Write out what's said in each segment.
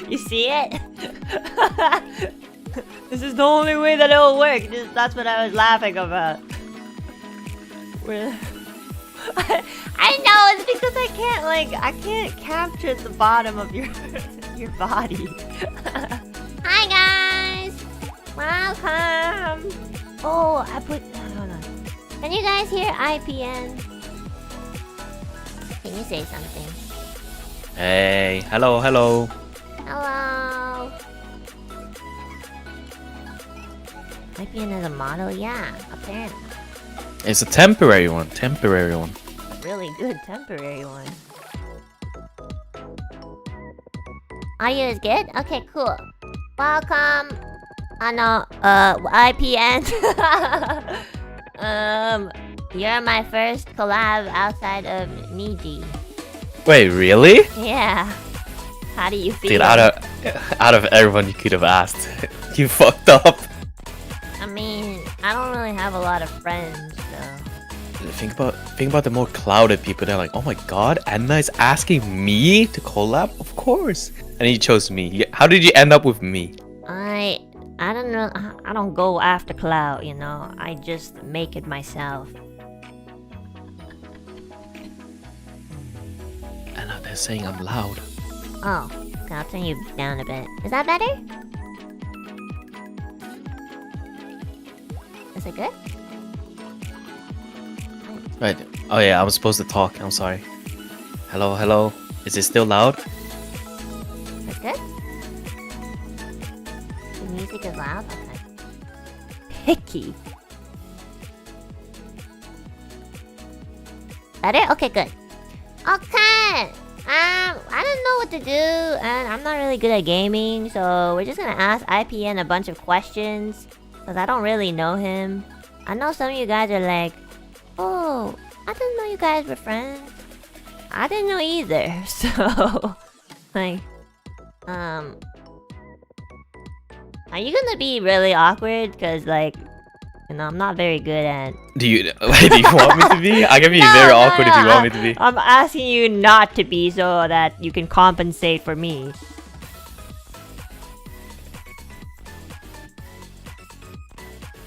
You see it? This is the only way that it'll work. That's what I was laughing about. I know, it's because I can't capture the bottom of your body. Hi guys! Welcome! Oh, hold on. Can you guys hear IPN? Can you say something? Hey, hello. Hello! IPN is a model? Yeah, apparently. It's a temporary one. A really good temporary one. Audio is good? Okay, cool. Welcome. IPN. You're my first collab outside of Niji. Wait, really? Yeah. How do you feel? Dude, out of everyone you could have asked, you fucked up. I mean, I don't really have a lot of friends, so... Think about the more clouded people. They're like, oh my god, Enna is asking me to collab? Of course. And he chose me. How did you end up with me? I don't know. I don't go after clout, you know. I just make it myself. Enna, they're saying I'm loud. Oh, okay, I'll turn you down a bit. Is that better? Is it good? Right. Oh yeah, I was supposed to talk. I'm sorry. Hello. Is it still loud? That's good? The music is loud? Okay. Picky. Better? Okay, good. Okay! I don't know what to do, and I'm not really good at gaming, so we're just gonna ask IPN a bunch of questions, because I don't really know him. I know some of you guys are like, oh, I didn't know you guys were friends. I didn't know either, so... like... Are you gonna be really awkward? Because, like... You know, I'm not very good at... Do you want me to be? I can be very awkward if you want me to be. I'm asking you not to be so that you can compensate for me.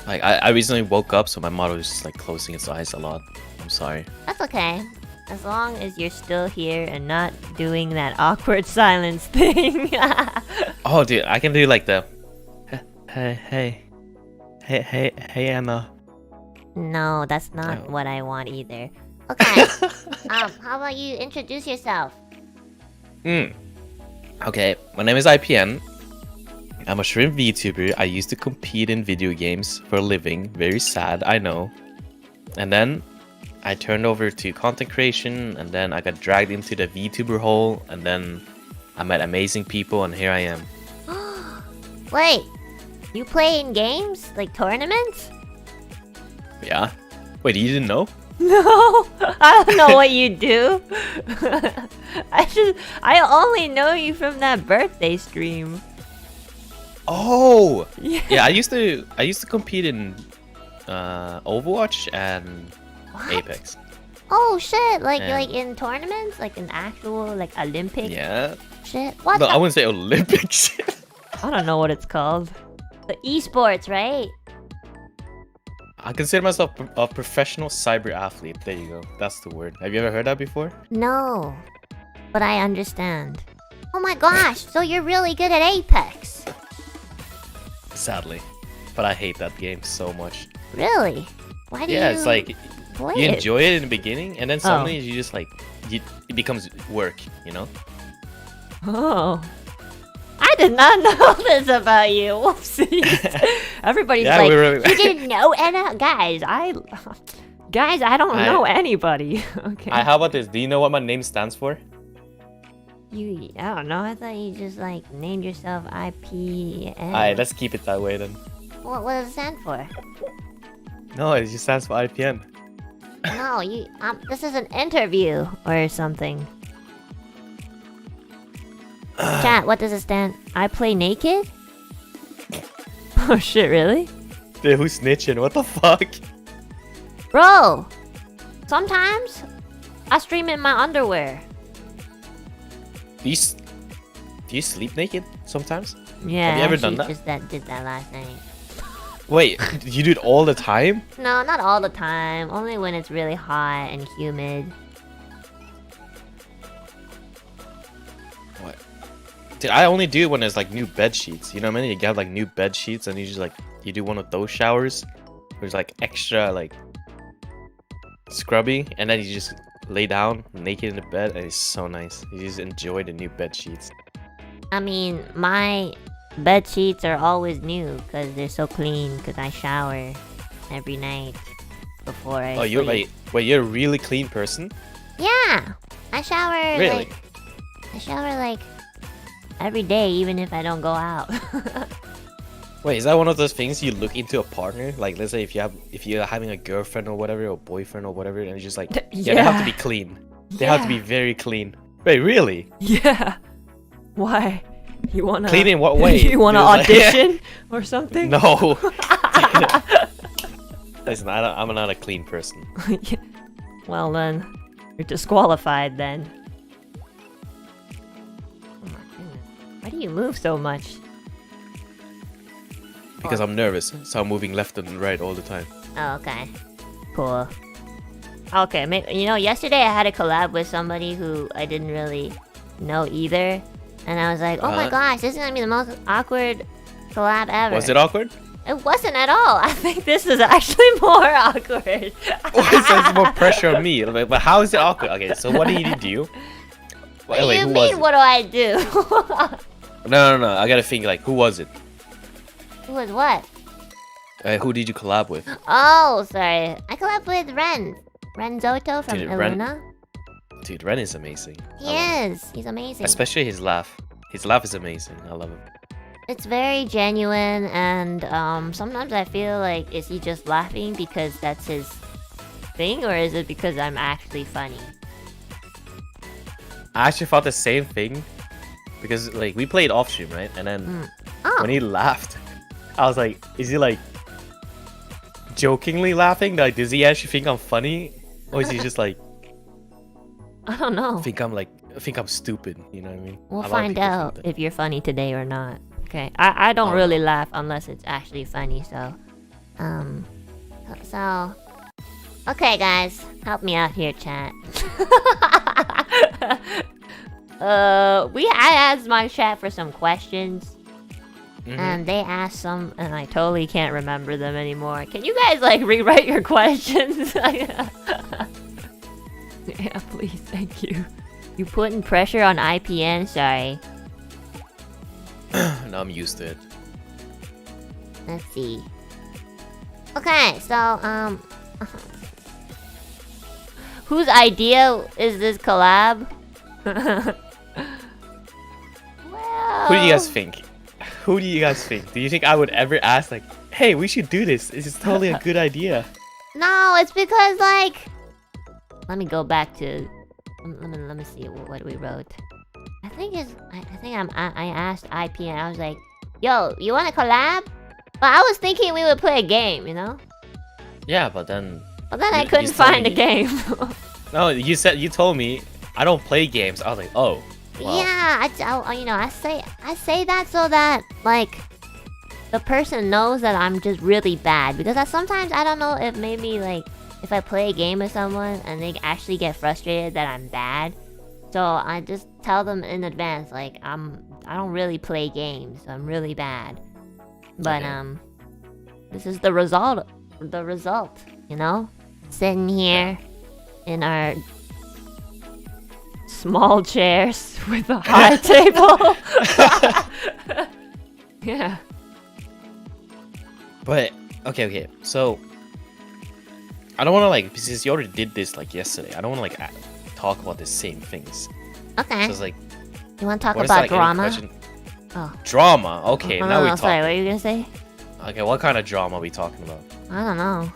Like, I recently woke up, so my model is just like closing its eyes a lot. I'm sorry. That's okay. As long as you're still here and not doing that awkward silence thing. Oh, dude, I can do like the... Hey, Enna. No, that's not what I want either. Okay. How about you introduce yourself? Okay, my name is IPN. I'm a shrimp VTuber. I used to compete in video games for a living. Very sad, I know. And then I turned over to content creation, and then I got dragged into the VTuber hole, and then I met amazing people, and here I am. Wait, you play in games? Like tournaments? Yeah. Wait, you didn't know? No, I don't know what you do. I only know you from that birthday stream. Oh, yeah. I used to compete in Overwatch and What? Apex. Oh shit! Like Yeah. like in tournaments, like in actual like Olympic Yeah. shit. What? No, the- I wouldn't say Olympic shit. I don't know what it's called. The esports, right? I consider myself a professional cyber athlete. There you go. That's the word. Have you ever heard that before? No, but I understand. Oh my gosh! So you're really good at Apex? Sadly. But I hate that game so much. Really? Why do you? Yeah, it's like play you it? enjoy it in the beginning, and then suddenly you just like it becomes work, you know? Oh. I did not know this about you. Whoopsies. Everybody's Yeah, like, we you didn't know Enna? Guys, I don't know anybody. Okay. How about this? Do you know what my name stands for? I don't know. I thought you just like named yourself IPN. Alright, let's keep it that way then. What does it stand for? No, it just stands for IPN. No, this is an interview or something. Chat, what does it stand? I play naked? Oh shit, really? Dude, who's snitching? What the fuck? Bro, sometimes I stream in my underwear. Do Do you sleep naked sometimes? Yeah, Have you ever actually done that? just did that last night. Wait, you do it all the time? No, not all the time. Only when it's really hot and humid. What? Dude, I only do it when there's like new bed sheets. You know what I mean? You have like new bed sheets and you just like you do one of those showers. There's like extra like scrubby, and then you just lay down naked in the bed, and it's so nice. You just enjoy the new bed sheets. I mean, my bed sheets are always new because they're so clean because I shower every night before I Oh, you're sleep. wait, you're a really clean person? Yeah, I shower Really? like every day, even if I don't go out. Wait, is that one of those things you look into a partner? Like, let's say if you're having a girlfriend or whatever, or boyfriend or whatever, and you're just like, yeah, they have to be clean. They have to be very clean. Wait, really? Yeah. Why? You wanna Clean in what way? You wanna Dude, like- audition or something? No. Listen, I'm not a clean person. Well then, you're disqualified then. Oh my goodness. Why do you move so much? Because I'm nervous, so I'm moving left and right all the time. Oh, okay. Cool. Okay, you know, yesterday I had a collab with somebody who I didn't really know either. And I was like, oh my gosh, this is gonna be the most awkward collab ever. Was it awkward? It wasn't at all. I think this is actually more awkward. Why is there more pressure on me? Like, but how is it awkward? Okay, so what did you do? What do you who was mean, it? what do I do? No. I gotta think, like, who was it? Who was what? Who did you collab with? Oh, sorry. I collabed with Ren. Ren Zoto from Dude, Ren- Illuna. Dude, Ren is amazing. He I love him. is. He's amazing. Especially his laugh. His laugh is amazing. I love him. It's very genuine, and sometimes I feel like, is he just laughing because that's his thing, or is it because I'm actually funny? I actually thought the same thing. Because, like, we played off stream, right? And then Oh, when he laughed, I was like, is he, like, jokingly laughing? Like, does he actually think I'm funny? Or is he just, like, I don't know. think I'm stupid? You know what I mean? We'll A lot of find people think out that. if you're funny today or not. Okay, I don't Oh, really no. laugh unless it's actually funny. So, okay, guys, help me out here, chat. I asked my chat for some questions, Mhm. and they asked some, and I totally can't remember them anymore. Can you guys like rewrite your questions? Yeah, please, thank you. You putting pressure on IPN? Sorry. No, I'm used to it. Let's see. Okay, so whose idea is this collab? Well, Who do you guys think? Who do you guys think? Do you think I would ever ask, like, hey, we should do this? This is totally a good idea. No, it's because like, let me go back to, let me see what we wrote. I think I asked iPN. I was like, yo, you want to collab? But I was thinking we would play a game, you know. Yeah, but then But then I You couldn't told find a me- game. no, you told me I don't play games. I was like, oh, wow. Yeah, I say that so that like the person knows that I'm just really bad, because sometimes I don't know if maybe like if I play a game with someone and they actually get frustrated that I'm bad, so I just tell them in advance like I don't really play games, so I'm really bad. But Okay. this is the result, you know, sitting here in our Small chairs with a high table. Yeah. But okay. So I don't want to like, since you already did this like yesterday, I don't want to like talk about the same things. okay. So it's like, You want to talk what is about like any drama? question- Oh. Drama. Okay, Oh, now no, we no, talk. sorry, what are you gonna say? Okay, what kind of drama are we talking about? I don't know.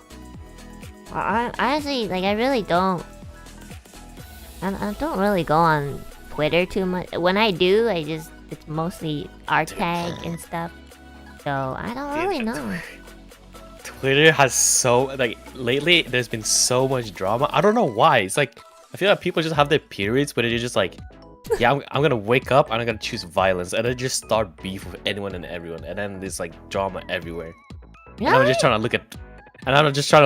I honestly, like, I really don't. I don't really go on Twitter too much. When I do, it's mostly art tag and stuff. So I don't really know. Twitter has so like lately. There's been so much drama. I don't know why. It's like I feel like people just have their periods where they're just like Yeah, I'm gonna wake up and I'm gonna choose violence and then just start beef with anyone and everyone, and then there's like drama everywhere. And I'm Really? just trying to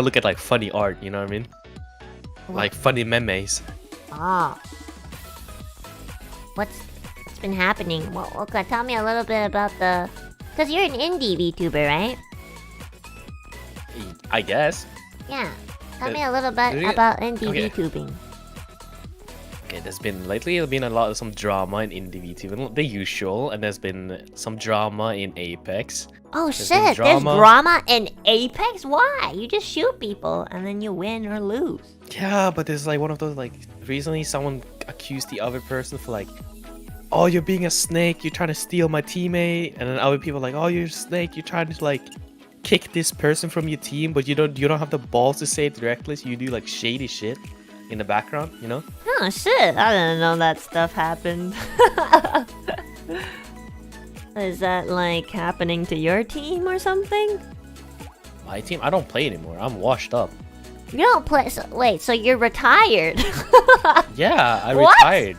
look at, like funny art. You know what I mean? Like funny memes. Oh. What's been happening? Well, okay, tell me a little bit about the... Because you're an indie VTuber, right? I guess. Yeah. Tell me a little bit doing it- about indie okay. VTubing. Okay, there's been a lot of some drama in indie VTuber, the usual, and there's been some drama in Apex. Oh been shit, there's drama. drama in Apex? Why? You just shoot people and then you win or lose. Yeah, but there's like one of those, like, recently someone accused the other person for like, oh, you're being a snake, you're trying to steal my teammate, and then other people like, oh, you're a snake, you're trying to like kick this person from your team, but you don't have the balls to say it directly, so you do like shady shit in the background, you know? Oh shit, I didn't know that stuff happened. Is that like happening to your team or something? My team, I don't play anymore. I'm washed up. You don't play... So, wait, so you're retired? Yeah, I What? retired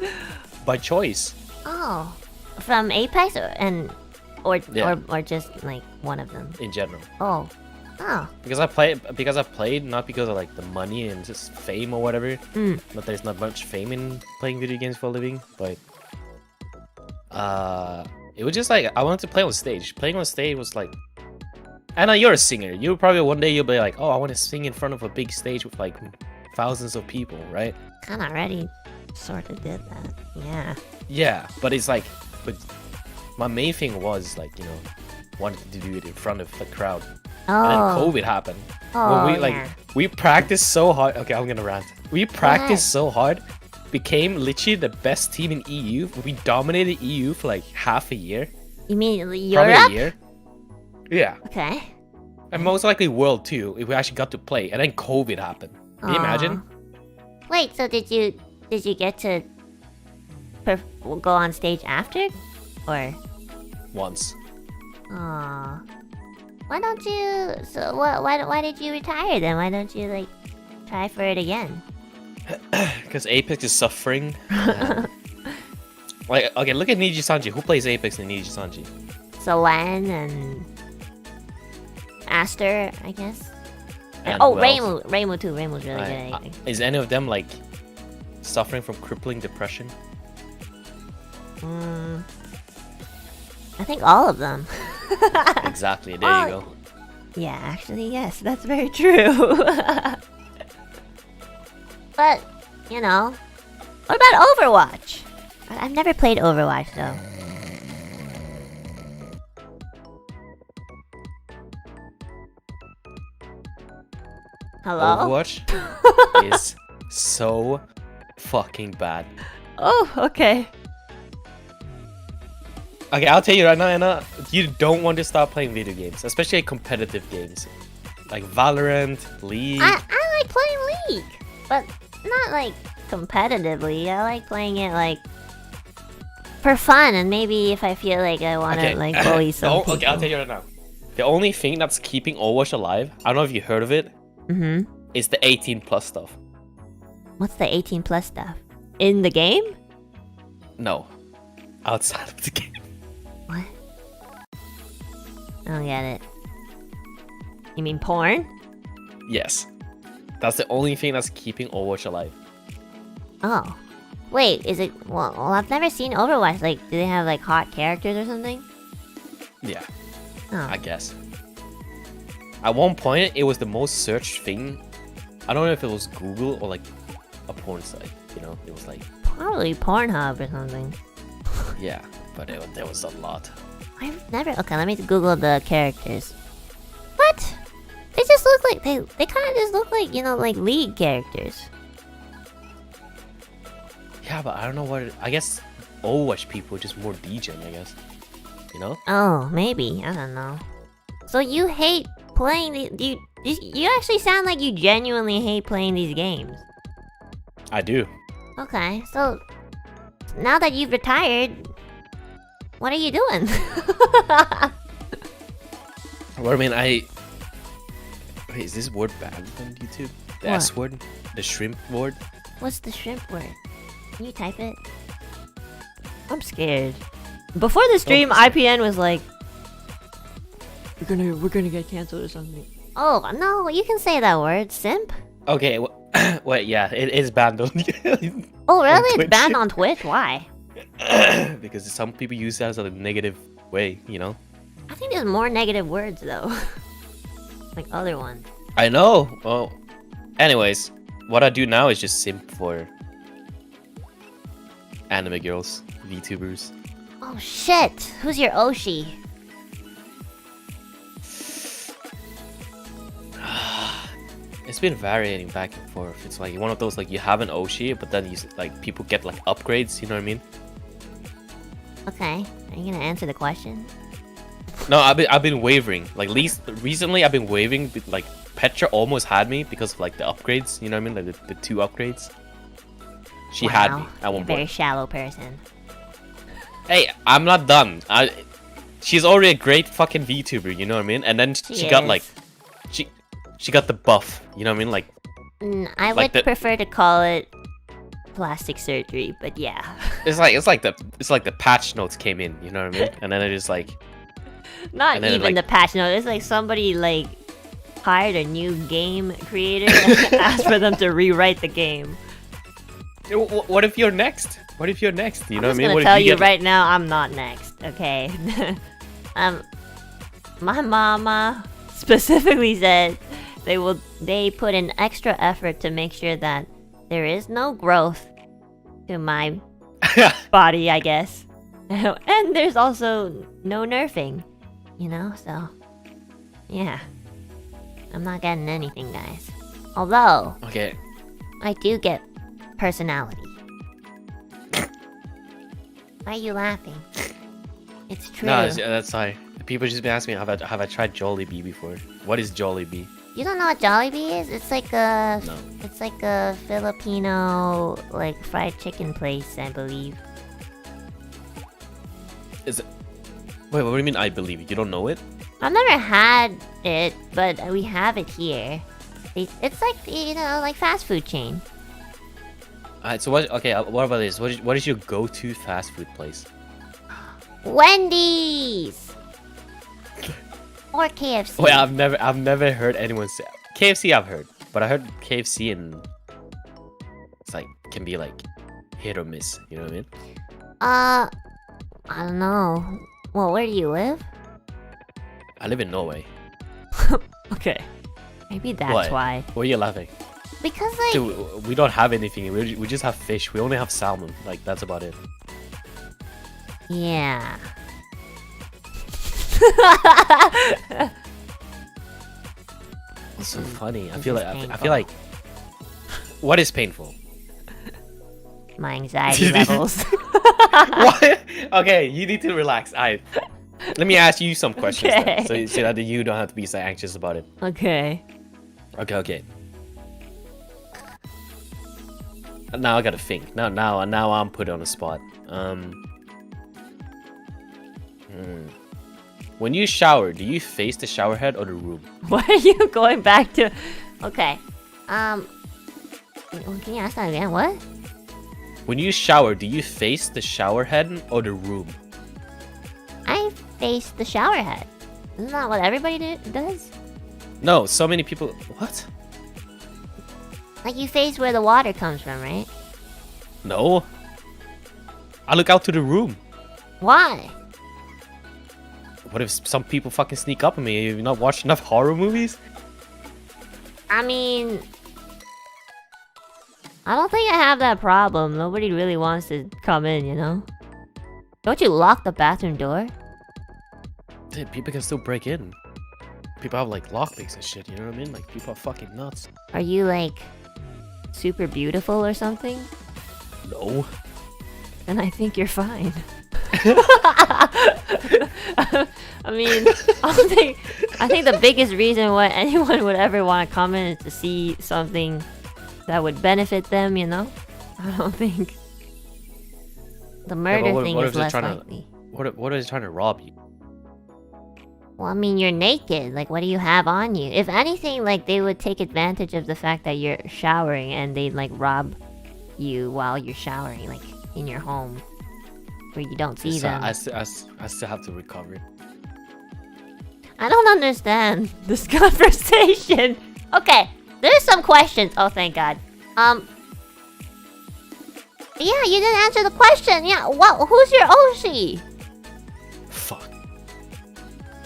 by choice. Oh. From Apex or just like one of them? In general, Oh. Oh. because I played not because of like the money and just fame or whatever. But there's not much fame in playing video games for a living. But it was just like I wanted to play on stage. Playing on stage was like, Anna, you're a singer. You probably one day you'll be like, oh, I want to sing in front of a big stage with like thousands of people, right? Kind of already sort of did that. Yeah. Yeah, but it's like, but my main thing was like, you know, wanted to do it in front of the crowd. And then Oh. COVID happened. Oh, When we like yeah. we practiced so hard. Okay, I'm gonna rant. We practiced so hard, became literally the best team in EU. We dominated EU for like half a year, You mean probably Europe? a year. Yeah, Okay. and most likely world too. If we actually got to play, and then COVID happened. Can you imagine? Wait, so did you get to go on stage after, or? Once. Aw. Why don't you? So why did you retire then? Why don't you like try for it again? Because Apex is suffering. Like, okay, look at NIJISANJI. Who plays Apex in NIJISANJI? Solen and Aster, I guess. And Oh, who else? Reimu too. Reimu's really good. I think. Is any of them like suffering from crippling depression? I think all of them. Exactly. There you go. Yeah, actually, yes, that's very true. But you know, what about Overwatch? I've never played Overwatch though. Hello? Overwatch is so fucking bad. Oh, okay. Okay, I'll tell you right now, Anna, you don't want to stop playing video games, especially competitive games. Like Valorant, League. I like playing League, but not like competitively. I like playing it like for fun, and maybe if I feel like I want to Okay. like bully some people. Okay, I'll tell you right now. The only thing that's keeping Overwatch alive, I don't know if you heard of it, is the 18 plus stuff. What's the 18 plus stuff? In the game? No. Outside of the game. What? I don't get it. You mean porn? Yes. That's the only thing that's keeping Overwatch alive. Oh. Wait, is it... Well, I've never seen Overwatch. Like, do they have, like, hot characters or something? Yeah, Oh. I guess. At one point, it was the most searched thing. I don't know if it was Google or, like, a porn site. You know, it was like... Probably Pornhub or something. Yeah, but there was a lot. I've never... Okay, let me Google the characters. What? They just look like... They kind of just look like, you know, like, League characters. Yeah, but I don't know what... I guess Overwatch people are just more degen, I guess. You know? Oh, maybe. I don't know. So you hate playing the... You actually sound like you genuinely hate playing these games. I do. Okay, so... Now that you've retired... What are you doing? Well, I mean, Wait, is this word banned on YouTube? The What? S word? The shrimp word? What's the shrimp word? Can you type it? I'm scared. Before the stream, IPN was like, we're gonna get canceled or something. Oh, no, you can say that word, simp. Okay, wait, yeah, it is banned on Oh, really? Twitch. It's banned on Twitch? Why? because some people use that as a negative way, you know? I think there's more negative words, though. Like other ones. I know. Well, anyways, what I do now is just simp for anime girls, VTubers. Oh, shit. Who's your Oshi? It's been varying back and forth. It's like one of those like you have an Oshi, but then you like people get like upgrades. You know what I mean? Okay. Are you gonna answer the question? No, I've been wavering. Like least recently, I've been wavering. Like Petra almost had me because of like the upgrades. You know what I mean? Like the 2 upgrades. She had me at one Very point. shallow person. Hey, I'm not done. She's already a great fucking VTuber. You know what I mean? And then she got is. like, she got the buff. You know what I mean? Like. I Like would prefer to call it plastic surgery, but yeah. It's like the patch notes came in, you know what I mean? And then it just like Not and then even the patch note. It's like somebody like hired a new game creator and asked for them to rewrite the game. what if you're next? What if you're next? You know what I I'm mean? just What gonna if tell you get, right now, I'm not next. Okay. My mama specifically said they put in extra effort to make sure that there is no growth to my body, I guess. And there's also no nerfing, you know, so yeah. I'm not getting anything, guys. Although Okay. I do get personality. Why are you laughing? It's true. No, that's why. People just been asking me, have I tried Jollibee before? What is Jollibee? You don't know what Jollibee is? It's like a No. it's like a Filipino like fried chicken place, I believe. Is it? Wait, what do you mean? I believe you don't know it? I've never had it, but we have it here. It's like, you know, like fast food chain. Alright, so what? Okay, what about this? What is your go-to fast food place? Wendy's or KFC. Wait, I've never heard anyone say KFC. I've heard, but I heard KFC and it's like can be like hit or miss. You know what I mean? I don't know. Well, where do you live? I live in Norway. Okay. Maybe that's What? why. Why are you laughing? Because like Dude, we don't have anything. We just have fish. We only have salmon. Like that's about it. yeah. It's so funny. I This feel is like I painful. feel like. What is painful? My anxiety levels. What? Okay, you need to relax. Let me ask you some questions then, Okay. so that you don't have to be so anxious about it. Okay. Okay. Now I gotta think. Now I'm put on the spot. When you shower, do you face the shower head or the room? Why are you going back to? Okay. Can you ask that again? What? When you shower, do you face the shower head or the room? I face the shower head. Isn't that what everybody does? No, so many people. What? Like you face where the water comes from, right? No. I look out to the room. Why? What if some people fucking sneak up on me? Have you not watched enough horror movies? I mean, I don't think I have that problem. Nobody really wants to come in, you know? Don't you lock the bathroom door? Dude, people can still break in. People have like lockpicks and shit, you know what I mean? Like people are fucking nuts. Are you like super beautiful or something? No. And I think you're fine. I mean, I think the biggest reason why anyone would ever want to come in is to see something that would benefit them, you know? I don't think the murder what thing if is they're less trying to- likely. What is trying to rob you? Well, I mean, you're naked. Like, what do you have on you? If anything, like, they would take advantage of the fact that you're showering and they'd, like, rob you while you're showering, like, in your home. where you don't see So them. I still have to recover. I don't understand this conversation. Okay, there's some questions. Oh, thank God. Yeah, you didn't answer the question. Yeah, what? Who's your Oshi? Fuck.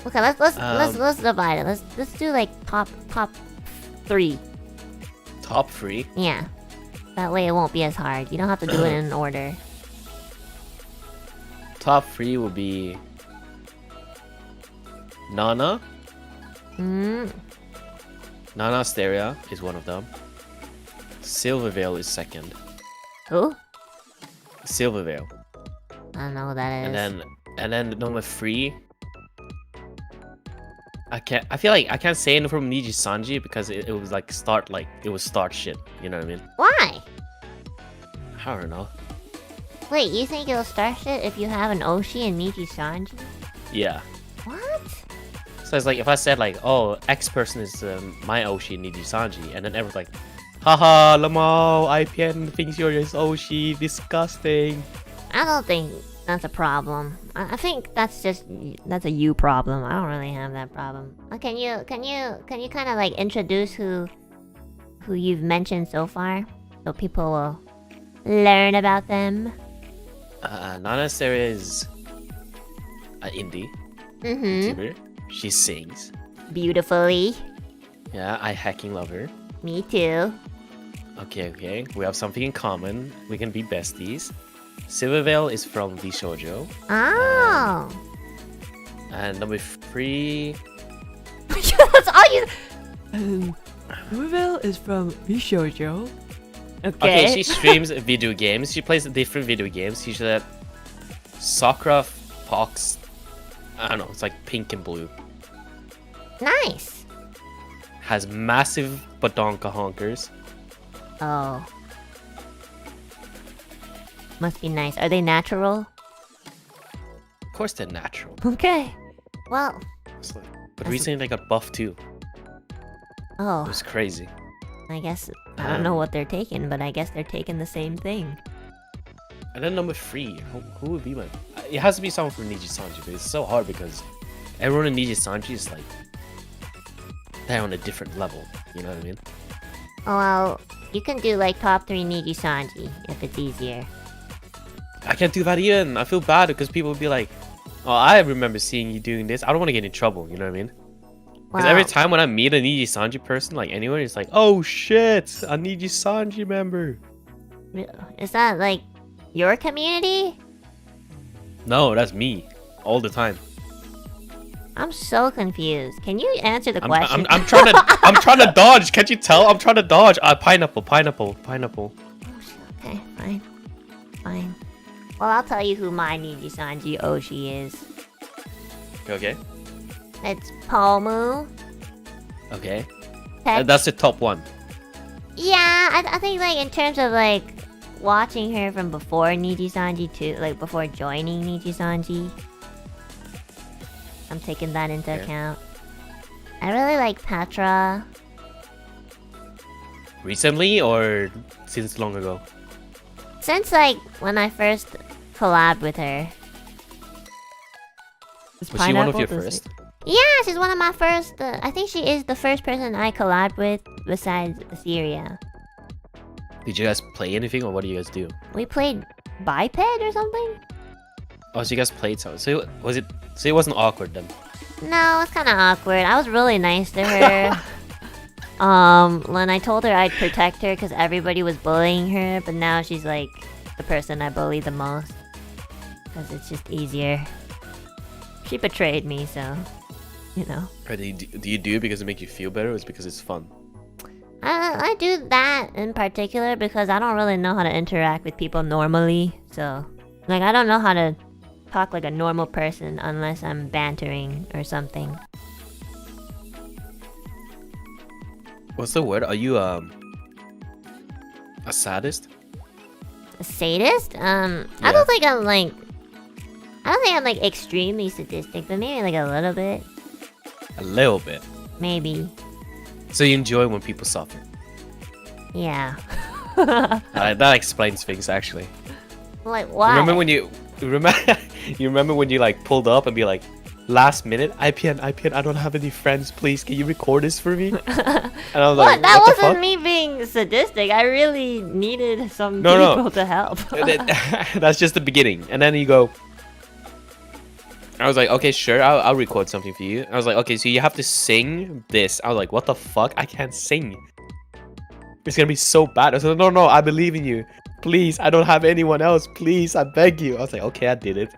Okay, let's divide it. Let's do like top 3. Top 3. Yeah, that way it won't be as hard. You don't have to do it in order. Top 3 would be Nana. Hmm. Nana Asteria is one of them. Silverveil is second. Who? Silverveil. I don't know who that is. And then number 3. I feel like I can't say anything from NIJISANJI because it was like start shit. You know what I mean? Why? I don't know. Wait, you think it'll start shit if you have an Oshi and NIJISANJI? Yeah. What? So it's like if I said like, oh, X person is my Oshi and NIJISANJI, and then everyone's like, haha, Lamo, IPN thinks you're his Oshi, disgusting. I don't think that's a problem. I think that's a you problem. I don't really have that problem. Can you kind of like introduce who you've mentioned so far, so people will learn about them? Nana Asteria is an indie YouTuber. She sings. Beautifully. Yeah, I hacking love her. Me too. Okay. We have something in common. We can be besties. Silverveil is from Shoujo. Oh. And number 3. That's all you. Silverveil is from Shoujo. Okay. Okay, she streams video games. She plays different video games. She's at Sakura Fox. I don't know. It's like pink and blue. Nice. Has massive badonka honkers. Oh. Must be nice. Are they natural? Of course, they're natural. Okay. Well. But recently they got buffed too. It Oh. was crazy. I guess I don't know what they're taking, but I guess they're taking the same thing. And then number 3, who would be my? It has to be someone from NIJISANJI, but it's so hard because everyone in NIJISANJI is like they're on a different level. You know what I mean? Oh well, you can do like top 3 NIJISANJI if it's easier. I can't do that either. I feel bad because people would be like, "Oh, I remember seeing you doing this." I don't want to get in trouble. You know what I mean? Because every time when I meet a NIJISANJI person, like anyone, it's like, "Oh shit, a NIJISANJI member." Is that like your community? No, that's me all the time. I'm so confused. Can you answer the question? I'm trying to dodge. Can't you tell? I'm trying to dodge. Pineapple. Okay, fine. Well, I'll tell you who my NIJISANJI Oshi is. Okay. It's Pomu. Okay. Pet- That's the top one. Yeah, I think like in terms of like watching her from before NIJISANJI too, like before joining NIJISANJI. I'm taking that into account. I really like Patra. Recently or since long ago? Since like when I first collabed with her. Was she one of your first? Yeah, she's one of my first. I think she is the first person I collabed with besides Ethyria. Did you guys play anything or what do you guys do? We played Biped or something? Oh, so you guys played something. So it wasn't awkward then? No, it's kind of awkward. I was really nice to her. When I told her I'd protect her because everybody was bullying her, but now she's like the person I bully the most because it's just easier. She betrayed me, so you know. Or do you do it because it makes you feel better or is it because it's fun? I do that in particular because I don't really know how to interact with people normally. So, like, I don't know how to talk like a normal person unless I'm bantering or something. What's the word? Are you a sadist? A sadist? I don't think I'm like extremely sadistic, but maybe like a little bit. A little bit. Maybe. So you enjoy when people suffer. Yeah. That explains things actually. Like what? Remember when you you remember when you like pulled up and be like, last minute, IPN, I don't have any friends. Please, can you record this for me? And I was like, That what the wasn't fuck? me being sadistic. I really needed some No. people to help. That's just the beginning. And then you go, I was like, okay, sure, I'll record something for you. I was like, okay, so you have to sing this. I was like, what the fuck? I can't sing. It's gonna be so bad. I was like, no, I believe in you. Please, I don't have anyone else. Please, I beg you. I was like, okay, I did it.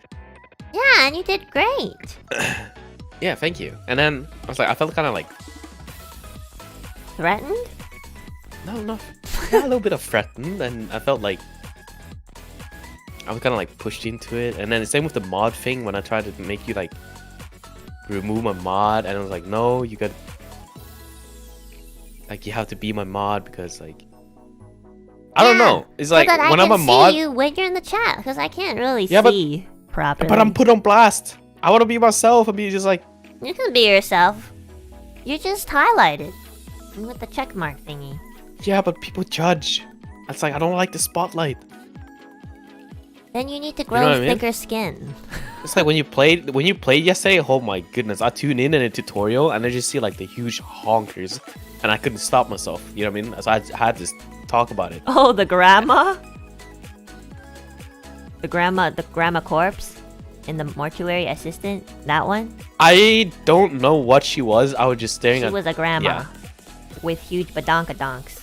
Yeah, and you did great. Yeah, thank you. And then I was like, I felt kind of like, Threatened? no, yeah, a little bit of threatened, and I felt like I was kind of like pushed into it. And then the same with the mod thing when I tried to make you like remove my mod, and I was like, no, you got like you have to be my mod because like I don't know. It's like so that when I I'm can a mod, see you when you're in the chat, because I can't really Yeah, but- see properly. but I'm put on blast. I want to be myself and be just like, You can be yourself. You're just highlighted with the check mark thingy. yeah, but people judge. It's like I don't like the spotlight. Then you need to grow know what I mean? thicker skin. It's like when you played yesterday. Oh my goodness! I tuned in a tutorial and I just see like the huge honkers, and I couldn't stop myself. You know what I mean? So I had to talk about it. Oh, the grandma? The grandma corpse in the mortuary assistant? That one? I don't know what she was. I was just staring She at. was a grandma yeah. with huge badonkadonks.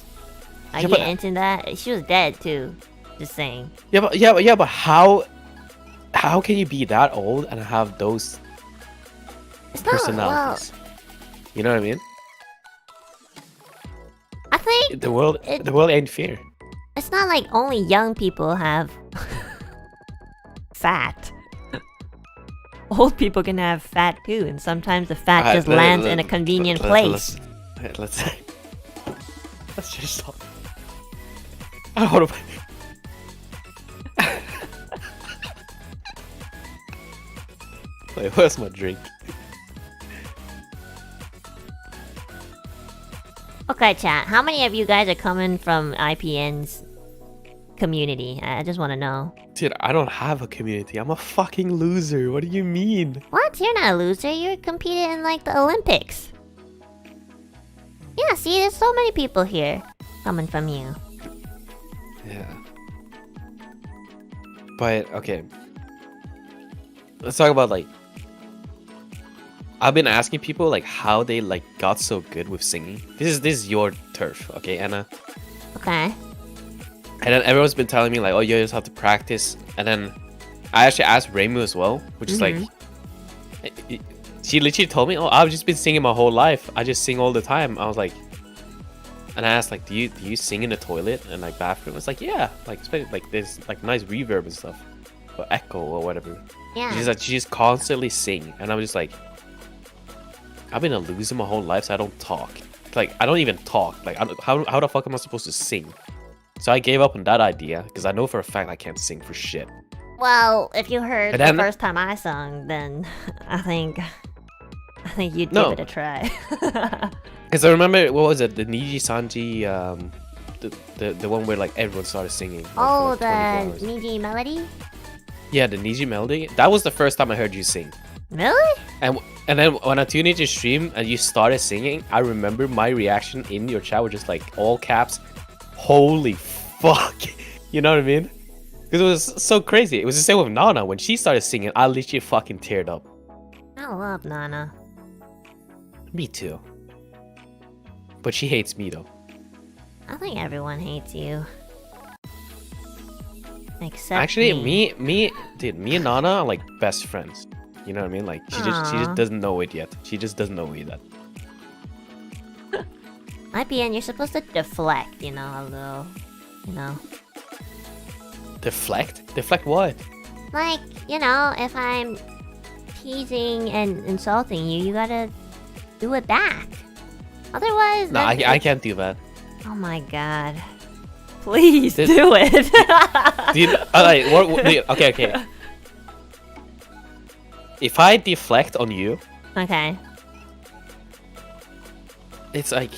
Are Yeah, you but- into that? She was dead too. Just saying. But how can you be that old and have those It's not, well, personalities? You know what I mean? I think The world ain't fair. it's not like only young people have. Fat. Old people can have fat too, and sometimes the fat Alright, just lands in a convenient place. Let's just stop. I don't want to. Wait, where's my drink? Okay, chat. How many of you guys are coming from IPN's community? I just want to know. Dude, I don't have a community. I'm a fucking loser. What do you mean? What? You're not a loser. You're competing in like the Olympics. Yeah, see, there's so many people here coming from you. Yeah. But okay. Let's talk about like I've been asking people like how they like got so good with singing. This is your turf, okay, Anna? Okay. And then everyone's been telling me like, oh, you just have to practice. And then I actually asked Reimu as well, which is like, she literally told me, oh, I've just been singing my whole life. I just sing all the time. I was like, and I asked like, do you sing in the toilet and like bathroom? It's like, yeah, like especially like there's like nice reverb and stuff, or echo or whatever. Yeah. She's like, she just constantly sing, and I'm just like, I've been a loser my whole life, so I don't talk. Like I don't even talk. Like how the fuck am I supposed to sing? So I gave up on that idea because I know for a fact I can't sing for shit. Well, if you heard And then- the first time I sung, then I think you'd No. give it a try. Because I remember, what was it, the NIJISANJI, the one where like everyone started singing. Like, oh, for, the like, 24 hours. Niji melody. Yeah, the Niji melody. That was the first time I heard you sing. Really? And then when I tuned into your stream and you started singing, I remember my reaction in your chat was just like all caps, holy fuck. You know what I mean? Because it was so crazy. It was the same with Nana. When she started singing, I literally fucking teared up. I love Nana. Me too. But she hates me though. I think everyone hates you. Except Actually, me. me and Nana are like best friends. You know what I mean? Like she just Aw. doesn't know it yet. She just doesn't know it yet. IPN, you're supposed to deflect, you know, a little, you know. Deflect? Deflect what? Like, you know, if I'm teasing and insulting you, you gotta do it back. Otherwise, No, then I can't do that. Oh my god. Please This- do it. Dude, alright, dude, okay. If I deflect on you, Okay. it's like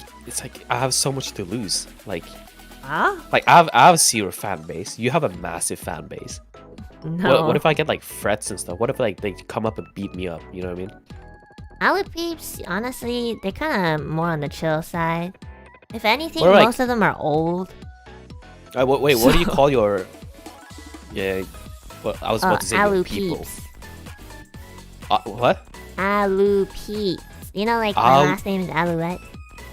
I have so much to lose. Like Huh? I have zero fan base. You have a massive fan base. No. What if I get like threats and stuff? What if like they come up and beat me up? You know what I mean? Alu peeps, honestly, they're kind of more on the chill side. If anything, Or, like- most of them are old. Wait, what do you call your? Yeah, well, I was about to say your Alu people. peeps. What? Alu peeps. You know, like my Al- last name is Alouette.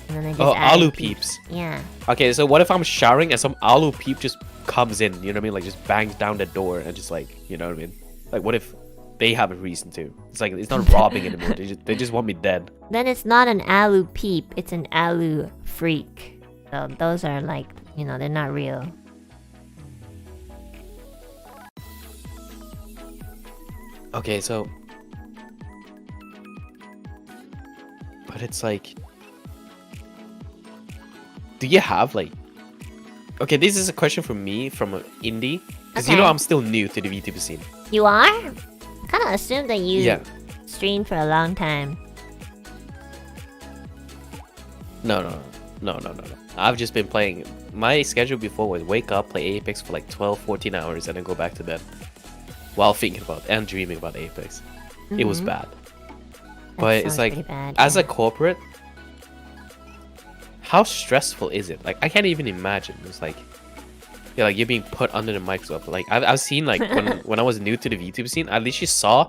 And then I just Oh, added alu peeps. Yeah. Okay, so what if I'm showering and some alu peep just comes in? You know what I mean? Like just bangs down the door and just like, you know what I mean? Like what if they have a reason to? It's like it's not robbing anymore. They just want me dead. Then it's not an alu peep, it's an alu freak. So those are like, you know, they're not real. Okay, so but it's like, do you have like? Okay, this is a question from me from an indie, because you know Okay. I'm still new to the VTuber scene. You are? I kind of assumed that you Yeah. streamed for a long time. No. I've just been playing. My schedule before was wake up, play Apex for like 12, 14 hours, and then go back to bed while thinking about and dreaming about Apex. It was Mhm. bad. That But it's sounds like, pretty bad, as yeah. a corporate, how stressful is it? Like, I can't even imagine. It's like, yeah, like you're being put under the microscope. Like, I've seen like when I was new to the VTuber scene, I literally saw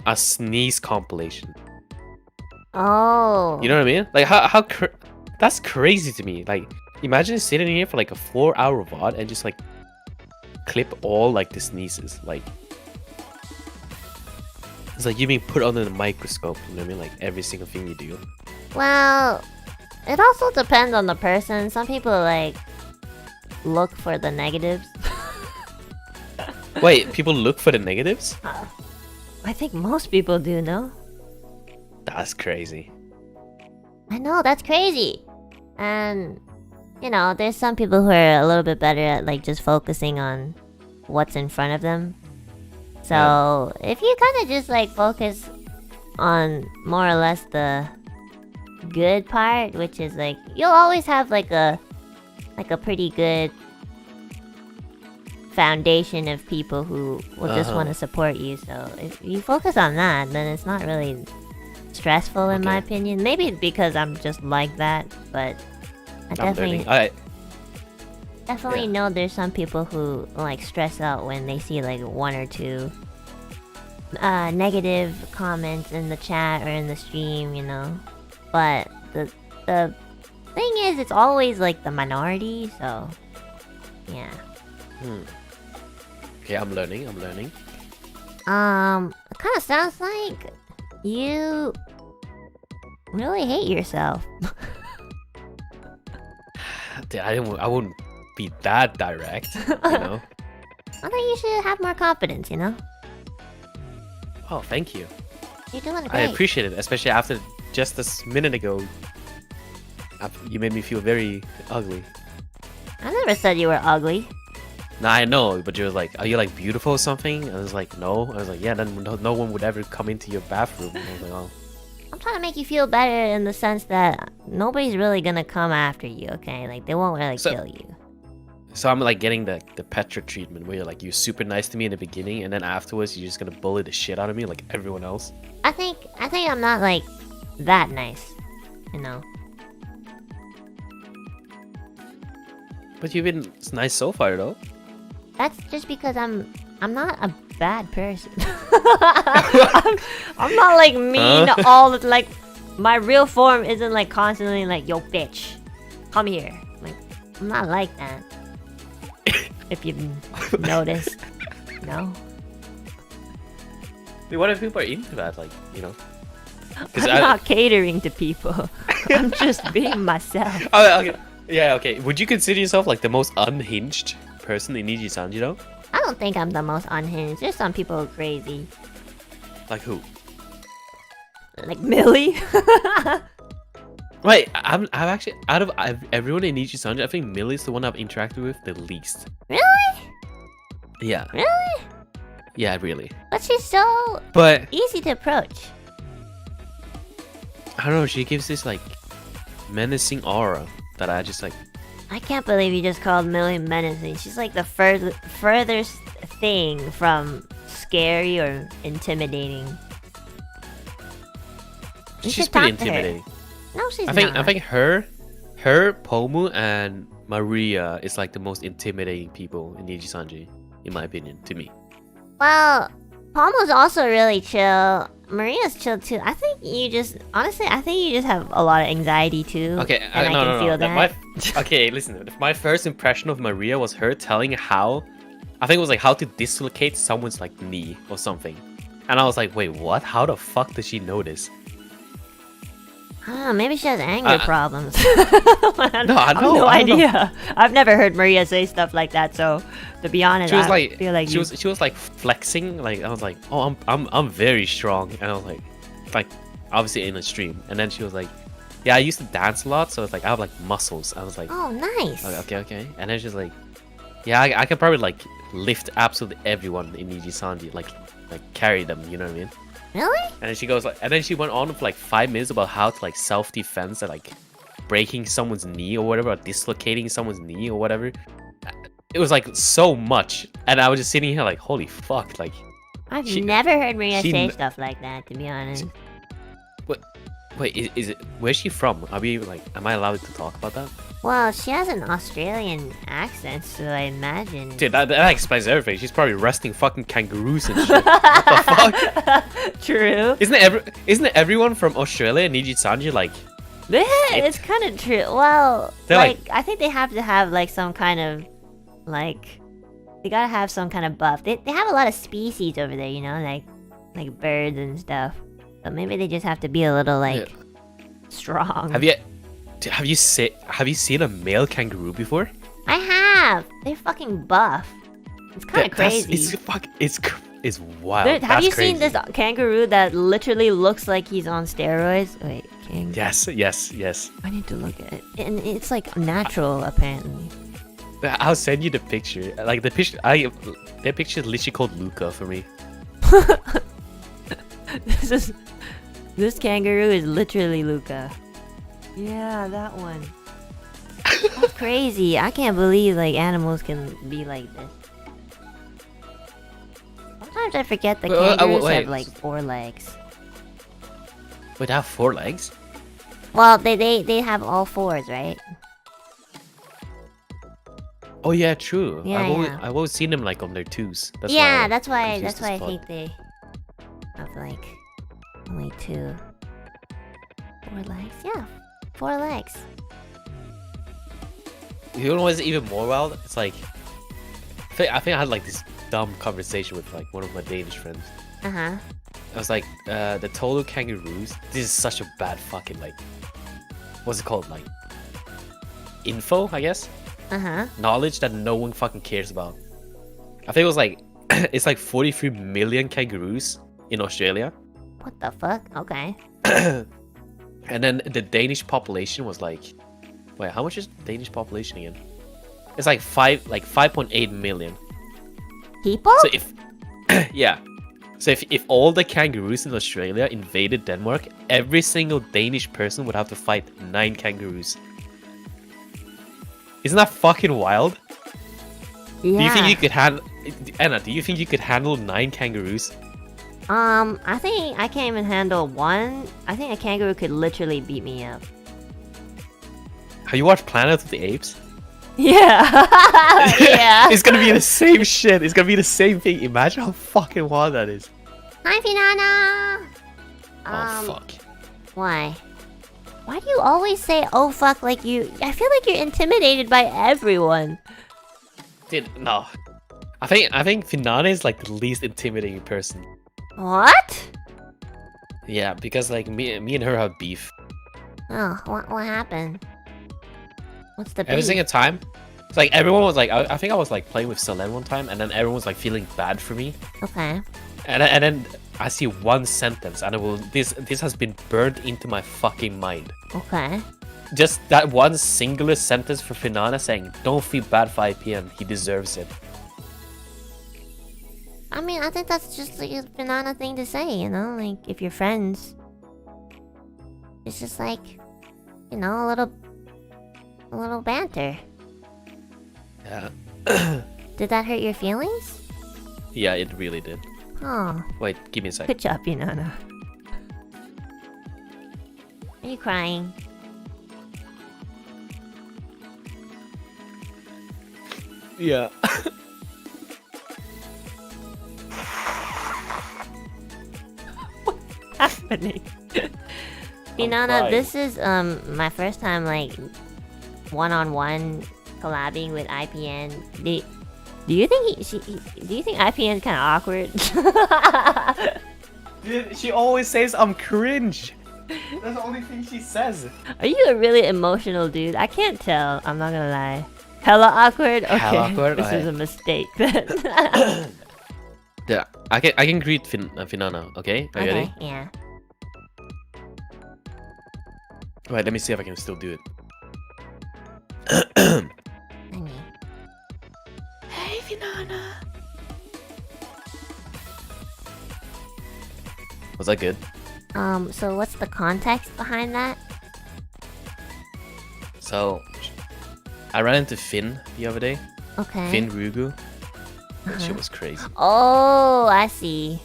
a sneeze compilation. Oh. You know what I mean? Like, that's crazy to me. Like, imagine sitting here for like a 4-hour VOD and just like clip all like the sneezes. Like, it's like you're being put under the microscope. You know what I mean? Like every single thing you do. Well, it also depends on the person. Some people like look for the negatives. Wait, people look for the negatives? I think most people do, no? That's crazy. I know, that's crazy. And, you know, there's some people who are a little bit better at like just focusing on what's in front of them. So, if you kind of just like focus on more or less the good part, which is like, you'll always have like a pretty good foundation of people who will just want to support you. So, if you focus on that, then it's not really stressful in my Okay. opinion. Maybe because I'm just like that, but I I'm definitely learning. definitely yeah. know there's some people who like stress out when they see like one or two negative comments in the chat or in the stream, you know. But the thing is, it's always like the minority, so yeah. Okay, I'm learning. It kind of sounds like you really hate yourself. Dude, I wouldn't be that direct, you know. I think you should have more confidence, you know. Oh, thank you. You're doing I great. appreciate it, especially after just this minute ago. You made me feel very ugly. I never said you were ugly. Nah, I know, but you were like, "Are you like beautiful or something?" And I was like, "No." I was like, "Yeah." Then no one would ever come into your bathroom. And I was like, "Oh." I'm trying to make you feel better in the sense that nobody's really gonna come after you, okay? Like, they won't really So- kill you. So I'm like getting the Petra treatment where you're super nice to me in the beginning, and then afterwards you're just gonna bully the shit out of me like everyone else. I think I'm not, like, that nice, you know? But you've been nice so far, though. That's just because I'm not a bad person. I'm not like mean Huh? all the like. My real form isn't like constantly like, yo, bitch, come here. Like, I'm not like that. if you've noticed, no. Dude, what if people are into that? Like, you know? I'm not catering to people. I'm just being myself. Oh, okay. Yeah, okay. Would you consider yourself like the most unhinged person in NIJISANJI, though? I don't think I'm the most unhinged. There's some people who are crazy. Like who? Like Millie. Wait, I've actually, out of everyone in NIJISANJI, I think Millie's the one I've interacted with the least. Really? Yeah. Really? Yeah, really. But she's so But, easy to approach. I don't know, she gives this like menacing aura that I just like, I can't believe you just called Millie menacing. She's like the furthest thing from scary or intimidating. You She's should pretty talk to her. intimidating. No, she's I think not. her, Pomu, and Maria is like the most intimidating people in NIJISANJI, in my opinion, to me. Well, Palmo's also really chill. Maria's chill too. I think you just have a lot of anxiety too. Okay, and I can feel that. Okay, listen. My first impression of Maria was her telling how, I think it was like how to dislocate someone's like knee or something, and I was like, wait, what? How the fuck does she know this? Maybe she has anger problems. No, I have no idea. I've never heard Maria say stuff like that. So, to be honest, She was I like, feel like she was like flexing. Like I was like, oh, I'm very strong, and I was like obviously in a stream, and then she was like, yeah, I used to dance a lot, so it's like I have like muscles. I was like, oh, nice. okay, and then she's like, yeah, I can probably like lift absolutely everyone in NIJISANJI, like carry them. You know what I mean? Really? And then she goes like, and then she went on for like 5 minutes about how to like self-defense and like breaking someone's knee or whatever, or dislocating someone's knee or whatever. It was like so much, and I was just sitting here like, holy fuck, like. I've never heard Maria say stuff like that, to be honest. Wait, is it? Where's she from? Are we like? Am I allowed to talk about that? Well, she has an Australian accent, so I imagine. Dude, that explains everything. She's probably wrestling fucking kangaroos and shit. What the fuck? True. Isn't everyone from Australia and NIJISANJI like? Yeah, it's kind of true. Well, They're like I think they have to have like some kind of like they gotta have some kind of buff. They have a lot of species over there, you know, like birds and stuff. So maybe they just have to be a little like strong. Have you seen a male kangaroo before? I have. They're fucking buff. It's kind of crazy. It's wild. Have you seen this kangaroo that literally looks like he's on steroids? Wait, Yes. I need to look at it, and it's like natural apparently. I'll send you the picture. Like the picture, that picture is literally called Luca for me. This kangaroo is literally Luca. Yeah, that one. That's crazy. I can't believe like animals can be like this. Sometimes I forget that kangaroos have like 4 legs. Wait, they have 4 legs? Well, they have all 4s, right? Oh yeah, true. Yeah, I've always seen them like on their 2s. That's why I think they have like only 2. 4 legs? Yeah, 4 legs. You know what's even more wild? It's like I think I had like this dumb conversation with like one of my Danish friends. I was like, the total kangaroos. This is such a bad fucking like, what's it called? Like, info, I guess. Knowledge that no one fucking cares about. I think it was like, it's like 43 million kangaroos in Australia. What the fuck? Okay. And then the Danish population was like, wait, how much is Danish population again? It's like 5.8 million people. So if yeah, so if all the kangaroos in Australia invaded Denmark, every single Danish person would have to fight 9 kangaroos. Isn't that fucking wild? Yeah. Do you think you could handle Enna? Do you think you could handle 9 kangaroos? I think I can't even handle 1. I think a kangaroo could literally beat me up. Have you watched Planet of the Apes? Yeah. Yeah. It's gonna be the same shit. It's gonna be the same thing. Imagine how fucking wild that is. Hi, Finana. Oh fuck. Why? Why do you always say "oh fuck" like you? I feel like you're intimidated by everyone. Dude, no. I think Finana is like the least intimidating person. What? Yeah, because like me and her have beef. Oh, what happened? What's the beef? Every single time, it's like everyone was like, I think I was like playing with Selene one time, and then everyone was like feeling bad for me. Okay. And then I see one sentence, and this has been burned into my fucking mind. Okay. Just that one singular sentence for Finana saying, "Don't feel bad for IPN. He deserves it." I mean, I think that's just like a banana thing to say, you know? Like, if you're friends, it's just like, you know, a little banter. Yeah. Did that hurt your feelings? Yeah, it really did. Oh, Wait, give me a sec. good job, Inanna. Are you crying? Yeah. Happening? Inanna, crying. this is my first time like one-on-one collabing with IPN. Do you think do you think IPN kind of awkward? Dude, she always says I'm cringe. That's the only thing she says. Are you a really emotional dude? I can't tell. I'm not gonna lie. Hella awkward. Okay, Hella awkward, this is I- a mistake. Then. Yeah, I can greet Finana, okay? Are you Okay, ready? yeah. Wait, let me see if I can still do it. Honey. Hey, Finana. Was that good? So what's the context behind that? So, I ran into Finn the other day. Okay. Finn Rugu. That shit Uh-huh. was crazy. Oh, I see.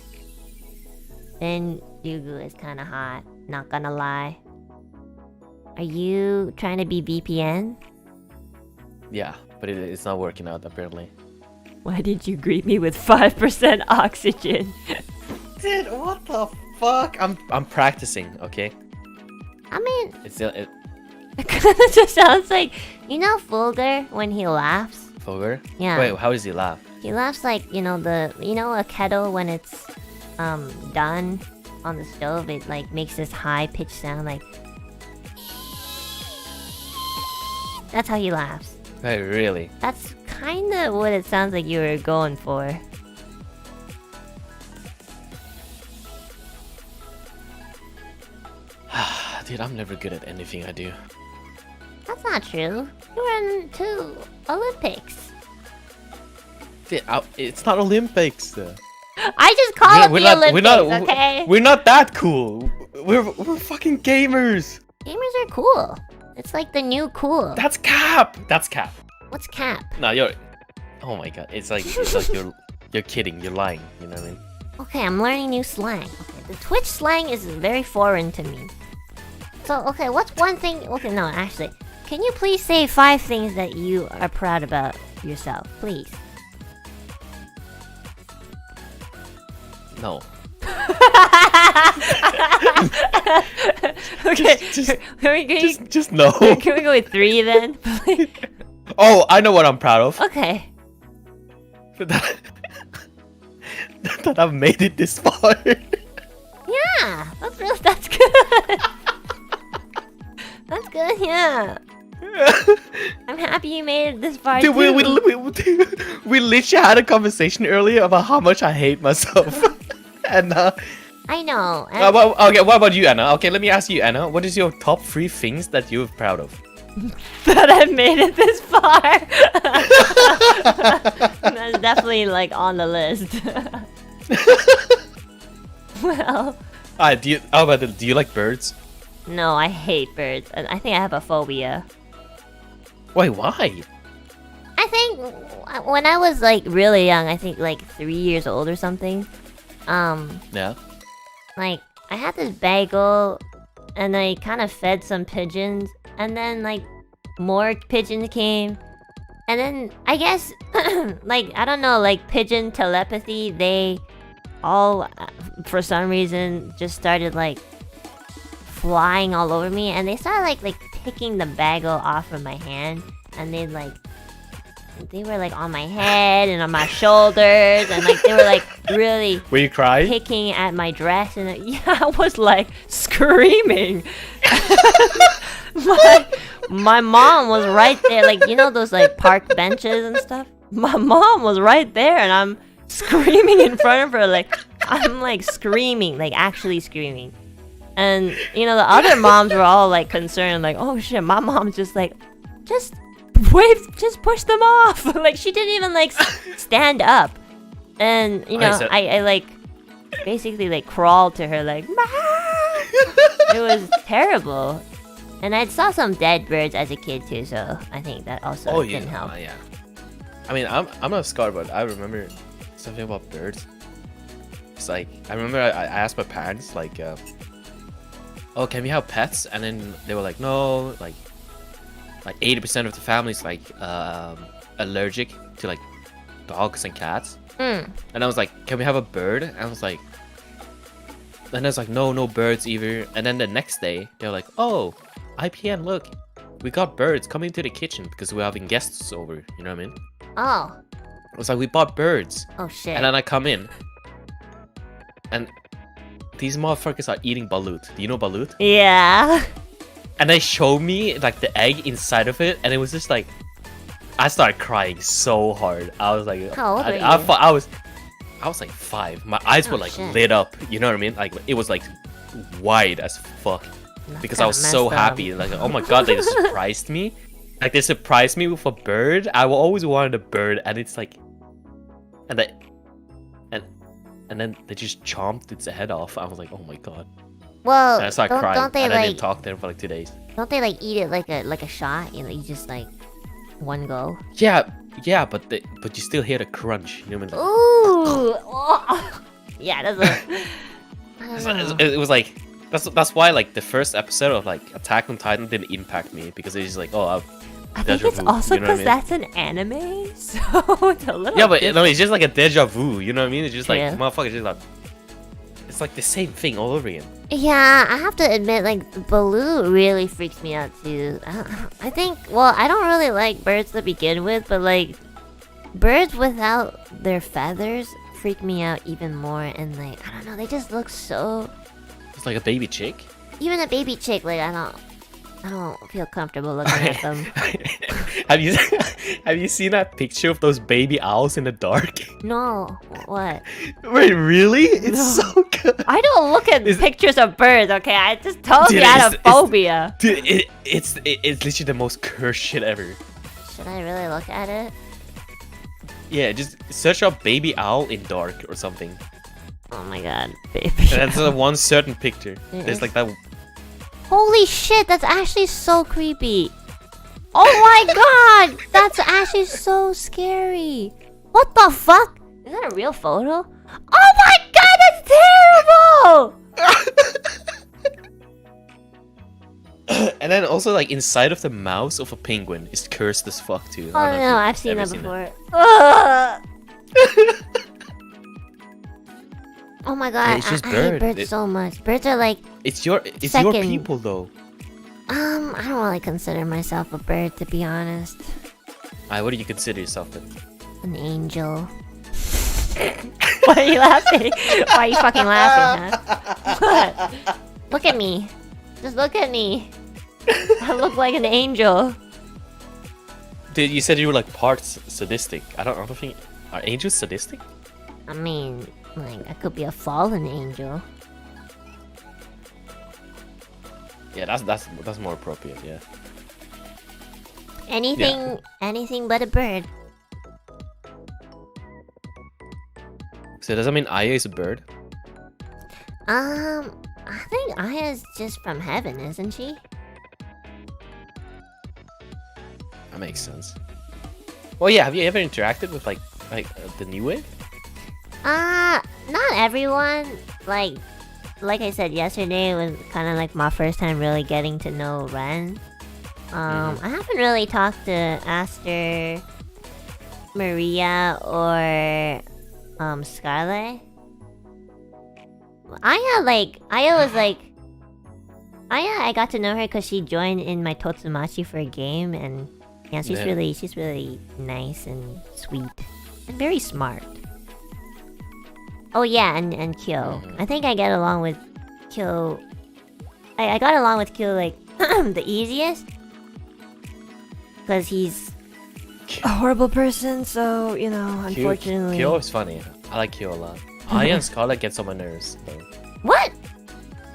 Then Yugu is kind of hot. Not gonna lie. Are you trying to be VPN? Yeah, but it's not working out apparently. Why did you greet me with 5% oxygen? Dude, what the fuck? I'm practicing, okay? I mean, It it kind of just sounds like, you know, Fulgur when he laughs. Fulgur? Yeah. Wait, how does he laugh? He laughs like, you know, a kettle when it's done on the stove, it like makes this high pitched sound like. That's how he laughs. Wait, really? That's kind of what it sounds like you were going for. Dude, I'm never good at anything I do. That's not true. You were in 2 Olympics. Dude, it's not Olympics. I just call it the Olympics, okay? We're not that cool. We're fucking gamers. Gamers are cool. It's like the new cool. That's cap. That's cap. What's cap? No, you're. Oh my god, it's like you're kidding. You're lying. You know what I mean? Okay, I'm learning new slang. Okay, the Twitch slang is very foreign to me. So, okay, what's one thing... Okay, no, actually. Can you please say 5 things that you are proud about yourself? Please. No. Okay, Just- can no. we go with 3 then? Oh, I know what I'm proud of. Okay. that I've made it this far. Yeah, that's good. That's good, yeah. I'm happy you made it this far Dude, too. we literally had a conversation earlier about how much I hate myself. And I know. And okay, what about you, Anna? Okay, let me ask you, Anna. What is your top 3 things that you're proud of? that I made it this far. That's definitely like on the list. Well, Do you like birds? no, I hate birds. And I think I have a phobia. Wait, why? I think when I was like really young, I think like 3 years old or something. Yeah. Like I had this bagel, and I kind of fed some pigeons, and then like more pigeons came, and then I guess like I don't know, like pigeon telepathy. They all for some reason just started like flying all over me, and they started like picking the bagel off of my hand, and they were like on my head and on my shoulders, and like they were like really Will you cry? picking at my dress, and yeah, I was like screaming. my mom was right there, like you know those like park benches and stuff. My mom was right there, and I'm screaming in front of her, like I'm like screaming, like actually screaming. And you know the other moms were all like concerned, like oh shit, my mom's just like just push them off. Like she didn't even like stand up. And you know, I like basically like crawled to her like it was terrible. And I saw some dead birds as a kid too, so I think that also didn't help. Yeah. I mean, I'm not scarred, but I remember something about birds. It's like I remember I asked my parents like, "Oh, can we have pets?" And then they were like, "No." Like 80% of the family is like allergic to like dogs and cats. And I was like, "Can we have a bird?" And I was like, "No, no birds either." And then the next day they're like, "Oh, IPN, look, we got birds coming to the kitchen because we're having guests over." You know what I mean? Oh. I was like, "We bought birds." Oh shit. And then I come in, and these motherfuckers are eating balut. Do you know balut? Yeah. And they showed me like the egg inside of it, and it was just like, I started crying so hard. I was like, How old were you? I was like 5. My eyes were like shit. lit up. You know what I mean? Like it was like wide as fuck That's because I was kinda so messed up. happy. Like, oh my god, they surprised me. Like they surprised me with a bird. I always wanted a bird, and it's like, and then they just chomped its head off. I was like, oh my god. Well, And I started crying. don't they and I like didn't talk to them for like 2 days. don't they like eat it like a shot? You know, you just like one go. Yeah, but you still hear the crunch. You know what I mean? Ooh. Oh. Yeah, that's like. I don't know. It was like that's why like the first episode of like Attack on Titan didn't impact me because it's just like, oh, I think deja it's vu, also you know what I because mean? that's an anime, so it's a little. Yeah, but different. no, it's just like a deja vu. You know what I mean? It's just like Yeah. motherfucker, just like it's like the same thing all over again. Yeah, I have to admit, like, Baloo really freaks me out too. I think, well, I don't really like birds to begin with, but like, birds without their feathers freak me out even more. And like, I don't know, they just look so. It's like a baby chick. Even a baby chick, like, I don't feel comfortable looking at them. have you seen that picture of those baby owls in the dark? No, what? Wait, really? It's No. so good. I don't look at pictures of birds. Okay, I just told Dude, you I have it's- a phobia. Dude, it's literally the most cursed shit ever. Should I really look at it? Yeah, just search up baby owl in dark or something. Oh my god, baby. And that's the one certain picture. It There's is. like that. Holy shit, that's actually so creepy. Oh my god, that's actually so scary. What the fuck? Is that a real photo? Oh my god, that's terrible! And then also like inside of the mouth of a penguin is cursed as fuck too. Oh I don't know if no, you've I've seen ever that it. before. Ugh. Oh my god, it's just I bird. hate birds so much. Birds are like, It's your Second. people though. I don't really consider myself a bird, to be honest. What do you consider yourself then? An angel. Why are you laughing? Why are you fucking laughing, huh? What? Look at me. Just look at me. I look like an angel. Dude, you said you were like parts sadistic. I don't think are angels sadistic? I mean, like, I could be a fallen angel. Yeah, that's more appropriate. Yeah. Anything but a bird. So does that mean Aya is a bird? I think Aya's just from heaven, isn't she? That makes sense. Well, yeah. Have you ever interacted with like the new wave? Not everyone. Like I said yesterday, it was kind of like my first time really getting to know Ren. I haven't really talked to Aster, Maria, or Scarlet. Aya, I got to know her because she joined in my Totsumachi for a game, and yeah, she's really nice and sweet and very smart. Oh yeah, and Kyo. I think I get along with Kyo. I got along with Kyo like the easiest because he's a horrible person. So you know, unfortunately. Kyo is funny. I like Kyo a lot. Aya and Scarlet gets on my nerves though. What?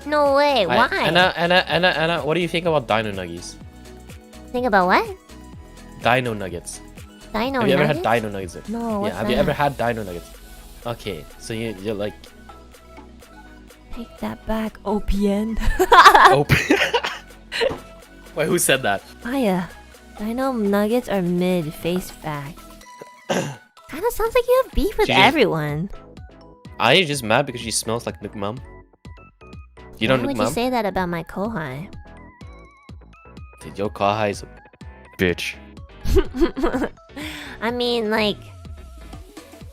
No way. Why? Anna, what do you think about Dino Nuggies? Think about what? Dino Nuggets. Dino Have you ever nuggets? had Dino Nuggets? No. What's Yeah, have you ever that? had Dino Nuggets? Okay, so you're like Take that back, OPN. open. Wait, who said that? Aya, Dino nuggets are mid face facts. Kinda sounds like you have beef with She just- everyone. Are you just mad because she smells like Nook Mum? You know Why Nook would you Mum? say that about my kohai? Dude, your Kahai is a bitch. I mean, like,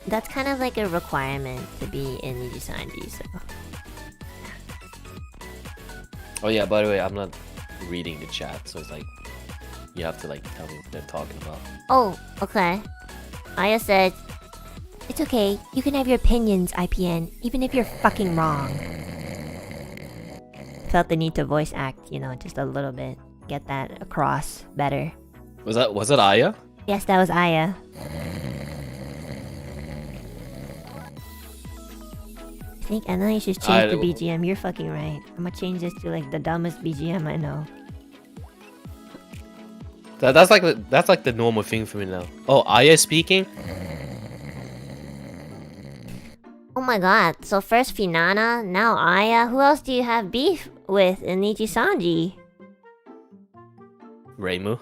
that's kind of like a requirement to be in NIJISANJI, so. Oh yeah, by the way, I'm not reading the chat, so it's like you have to like tell me what they're talking about. Oh, okay. Aya said, it's okay, you can have your opinions, IPN, even if you're fucking wrong. Felt the need to voice act, you know, just a little bit. Get that across better. Was that Aya? Yes, that was Aya. I think Enna, you should change the BGM. You're fucking right. I'm gonna change this to like the dumbest BGM I know. That's like the normal thing for me now. Oh, Aya speaking? Oh my god, so first Finana, now Aya. Who else do you have beef with in NIJISANJI? Reimu.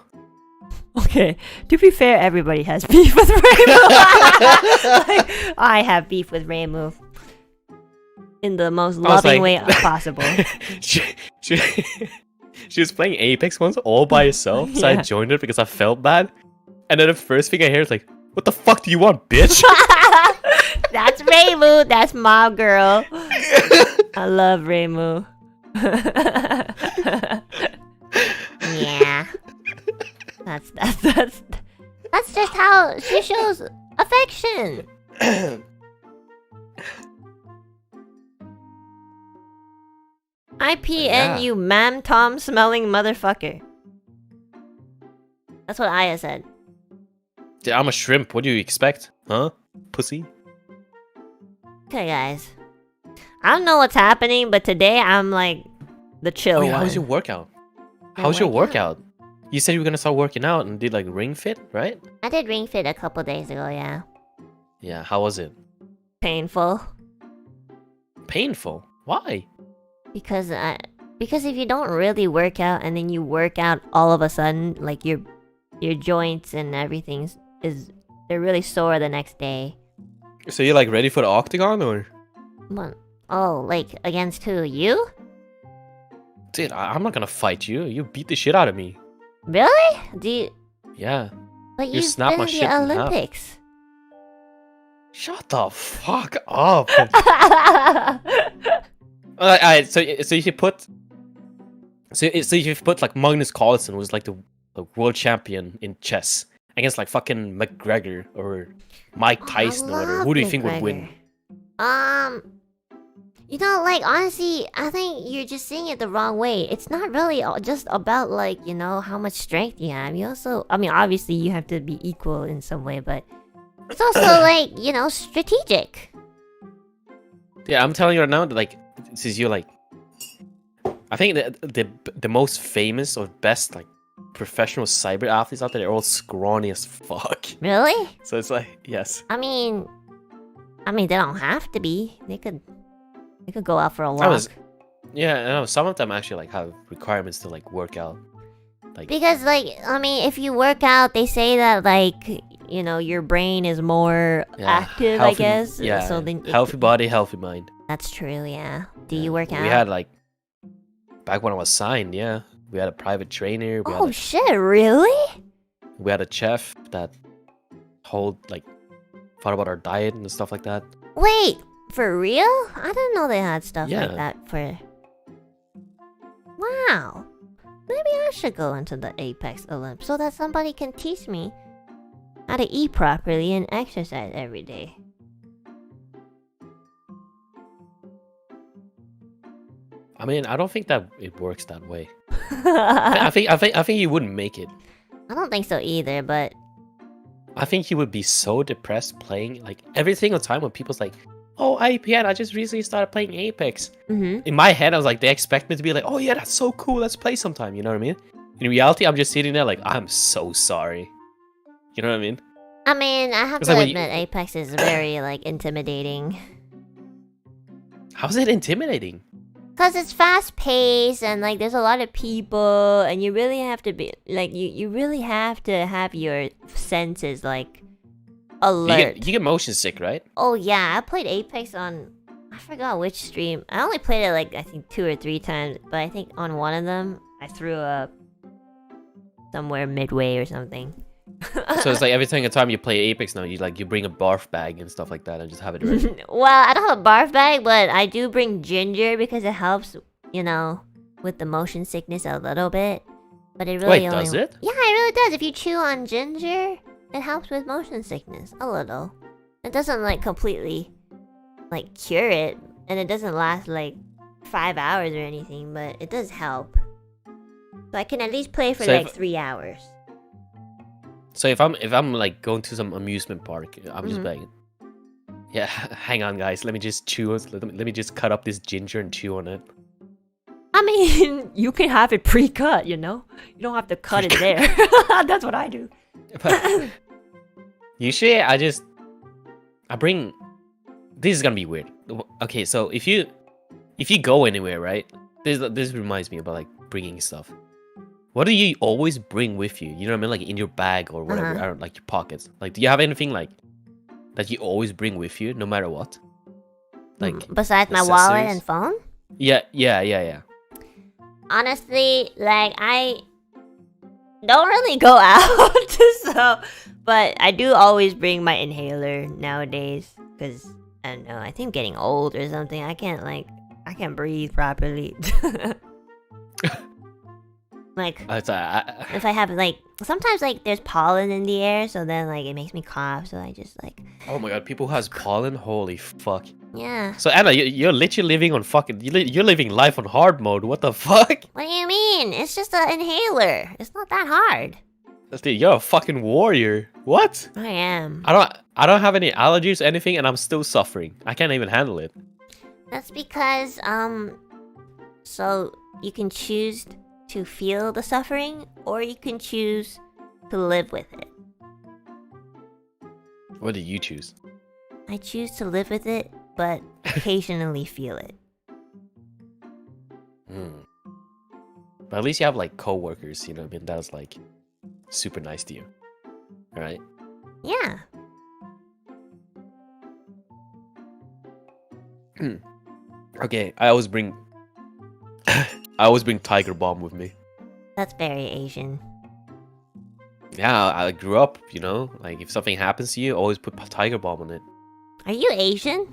Okay, to be fair, everybody has beef with Reimu. Like, I have beef with Reimu. In the most loving way possible. she was playing Apex once all by herself, so I Yeah. joined her because I felt bad. And then the first thing I hear is like, "What the fuck do you want, bitch?" That's Reimu. That's my girl. I love Reimu. Yeah. That's just how she shows affection. IPN, Yeah. you Mam Tom smelling motherfucker. That's what Aya said. Dude, I'm a shrimp. What do you expect? Huh? Pussy? Okay, guys. I don't know what's happening, but today I'm like the chill Oh, yeah, one. how was your workout? My How's your workout? workout? You said you were gonna start working out and did like Ring Fit, right? I did Ring Fit a couple days ago, yeah. Yeah, how was it? Painful. Painful? Why? Because if you don't really work out and then you work out all of a sudden, like your joints and everything they're really sore the next day. So you're like ready for the octagon or? What? Oh, like against who? You? Dude, I'm not gonna fight you. You beat the shit out of me. Really? Do you? Yeah. But You you've snap been my in shit the in half. Olympics. Shut the fuck up. Alright, so if you put like Magnus Carlsen, who's like the world champion in chess, against like fucking McGregor or Mike Tyson or whatever, who do you think would win? You know, like honestly, I think you're just seeing it the wrong way. It's not really just about like, you know, how much strength you have. You also, I mean, obviously you have to be equal in some way, but it's also like, you know, strategic. Yeah, I'm telling you right now that like since you're like, I think the most famous or best like professional cyber athletes out there, they're all scrawny as fuck. Really? So it's like, yes. I mean, they don't have to be. They could go out for a walk. Yeah, I know some of them actually like have requirements to like work out. Like Because like, I mean, if you work out, they say that like, you know, your brain is more active, healthy, I guess. Yeah, So then healthy body, healthy mind. That's true, yeah. Do you work out? We had like back when I was signed, yeah. We had a private trainer. We, Oh had, shit, really? we had a chef that thought about our diet and stuff like that. Wait, for real? I didn't know they had stuff Yeah. like that for... Wow. Maybe I should go into the Apex Olymp so that somebody can teach me how to eat properly and exercise every day. I mean, I don't think that it works that way. I think you wouldn't make it. I don't think so either, but... I think you would be so depressed playing like every single time when people's like, "Oh, IPN, I just recently started playing Apex." Mm-hmm. In my head, I was like, they expect me to be like, "Oh yeah, that's so cool. Let's play sometime." You know what I mean? In reality, I'm just sitting there like, "I'm so sorry." You know what I mean? I mean, I have It's to like when admit, Apex is very, like, intimidating. How's it intimidating? Because it's fast-paced, and, like, there's a lot of people, and you really have to be, like, you really have to have your senses, like, alert. You get motion sick, right? Oh yeah, I played Apex on, I forgot which stream. I only played it like I think 2 or 3 times, but I think on one of them I threw up somewhere midway or something. So it's like every single time you play Apex now, you bring a barf bag and stuff like that and just have it ready. Well, I don't have a barf bag, but I do bring ginger because it helps, you know, with the motion sickness a little bit. But it really Wait, only... does it? Yeah, it really does. If you chew on ginger, it helps with motion sickness a little. It doesn't like completely like cure it, and it doesn't last like 5 hours or anything, but it does help. So I can at least play for So like if- 3 hours. So if I'm like going to some amusement park, I'm just Mhm. like, yeah, hang on, guys. Let me just chew. Let me just cut up this ginger and chew on it. I mean, you can have it pre-cut, you know? You don't have to cut it there. That's what I do. But usually, I bring. This is gonna be weird. Okay, so if you go anywhere, right? This reminds me about like bringing stuff. What do you always bring with you? You know what I mean? Like in your bag or whatever, Uh-huh. or like your pockets. Like, do you have anything like that you always bring with you, no matter what? Like, Besides my wallet accessories? and phone? yeah. Honestly, like I don't really go out, so but I do always bring my inhaler nowadays because I don't know. I think I'm getting old or something. I can't breathe properly. Like It's, if I have like sometimes like there's pollen in the air, so then like it makes me cough. So I just like oh my god, people who has pollen, holy fuck. yeah. So Anna, you're literally living on fucking, you're living life on hard mode. What the fuck? What do you mean? It's just an inhaler. It's not that hard. Dude, you're a fucking warrior. What? I am. I don't have any allergies or anything, and I'm still suffering. I can't even handle it. That's because so you can choose to feel the suffering, or you can choose to live with it. What do you choose? I choose to live with it, but occasionally feel it. Hmm. But at least you have like co-workers, you know what I mean? That was like super nice to you. Alright? Yeah. Okay, I always bring Tiger Bomb with me. That's very Asian. Yeah, I grew up, you know, like if something happens to you, always put Tiger Bomb on it. Are you Asian?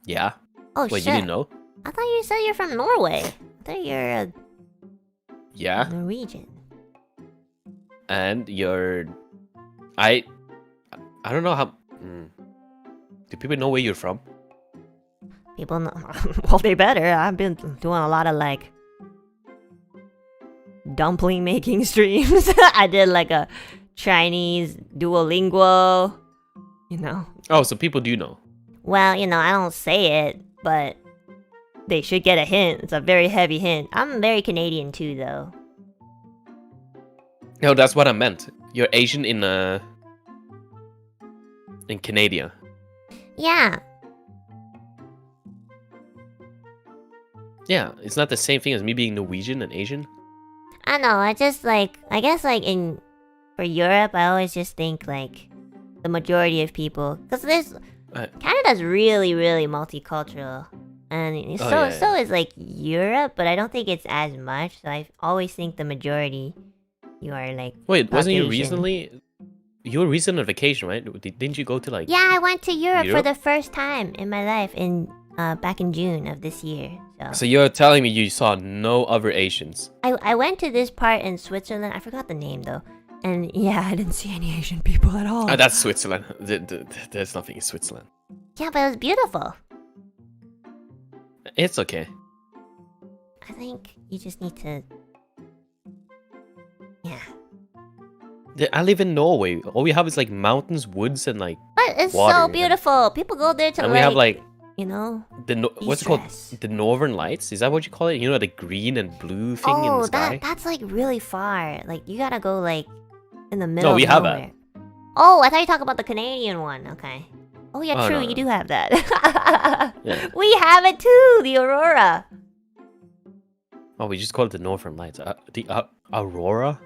Yeah. Oh Wait, shit. you didn't know? I thought you said you're from Norway. I thought you're a Yeah. Norwegian. And you're I don't know how do people know where you're from? People know. Well, they better. I've been doing a lot of like dumpling making streams. I did like a Chinese Duolingo, you know. Oh, so people do know. Well, you know, I don't say it, but they should get a hint. It's a very heavy hint. I'm very Canadian too, though. No, that's what I meant. You're Asian in Canada. Yeah. Yeah, it's not the same thing as me being Norwegian and Asian. I know. I just like, I guess like for Europe, I always just think like the majority of people, because Canada's really, really multicultural, and so is like Europe, but I don't think it's as much. So I always think the majority, you are like. Wait, wasn't you Caucasian. recently? You were recently on vacation, right? Didn't you go to like? Yeah, I went to Europe for Europe? the first time in my life back in June of this year. So you're telling me you saw no other Asians? I went to this part in Switzerland. I forgot the name though. And yeah, I didn't see any Asian people at all. That's Switzerland. There's nothing in Switzerland. Yeah, but it was beautiful. It's okay. I think you just need to. Yeah. I live in Norway. All we have is like mountains, woods, and like But it's water, so and- beautiful. People go there to and we have like you know. what's it called? de-stress. The Northern Lights? Is that what you call it? You know, the green and blue thing in Oh, the sky. that's like really far. Like you gotta go like in the middle. No, we of have nowhere. Oh, I thought you were talking about the Canadian one. Okay. Oh yeah, Oh, true. no, You no. do have that. Yeah. We have it too. The aurora. Oh, we just call it the Northern Lights. The Aurora.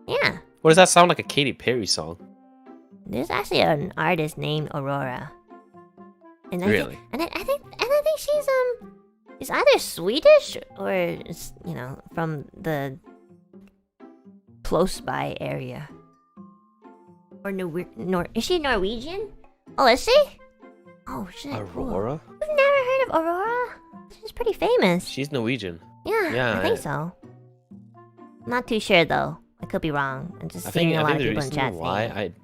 Yeah. What does that sound like? A Katy Perry song? There's actually an artist named Aurora. And Really? I think she's is either Swedish or is, from the close by area. Or is she Norwegian? Oh, is she? Oh shit. Aurora? Cool. I've never heard of Aurora. She's pretty famous. She's Norwegian. Yeah, I think so. Not too sure though. I could be wrong. I'm just seeing a lot of people in chat saying.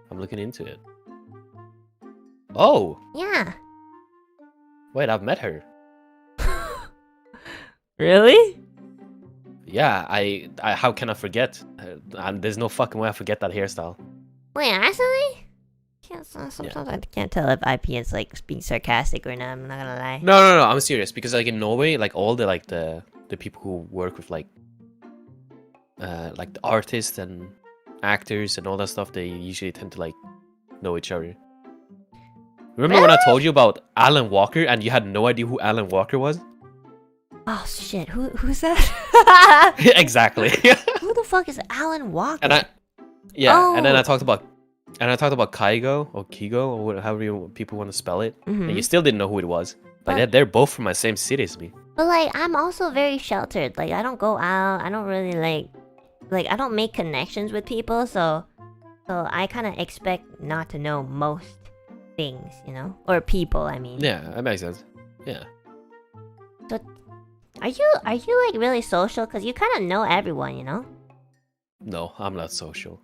I'm looking into it. Oh! Yeah. Wait, I've met her. Really? Yeah, I how can I forget? There's no fucking way I forget that hairstyle. Wait, actually? Sometimes I can't tell if IPN's like being sarcastic or not. I'm not gonna lie. No, I'm serious because like in Norway, like all the people who work with like the artists and actors and all that stuff, they usually tend to like know each other. Remember when I told you about Alan Walker and you had no idea who Alan Walker was? Oh shit, who's that? Exactly. Who the fuck is Alan Walker? And and then I talked about Kygo or Kigo or however people want to spell it. And you still didn't know who it was. But they're both from my same city as me. But like I'm also very sheltered. Like I don't go out. I don't really like I don't make connections with people, so I kind of expect not to know most things, or people. I mean. Yeah, that makes sense. Yeah. So, are you like really social? Cause you kind of know everyone, No, I'm not social.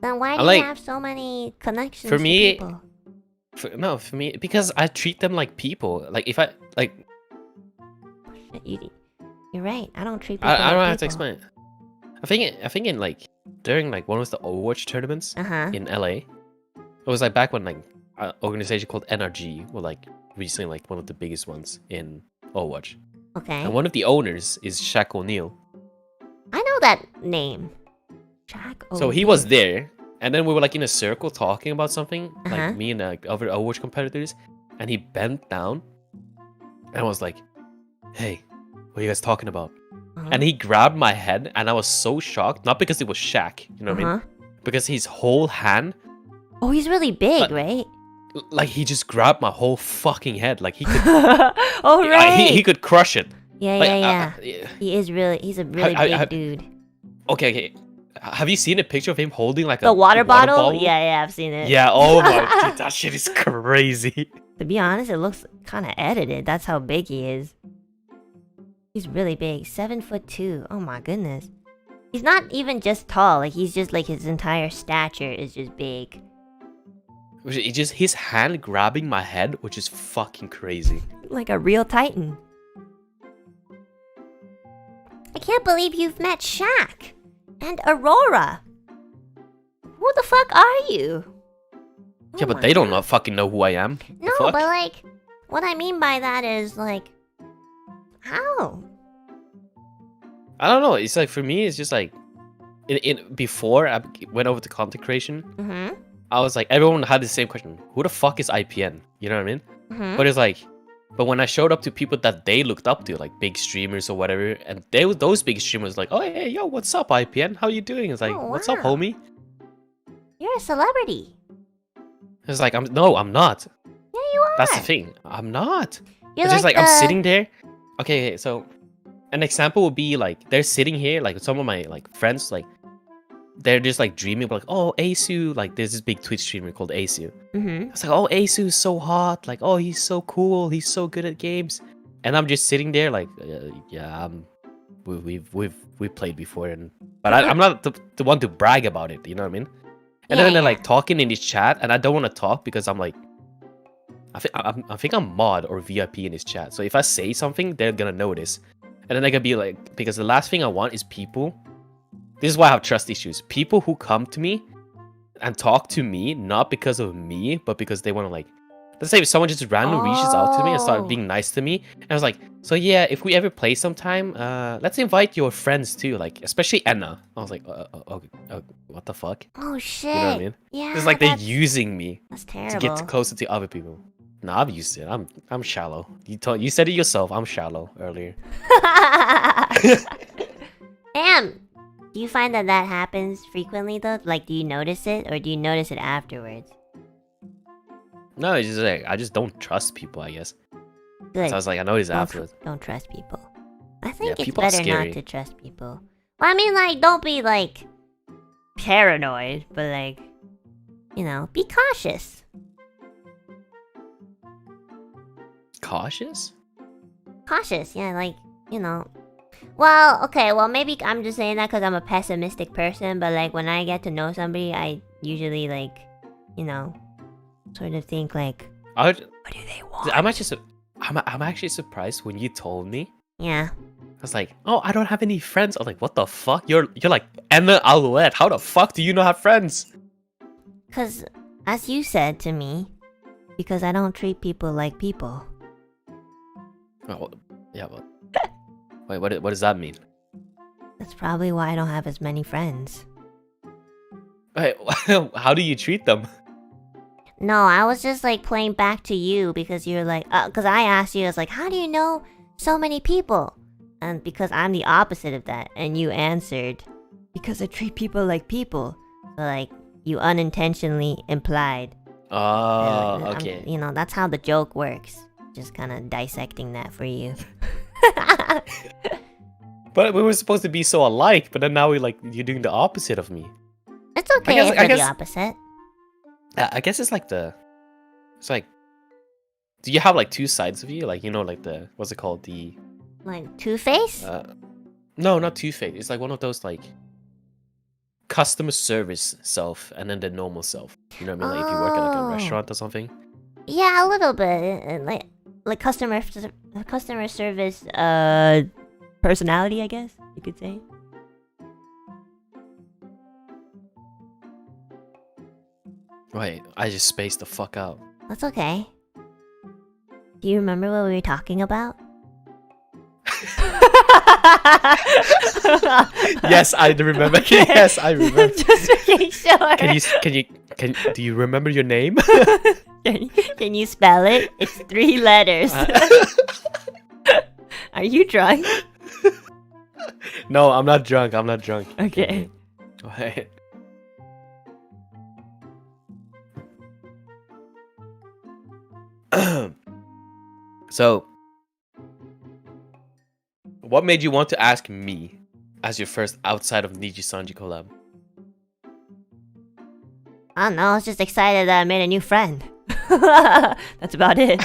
Then why do you have so many connections? For me, to people? For me, because I treat them like people. Like if I like. You're right. I don't treat people. I don't have to explain it. I think in like during like one of the Overwatch tournaments in LA, it was like back when like an organization called NRG were like recently like one of the biggest ones in Overwatch. Okay. And one of the owners is Shaq O'Neal. I know that name. Shaq O'Neal. So he was there, and then we were like in a circle talking about something, like me and other Overwatch competitors, and he bent down, and I was like, "Hey, what are you guys talking about?" And he grabbed my head, and I was so shocked. Not because it was Shaq, you know what I mean? Because his whole hand. Oh, he's really big, right? Like he just grabbed my whole fucking head. Like he could. Oh right. He could crush it. Yeah. He's a really big dude. Okay. Have you seen a picture of him holding like the water bottle? Yeah, I've seen it. Yeah. Oh my, dude, that shit is crazy. To be honest, it looks kind of edited. That's how big he is. He's really big. 7'2". Oh my goodness. He's not even just tall. Like he's just like his entire stature is just big. It's just his hand grabbing my head, which is fucking crazy. Like a real titan. I can't believe you've met Shaq and Aurora. Who the fuck are you? Yeah, but they don't fucking know who I am. No, but like, what I mean by that is like, how? I don't know. It's like for me, it's just like, before I went over to content creation, I was like, everyone had the same question: who the fuck is IPN? You know what I mean? But it's like, but when I showed up to people that they looked up to, like big streamers or whatever, and those big streamers like, oh hey, yo, what's up IPN? How you doing? It's like, what's up, homie? You're a celebrity. It's like, I'm not. Yeah, you are. That's the thing. I'm not. You're it's just like I'm sitting there. Okay, so an example would be like they're sitting here, like some of my like friends, like they're just like dreaming about like, oh Asu, like there's this big Twitch streamer called Asu. It's like, oh Asu's so hot, like oh he's so cool, he's so good at games, and I'm just sitting there like, yeah, we've played before, but I'm not the one to brag about it, you know what I mean? And then they're like talking in this chat, and I don't want to talk because I'm like, I think I'm mod or VIP in this chat. So if I say something, they're gonna notice, and then they're gonna be like, because the last thing I want is people. This is why I have trust issues. People who come to me and talk to me not because of me, but because they want to like, let's say if someone just randomly reaches out to me and started being nice to me, and I was like, so yeah, if we ever play sometime, let's invite your friends too, like especially Enna. I was like, what the fuck? Oh shit. You know what I mean? Yeah. It's like they're using me to get closer to other people. No, I've used it. I'm shallow. You said it yourself. I'm shallow earlier. Damn. Do you find that that happens frequently though? Like, do you notice it, or do you notice it afterwards? No, it's just like I just don't trust people, I guess. Good. So I was like, I noticed Don't, afterwards. don't trust people. I think it's people are better scary. not to trust people. Well, I mean, like, don't be like paranoid, but like, you know, be cautious. Cautious? Cautious, yeah, like, you know. Well, okay, well, maybe I'm just saying that because I'm a pessimistic person, but like, when I get to know somebody, I usually, like, you know, sort of think, like, what do they want? I'm actually surprised when you told me. Yeah. I was like, oh, I don't have any friends. I was like, what the fuck? You're like Enna Alouette. How the fuck do you not have friends? Because, as you said to me, because I don't treat people like people. Oh, yeah, well, wait, what does that mean? That's probably why I don't have as many friends. Wait, how do you treat them? No, I was just like playing back to you because you're like, because I asked you, I was like, how do you know so many people? And because I'm the opposite of that, and you answered, because I treat people like people. So like, you unintentionally implied. Oh, And, okay. you know, that's how the joke works. Just kind of dissecting that for you. But we were supposed to be so alike, but then now you're doing the opposite of me. It's okay if I you're the guess- opposite. I guess it's like do you have like two sides of you? Like, you know, like what's it called? Like Two-Face? No, not Two-Face. It's like one of those like customer service self and then the normal self. You know what I mean? Like if you work at like a Oh. restaurant or something. Yeah, a little bit. Like customer service personality, I guess you could say. Wait, I just spaced the fuck out. That's okay. Do you remember what we were talking about? Yes, I remember. Yes, I remember. Just making sure. Do you remember your name? Can you spell it? It's 3 letters. Are you drunk? No, I'm not drunk. Okay. Wait. So, what made you want to ask me as your first outside of NIJISANJI collab? I don't know, I was just excited that I made a new friend. That's about it.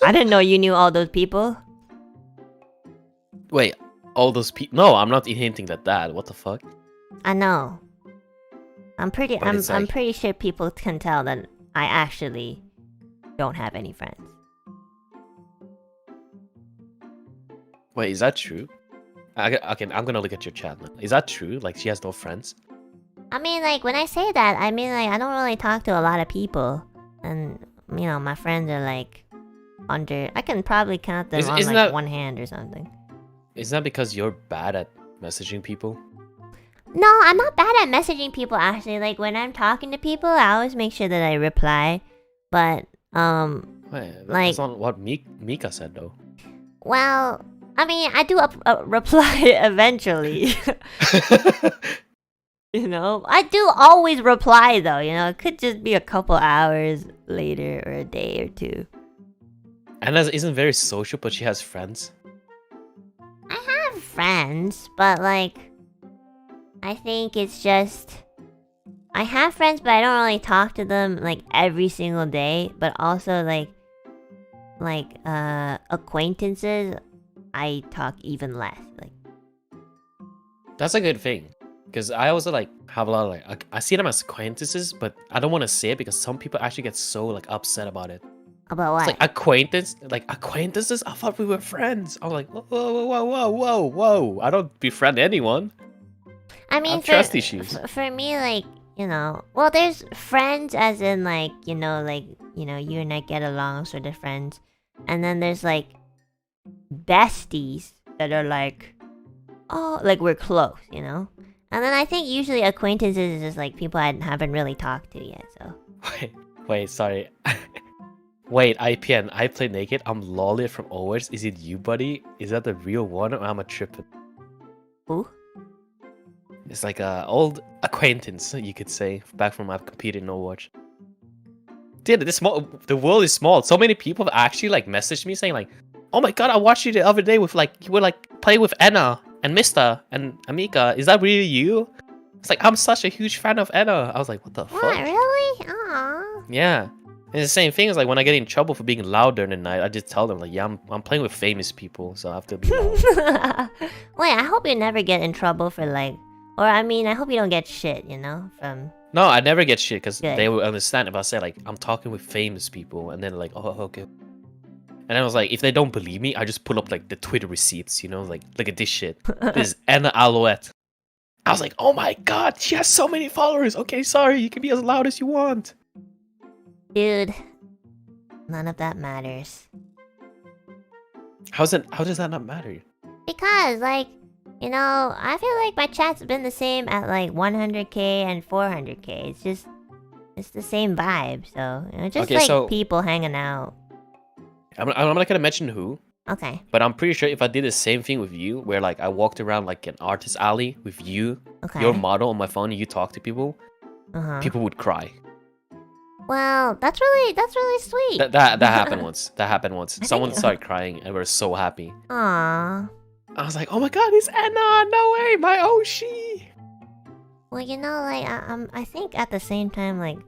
I didn't know you knew all those people. Wait, all those people? No, I'm not hinting at that. What the fuck? I know. I'm pretty But pretty sure people can tell that I actually don't have any friends. Wait, is that true? Okay, I'm gonna look at your chat now. Is that true? Like, she has no friends? I mean, like, when I say that, I mean, like, I don't really talk to a lot of people. And, you know, my friends are, like, I can probably count them on, isn't like, that- one hand or something. Isn't that because you're bad at messaging people? No, I'm not bad at messaging people, actually. Like, when I'm talking to people, I always make sure that I reply. But, Wait, Like- that's not what Mika said, though. well, I mean, I do reply eventually. You know? I do always reply, though, you know? It could just be a couple hours later or a day or two. Anna isn't very social, but she has friends. I have friends, but, like, I think it's just... I have friends, but I don't really talk to them, like, every single day. But also, like, acquaintances, I talk even less. Like, That's a good thing. Because I also, like, have a lot of, like, I see them as acquaintances, but I don't want to say it because some people actually get so, like, upset about it. about what? It's like, acquaintances? I thought we were friends. I'm like, whoa. I don't befriend anyone. I mean, have trust issues. For me, like, you know, well, there's friends as in, like, you know, you and I get along, sort of friends. And then there's, like, besties that are, like, oh, like, we're close, you know? And then I think usually acquaintances is just, like, people I haven't really talked to yet, so. Wait, sorry. Wait, IPN, I play naked. I'm Lolly from Always. Is it you, buddy? Is that the real one or am I tripping? Who? It's like a old acquaintance, you could say, back from I've competed in Overwatch. Dude, the world is small. So many people have actually like messaged me saying like, "Oh my god, I watched you the other day with like you were like playing with Enna and Mister and Amika. Is that really you?" It's like I'm such a huge fan of Enna. I was like, "What the fuck?" What, really? Aw. Yeah. And the same thing is like when I get in trouble for being loud during the night, I just tell them like, "Yeah, I'm playing with famous people, so I have to be loud." Wait, I hope you never get in trouble for like, or I mean, I hope you don't get shit, you know, from. No, I never get shit because Good. they will understand if I say like I'm talking with famous people, and then like, "Oh, okay." And I was like, if they don't believe me, I just pull up like the Twitter receipts, you know, like look at this shit. This is Enna Alouette. I was like, oh my god, she has so many followers. Okay, sorry, you can be as loud as you want. Dude, none of that matters. How does that not matter? Because, like, you know, I feel like my chat's been the same at like 100k and 400k. It's the same vibe. So, you know, just Okay, like so- people hanging out. I'm not gonna mention who, Okay, but I'm pretty sure if I did the same thing with you, where like I walked around like an artist alley with you, okay. your model on my phone, and you talk to people, people would cry. Well, that's really sweet. That happened once. That happened once. I Someone think- started crying, and we were so happy. Aww. I was like, oh my god, it's Enna! No way, my Oshi! Well, you know, like, I think at the same time, like,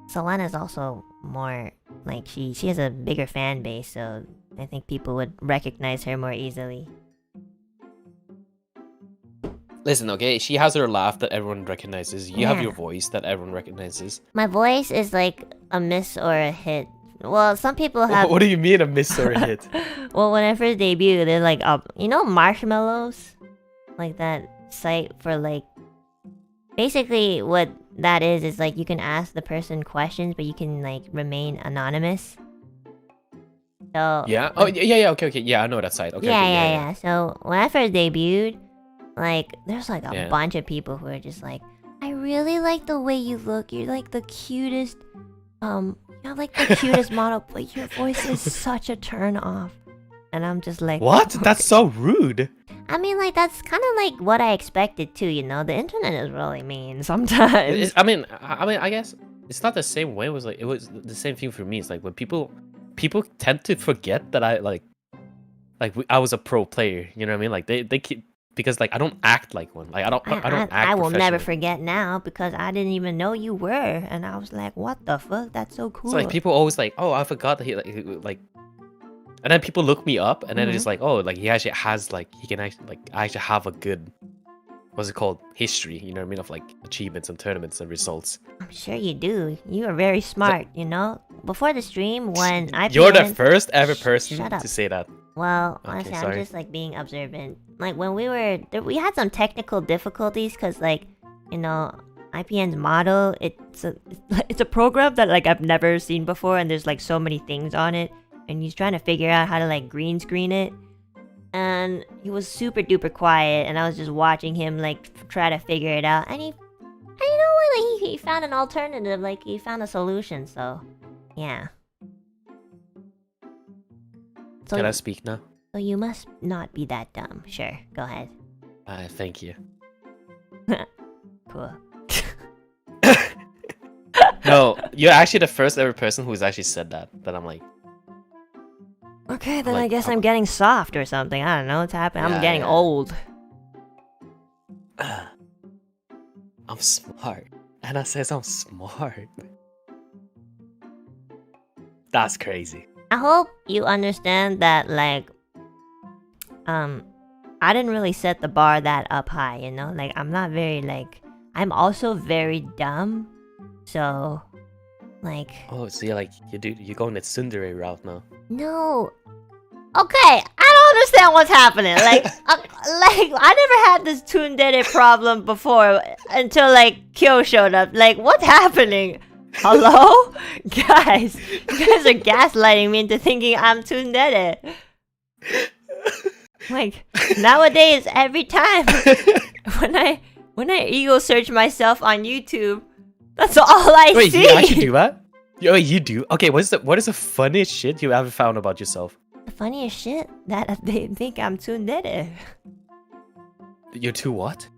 Selena's also more, like, she has a bigger fan base, so I think people would recognize her more easily. Listen, okay, she has her laugh that everyone recognizes. You have Yeah. your voice that everyone recognizes. My voice is like a miss or a hit. Well, some people have. What do you mean a miss or a hit? Well, when I first debuted, they're like, you know, marshmallows, like that site for like. Basically, what that is like you can ask the person questions, but you can like remain anonymous. So Yeah? Oh, yeah, okay, yeah, I know that site. Okay, yeah. So when I first debuted, like there's like a Yeah. bunch of people who are just like, I really like the way you look. You're like the cutest. You're like the cutest model, but your voice is such a turn off. And I'm just like, What? That's so rude. I mean, like that's kind of like what I expected too. You know, the internet is really mean sometimes. I mean, I guess it's not the same way. It was the same thing for me. It's like when people tend to forget that I was a pro player. You know what I mean? Like they keep, because like I don't act like one. Like I don't act. I will never professionally. forget now because I didn't even know you were, and I was like, what the fuck? That's so cool. So like people always like, oh, I forgot that he like, and then people look me up, and then they're just like, oh, like he actually has like he can actually like I actually have a good, what's it called, history. You know what I mean, of like achievements and tournaments and results. I'm sure you do. You are very smart. You know, before the stream when I You're the first ever person shut up. to say that. Well, Okay, honestly, I'm sorry. just like being observant. Like when we were, we had some technical difficulties because, like, you know, IPN's model, it's a program that like I've never seen before, and there's like so many things on it, and he's trying to figure out how to like green screen it, and he was super duper quiet, and I was just watching him like try to figure it out, and you know what, like, he found an alternative, like he found a solution. So, yeah. So, Can I speak now? so you must not be that dumb. Sure, go ahead. Thank you. Cool. No, you're actually the first ever person who's actually said that. That I'm like, Okay, then like, I guess I'm getting soft or something. I don't know what's happening. I'm Yeah, getting yeah. old. I'm smart. Anna says I'm smart. That's crazy. I hope you understand that, like, I didn't really set the bar that up high, you know? Like, I'm not very, like, I'm also very dumb. So, like, Oh, so you're going the tsundere route now. no. Okay, I don't understand what's happening. Like, I never had this tsundere problem before until, like, Kyo showed up. Like, what's happening? Hello? Guys, you guys are gaslighting me into thinking I'm tsundere. Like, nowadays, every time when I ego search myself on YouTube, that's all I Wait, see. you actually do that? Wait, you do? Okay, what is the funniest shit you ever found about yourself? The funniest shit that they think I'm tsundere. You're too what?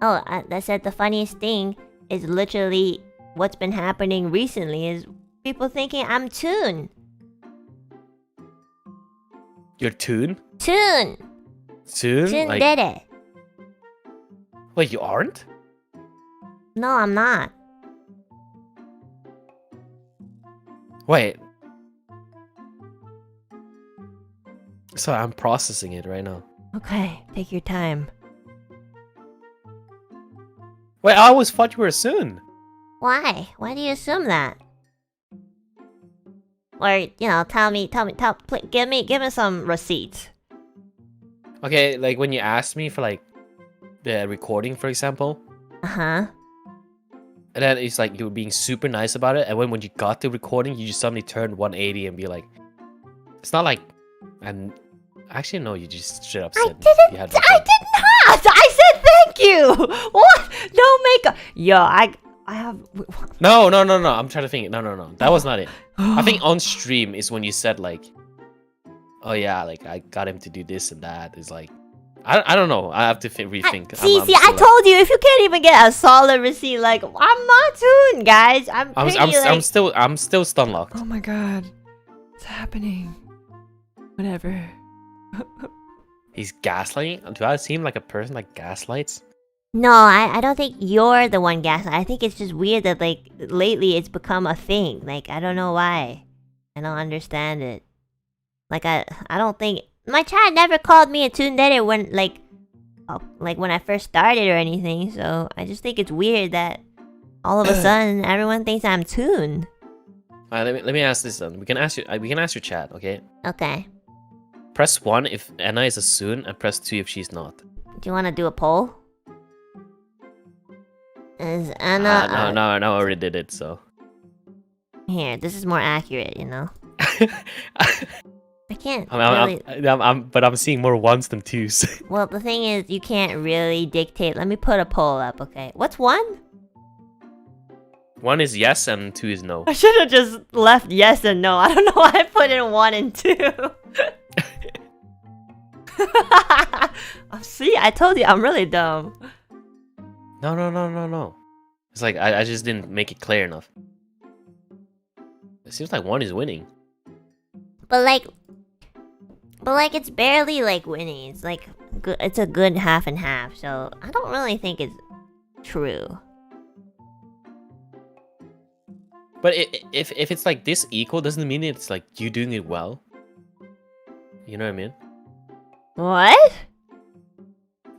Oh, I said the funniest thing is literally what's been happening recently is people thinking I'm Toon. You're Toon? Toon! Toon? Like, Tsundere. wait, you aren't? No, I'm not. Wait. Sorry, I'm processing it right now. Okay, take your time. Wait, I always thought you were Soon. Why? Why do you assume that? Or, you know, give me some receipts. Okay, like when you asked me for like the recording, for example, Uh-huh. and then it's like you were being super nice about it, and when you got the recording, you just suddenly turned 180 and be like, it's not like, and actually no, you just straight up said you had I did not! I said thank you! What? No makeup. Yo, I have... No, I'm trying to think. No, that was not it. I think on stream is when you said like, oh yeah, like I got him to do this and that. It's like, I don't know. I have to rethink. See, I'm I still, like, told you, if you can't even get a solid receipt, like, I'm not Toon, guys. I'm still stun locked. Oh my god. What's happening? Whatever. He's gaslighting. Do I seem like a person that gaslights? No, I don't think you're the one gaslighting. I think it's just weird that, like, lately it's become a thing. Like, I don't know why. I don't understand it. Like, I don't think... My chat never called me a tsundere when, like when I first started or anything. So, I just think it's weird that all of a sudden everyone thinks I'm Toon. Let me ask this then. We can ask your chat, okay? Okay. Press 1 if Enna is a Soon, and press 2 if she's not. Do you want to do a poll? Is Enna... No, I already did it, so... Here, this is more accurate, you know? I can't really... But I'm seeing more ones than twos. Well, the thing is, you can't really dictate... Let me put a poll up, okay? What's 1? 1 is yes, and 2 is no. I should have just left yes and no. I don't know why I put in 1 and 2. See, I told you, I'm really dumb. No. It's like, I just didn't make it clear enough. It seems like 1 is winning. But like, it's barely like winning. It's like, it's a good half and half. So, I don't really think it's true. But if it's like this equal, doesn't mean it's like you doing it well. You know what I mean? What?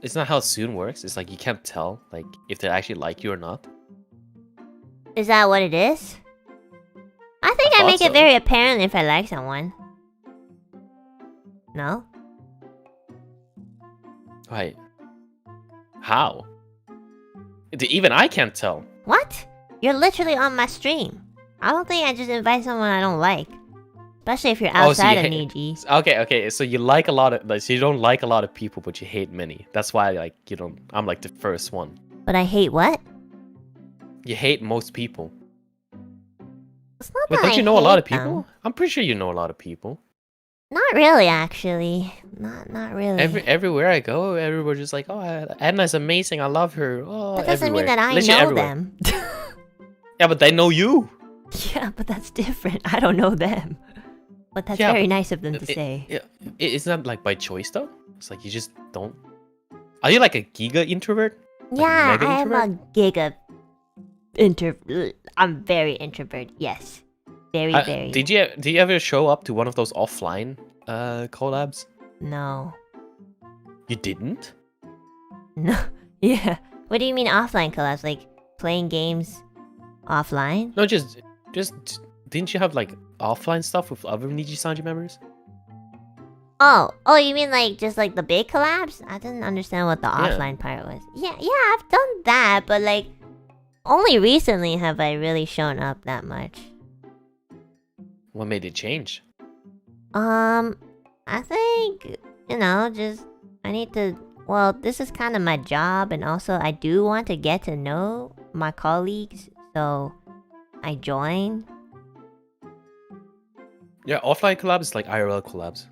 It's not how Soon works. It's like you can't tell like if they actually like you or not. Is that what it is? I think I make it very apparent if I like someone. No? Right. How? Even I can't tell. What? You're literally on my stream. I don't think I just invite someone I don't like. Especially if you're outside of Niji. Okay. So you like a lot of, like, so you don't like a lot of people, but you hate many. That's why, like, you don't. I'm like the first one. But I hate what? You hate most people. It's not Wait, that don't I you know a lot of hate people? them. I'm pretty sure you know a lot of people. Not really, actually. Not really. Everywhere I go, everybody's just like, oh, Edna's amazing. I love her. Oh, that doesn't everywhere. mean that I Literally know everywhere. them. Yeah, but they know you. Yeah, but that's different. I don't know them. But that's very nice of them to say. It's not like by choice though. It's like you just don't. Are you like a giga introvert? Like Yeah, mega I am a giga I'm very introvert. Yes, very. Did you ever show up to one of those offline collabs? No. You didn't? No. Yeah. What do you mean offline collabs? Like playing games offline? No, just didn't you have like offline stuff with other NIJISANJI members? Oh, you mean like just like the big collabs? I didn't understand what the offline part was. Yeah, I've done that, but like only recently have I really shown up that much. What made it change? I think, you know, just I need to. Well, this is kind of my job, and also I do want to get to know my colleagues, so I join. Yeah, offline collabs is like IRL collabs.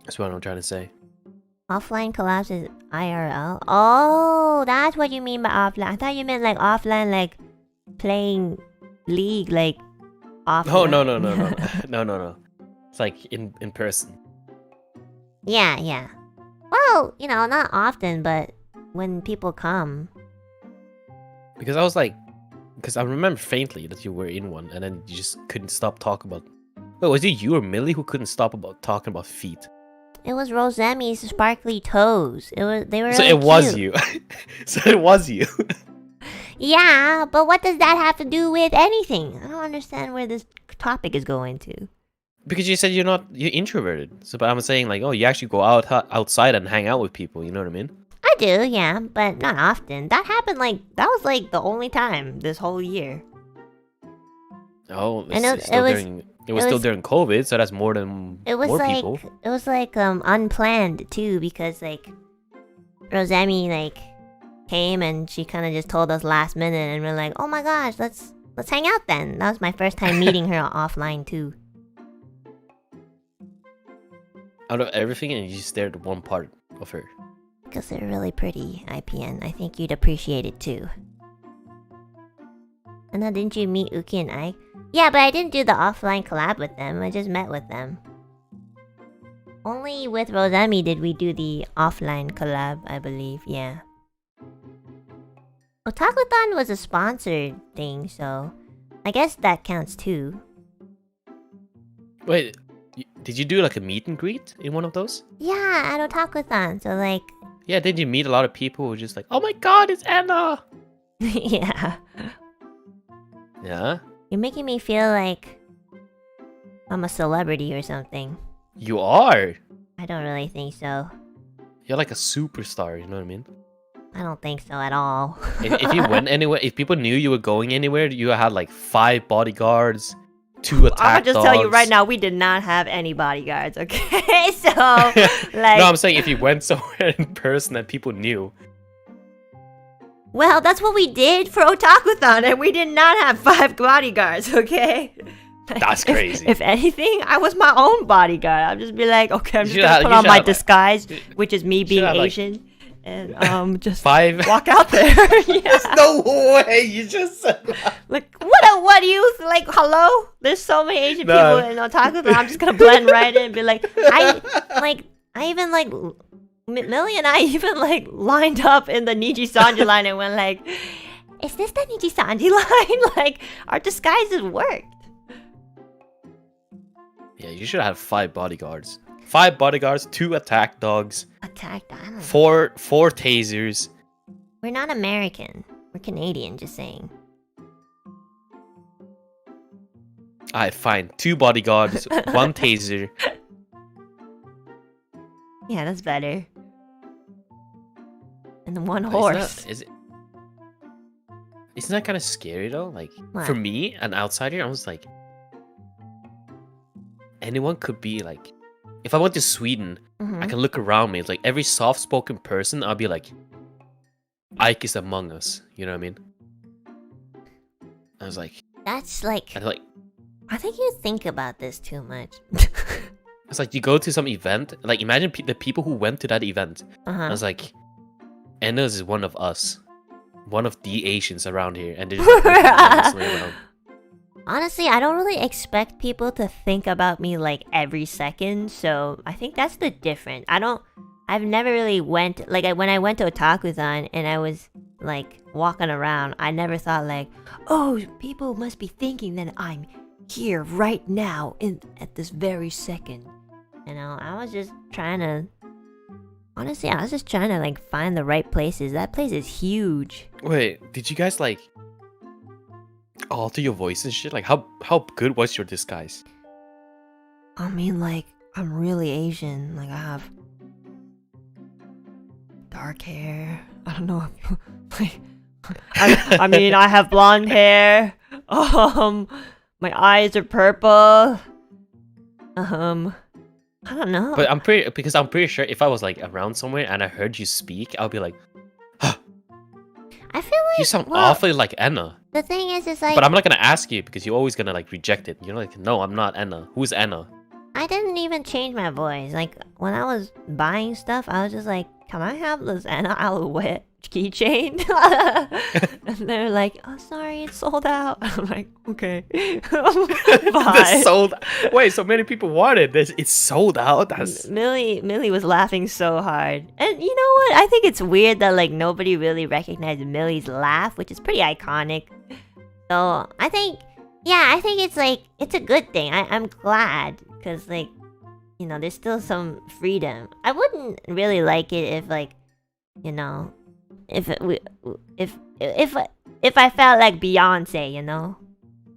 That's what I'm trying to say. Offline collabs is IRL? Oh, that's what you mean by offline. I thought you meant like offline, like playing League, like offline. Oh no. No. It's like in person. Yeah. Well, not often, but when people come. Because I remember faintly that you were in one, and then you just couldn't stop talking about. Wait, was it you or Millie who couldn't stop talking about feet? It was Rosemi's sparkly toes. They were So really it was cute. you. So it was you. Yeah, but what does that have to do with anything? I don't understand where this topic is going to. Because you said you're introverted. So, but I'm saying like, oh, you actually go outside and hang out with people. You know what I mean? I do, yeah, but not often. That was like the only time this whole year. Oh, And it was still during COVID, so that's more than It was more like people. it was like unplanned too, because like Rosemi like came and she kind of just told us last minute, and we're like, oh my gosh, let's hang out then. That was my first time meeting her offline too. Out of everything, and you just stared at one part of her. Because they're really pretty, IPN. I think you'd appreciate it too. And then didn't you meet Uki and Ike? Yeah, but I didn't do the offline collab with them. I just met with them. Only with Rosemi did we do the offline collab, I believe. Yeah. Otakuthon was a sponsored thing, so I guess that counts too. Wait, did you do like a meet and greet in one of those? Yeah, at Otakuthon. So like, Yeah, did you meet a lot of people who were just like, oh my god, it's Enna? yeah. Yeah? You're making me feel like I'm a celebrity or something. You are! I don't really think so. You're like a superstar, you know what I mean? I don't think so at all. If you went anywhere, if people knew you were going anywhere, you had like 5 bodyguards, 2 attack I'll just dogs. tell you right now, we did not have any bodyguards, okay? So, like... No, I'm saying if you went somewhere in person that people knew. Well, that's what we did for Otakuthon, and we did not have 5 bodyguards, okay? That's crazy. If anything, I was my own bodyguard. I'd just be like, okay, I'm just You gonna should put have- on you my should have, like- disguise, which is me being have, like- Asian, and just 5? walk out there. Yeah. No way! You just said that. Like, what do you like? Hello? There's so many Asian No. people in Otakuthon. I'm just gonna blend right in and be like, Millie and I even like lined up in the NIJISANJI line and went like, is this the NIJISANJI line? Like, our disguises worked. Yeah, you should have 5 bodyguards. 5 bodyguards, 2 attack dogs, attacked. I don't know. 4 tasers. We're not American. We're Canadian, just saying. Alright, fine. 2 bodyguards, 1 taser. Yeah, that's better. And then 1 Isn't horse. Isn't that kind of scary though? Like, What? for me, an outsider, I was like, anyone could be like, if I went to Sweden, Mhm. I can look around me. It's like every soft-spoken person, I'll be like, Ike is among us. You know what I mean? I was like, That's like, and like, I think you think about this too much. it's like you go to some event. Like, imagine the people who went to that event. I Uh-huh. was like, Enna's is one of us, one of the Asians around here, and they're just like, honestly around. Honestly, I don't really expect people to think about me like every second, so I think that's the difference. I've never really when I went to Otakuthon and I was like walking around, I never thought like, oh, people must be thinking that I'm here right now at this very second. You know, I was just trying to like find the right places. That place is huge. Wait, did you guys like alter your voice and shit? Like, how good was your disguise? I mean, like, I'm really Asian. Like, I have dark hair. I don't know. Like, I mean, I have blonde hair. My eyes are purple. I don't know. But I'm pretty sure if I was like around somewhere and I heard you speak, I'll be like, I feel like you sound well, awfully like Enna. The thing is like But I'm not gonna ask you because you're always gonna like reject it. You're like, no, I'm not Enna. Who's Enna? I didn't even change my voice. Like when I was buying stuff, I was just like, "Can I have this Enna Alouette keychain?" And they're like, "Oh, sorry, it's sold out." I'm like, "Okay, bye." It's sold. Wait, so many people wanted this. It's sold out. That's Millie was laughing so hard. And you know what? I think it's weird that like nobody really recognized Millie's laugh, which is pretty iconic. So I think it's like it's a good thing. I'm glad because like you know there's still some freedom. I wouldn't really like it if like you know if I felt like Beyonce, you know.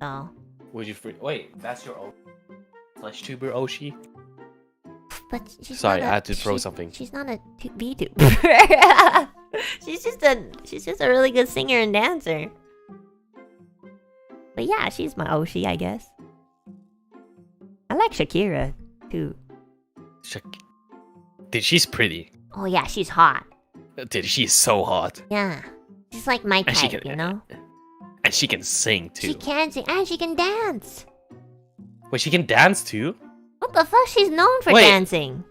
So would you wait? That's your flesh tuber Oshi. but she's Sorry, not I had to throw something. She's not a VTuber. she's just a really good singer and dancer. But yeah, she's my Oshi, I guess. I like Shakira too. Dude, she's pretty. Oh yeah, she's hot. Dude, she's so hot. Yeah, she's like my And she type, can- you know. And she can sing too. She can sing and she can dance. Wait, she can dance too? What the fuck? She's known for Wait. dancing.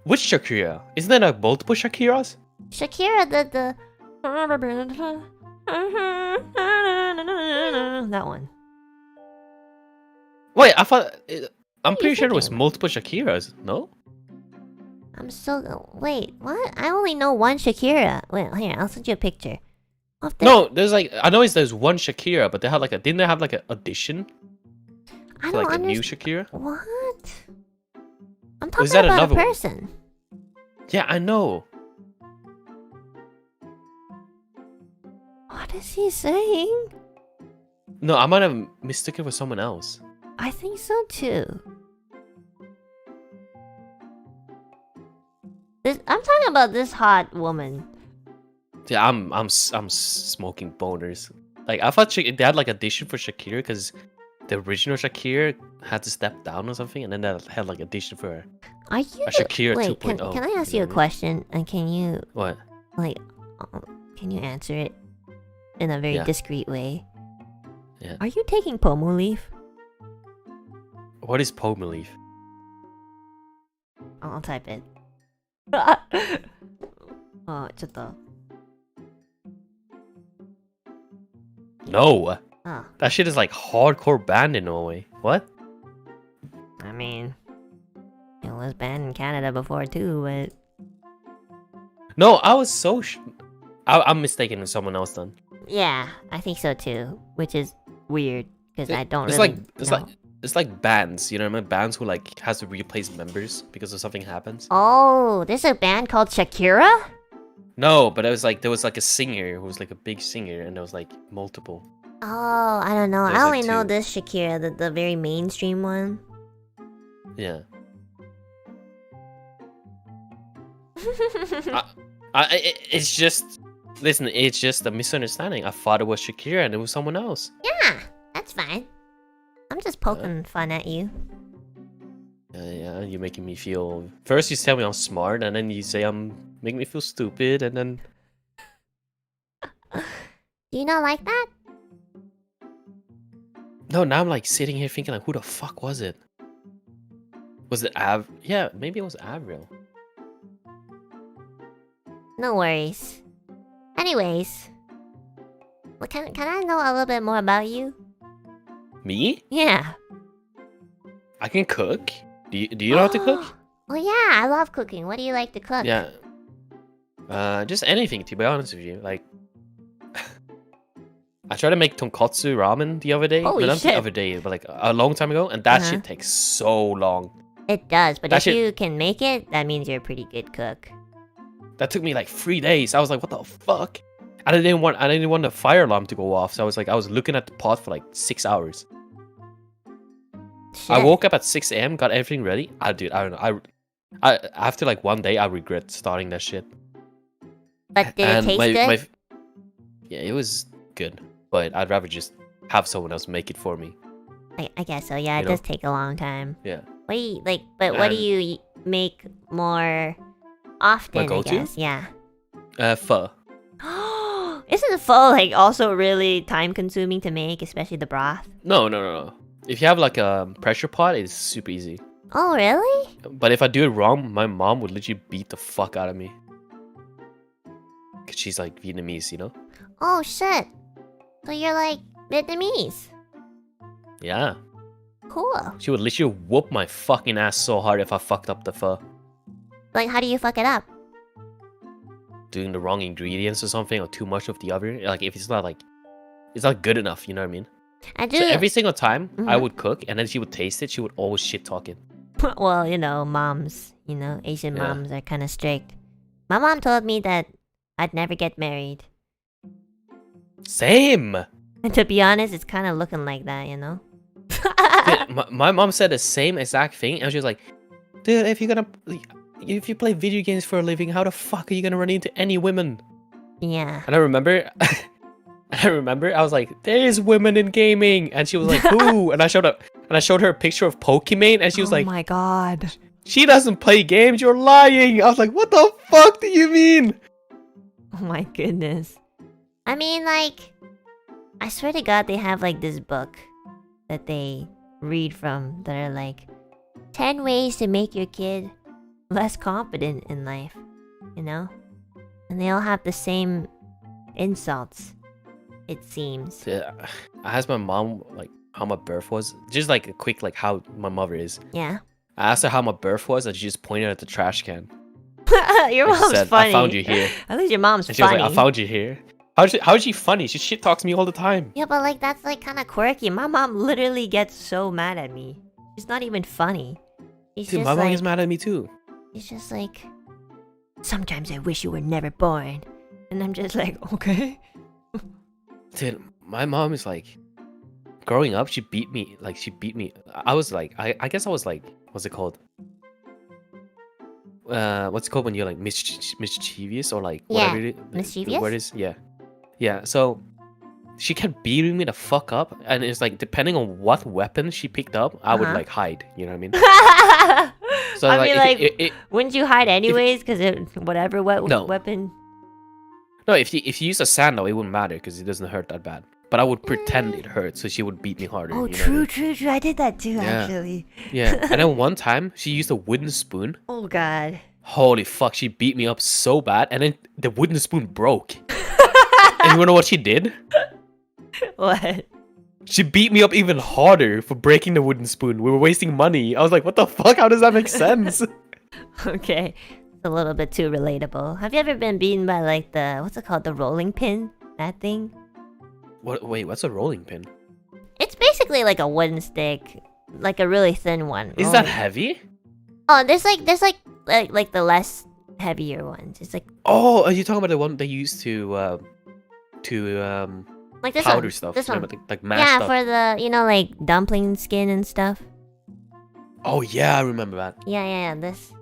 Which Shakira? Isn't there like multiple Shakiras? Shakira, the that one. Wait, I thought I'm you pretty sure there was thinking? multiple Shakiras. No? I'm so wait. What? I only know one Shakira. Wait, here, I'll send you a picture. Of the- No, there's like I know there's one Shakira, but they had like a didn't they have like an audition I for don't like a new understand. Shakira? What? I'm Or talking is that about a another one? person. Yeah, I know. What is he saying? No, I might have mistaken for someone else. I think so too. I'm talking about this hot woman. Yeah, I'm smoking boners. Like I thought they had like audition for Shakira because the original Shakira had to step down or something, and then they had like audition for her. Are you A Shakira wait? 2.0. Can I ask you know a what question? And can you What? like can you answer it in a very Yeah. discreet way? Yeah. Are you taking pomo leaf? What is Poma Leaf? I'll type it. あ、ちょっと。 No, Oh, that shit is like hardcore banned in Norway. What? I mean, it was banned in Canada before too, but No, I was so. I'm mistaken with someone else then. yeah, I think so too. Which is weird because I don't It's really like it's know. like it's like bands. You know what I mean? Bands who like has to replace members because of something happens. Oh, there's a band called Shakira? No, but it was like there was like a singer who was like a big singer, and there was like multiple. Oh, I don't know. There's I like only know two. this Shakira, the very mainstream one. Yeah. It's just listen. It's just a misunderstanding. I thought it was Shakira, and it was someone else. Yeah, that's fine. I'm just poking fun at you. Yeah, you're making me feel. First, you tell me I'm smart, and then you say I'm making me feel stupid, and then Do you not like that? no. Now I'm like sitting here thinking like, who the fuck was it? Was it Av? Yeah, maybe it was Avril. No worries. Anyways, well, can I know a little bit more about you? Me? Yeah. I can cook. Do you know how to cook? Well, yeah, I love cooking. What do you like to cook? Yeah. Just anything to be honest with you. Like, I tried to make tonkotsu ramen the other day. Holy Well, not shit. the other day, but like a long time ago, and that Uh-huh. shit takes so long. It does, but That if shit- you can make it, that means you're a pretty good cook. That took me like 3 days. I was like, what the fuck? I didn't want the fire alarm to go off, so I was looking at the pot for like 6 hours. I Shit. woke up at 6 a.m., got everything ready. I don't know. I after like 1 day, I regret starting that shit. But did it And taste good? Yeah, it was good, but I'd rather just have someone else make it for me. I guess so. Yeah, You it know? does take a long time. Yeah. What do you like? But what do And- you make more often? I go-to? guess. Yeah. Pho. Isn't pho like also really time consuming to make, especially the broth? No. If you have like a pressure pot, it's super easy. Oh, really? But if I do it wrong, my mom would literally beat the fuck out of me. Cause she's like Vietnamese, you know? Oh, shit. So you're like Vietnamese. Yeah. Cool. She would literally whoop my fucking ass so hard if I fucked up the pho. Like, how do you fuck it up? Doing the wrong ingredients or something, or too much of the other. Like, if it's not like, it's not good enough, you know what I mean? I do. So every single time I Mhm. would cook, and then she would taste it, she would always shit talk it. Well, you know, moms, Asian Yeah. moms are kind of strict. My mom told me that I'd never get married. Same! And to be honest, it's kind of looking like that, Dude, my mom said the same exact thing, and she was like, dude, if you play video games for a living, how the fuck are you gonna run into any women? Yeah. And I remember, I was like, "There's women in gaming," and she was like, "Who?" And I showed her a picture of Pokimane, and she was Oh like, my god. "She doesn't play games. You're lying." I was like, "What the fuck do you mean?" Oh my goodness. I mean, like, I swear to God, they have like this book that they read from that are like 10 ways to make your kid less confident in life, And they all have the same insults, it seems. Yeah, I asked my mom like how my birth was, just like a quick like how my mother is. Yeah. I asked her how my birth was, and she just pointed at the trash can. Your And she mom's said, funny. "I found you here." At least your mom's And she was funny. like, "I found you here." How's she funny? She shit talks me all the time. Yeah, but like that's like kind of quirky. My mom literally gets so mad at me. She's not even funny. She's Dude, just my mom like, gets mad at me too. She's just like, sometimes I wish you were never born, and I'm just like, Okay. Dude, my mom is like, growing up, she beat me. I was like, I guess I was like, what's it called? What's it called when you're like mischievous or like Yeah, whatever the mischievous? word is? Yeah. So she kept beating me the fuck up, and it's like depending on what weapon she picked up, I would Uh-huh. like hide. You know what I mean? I So mean, if like, it- wouldn't you hide anyways? Because whatever No. weapon. no, if you use a sandal, it wouldn't matter because it doesn't hurt that bad. But I would pretend it hurt, so she would beat me harder. Oh, you know what I mean? true. I did that too, Yeah. actually. Yeah, and then one time she used a wooden spoon. Oh God. Holy fuck, she beat me up so bad, and then the wooden spoon broke. And you wanna know what she did? What? She beat me up even harder for breaking the wooden spoon. We were wasting money. I was like, what the fuck? How does that make sense? Okay. It's a little bit too relatable. Have you ever been beaten by like what's it called? The rolling pin? That thing? Wait, what's a rolling pin? It's basically like a wooden stick. Like a really thin one. Is that heavy? Oh, there's like the less heavier ones. It's like Oh, are you talking about the one they used to like this powder one. stuff? This one. Like mashed Yeah, up. for the like dumpling skin and stuff. Oh yeah, I remember that. Yeah, this.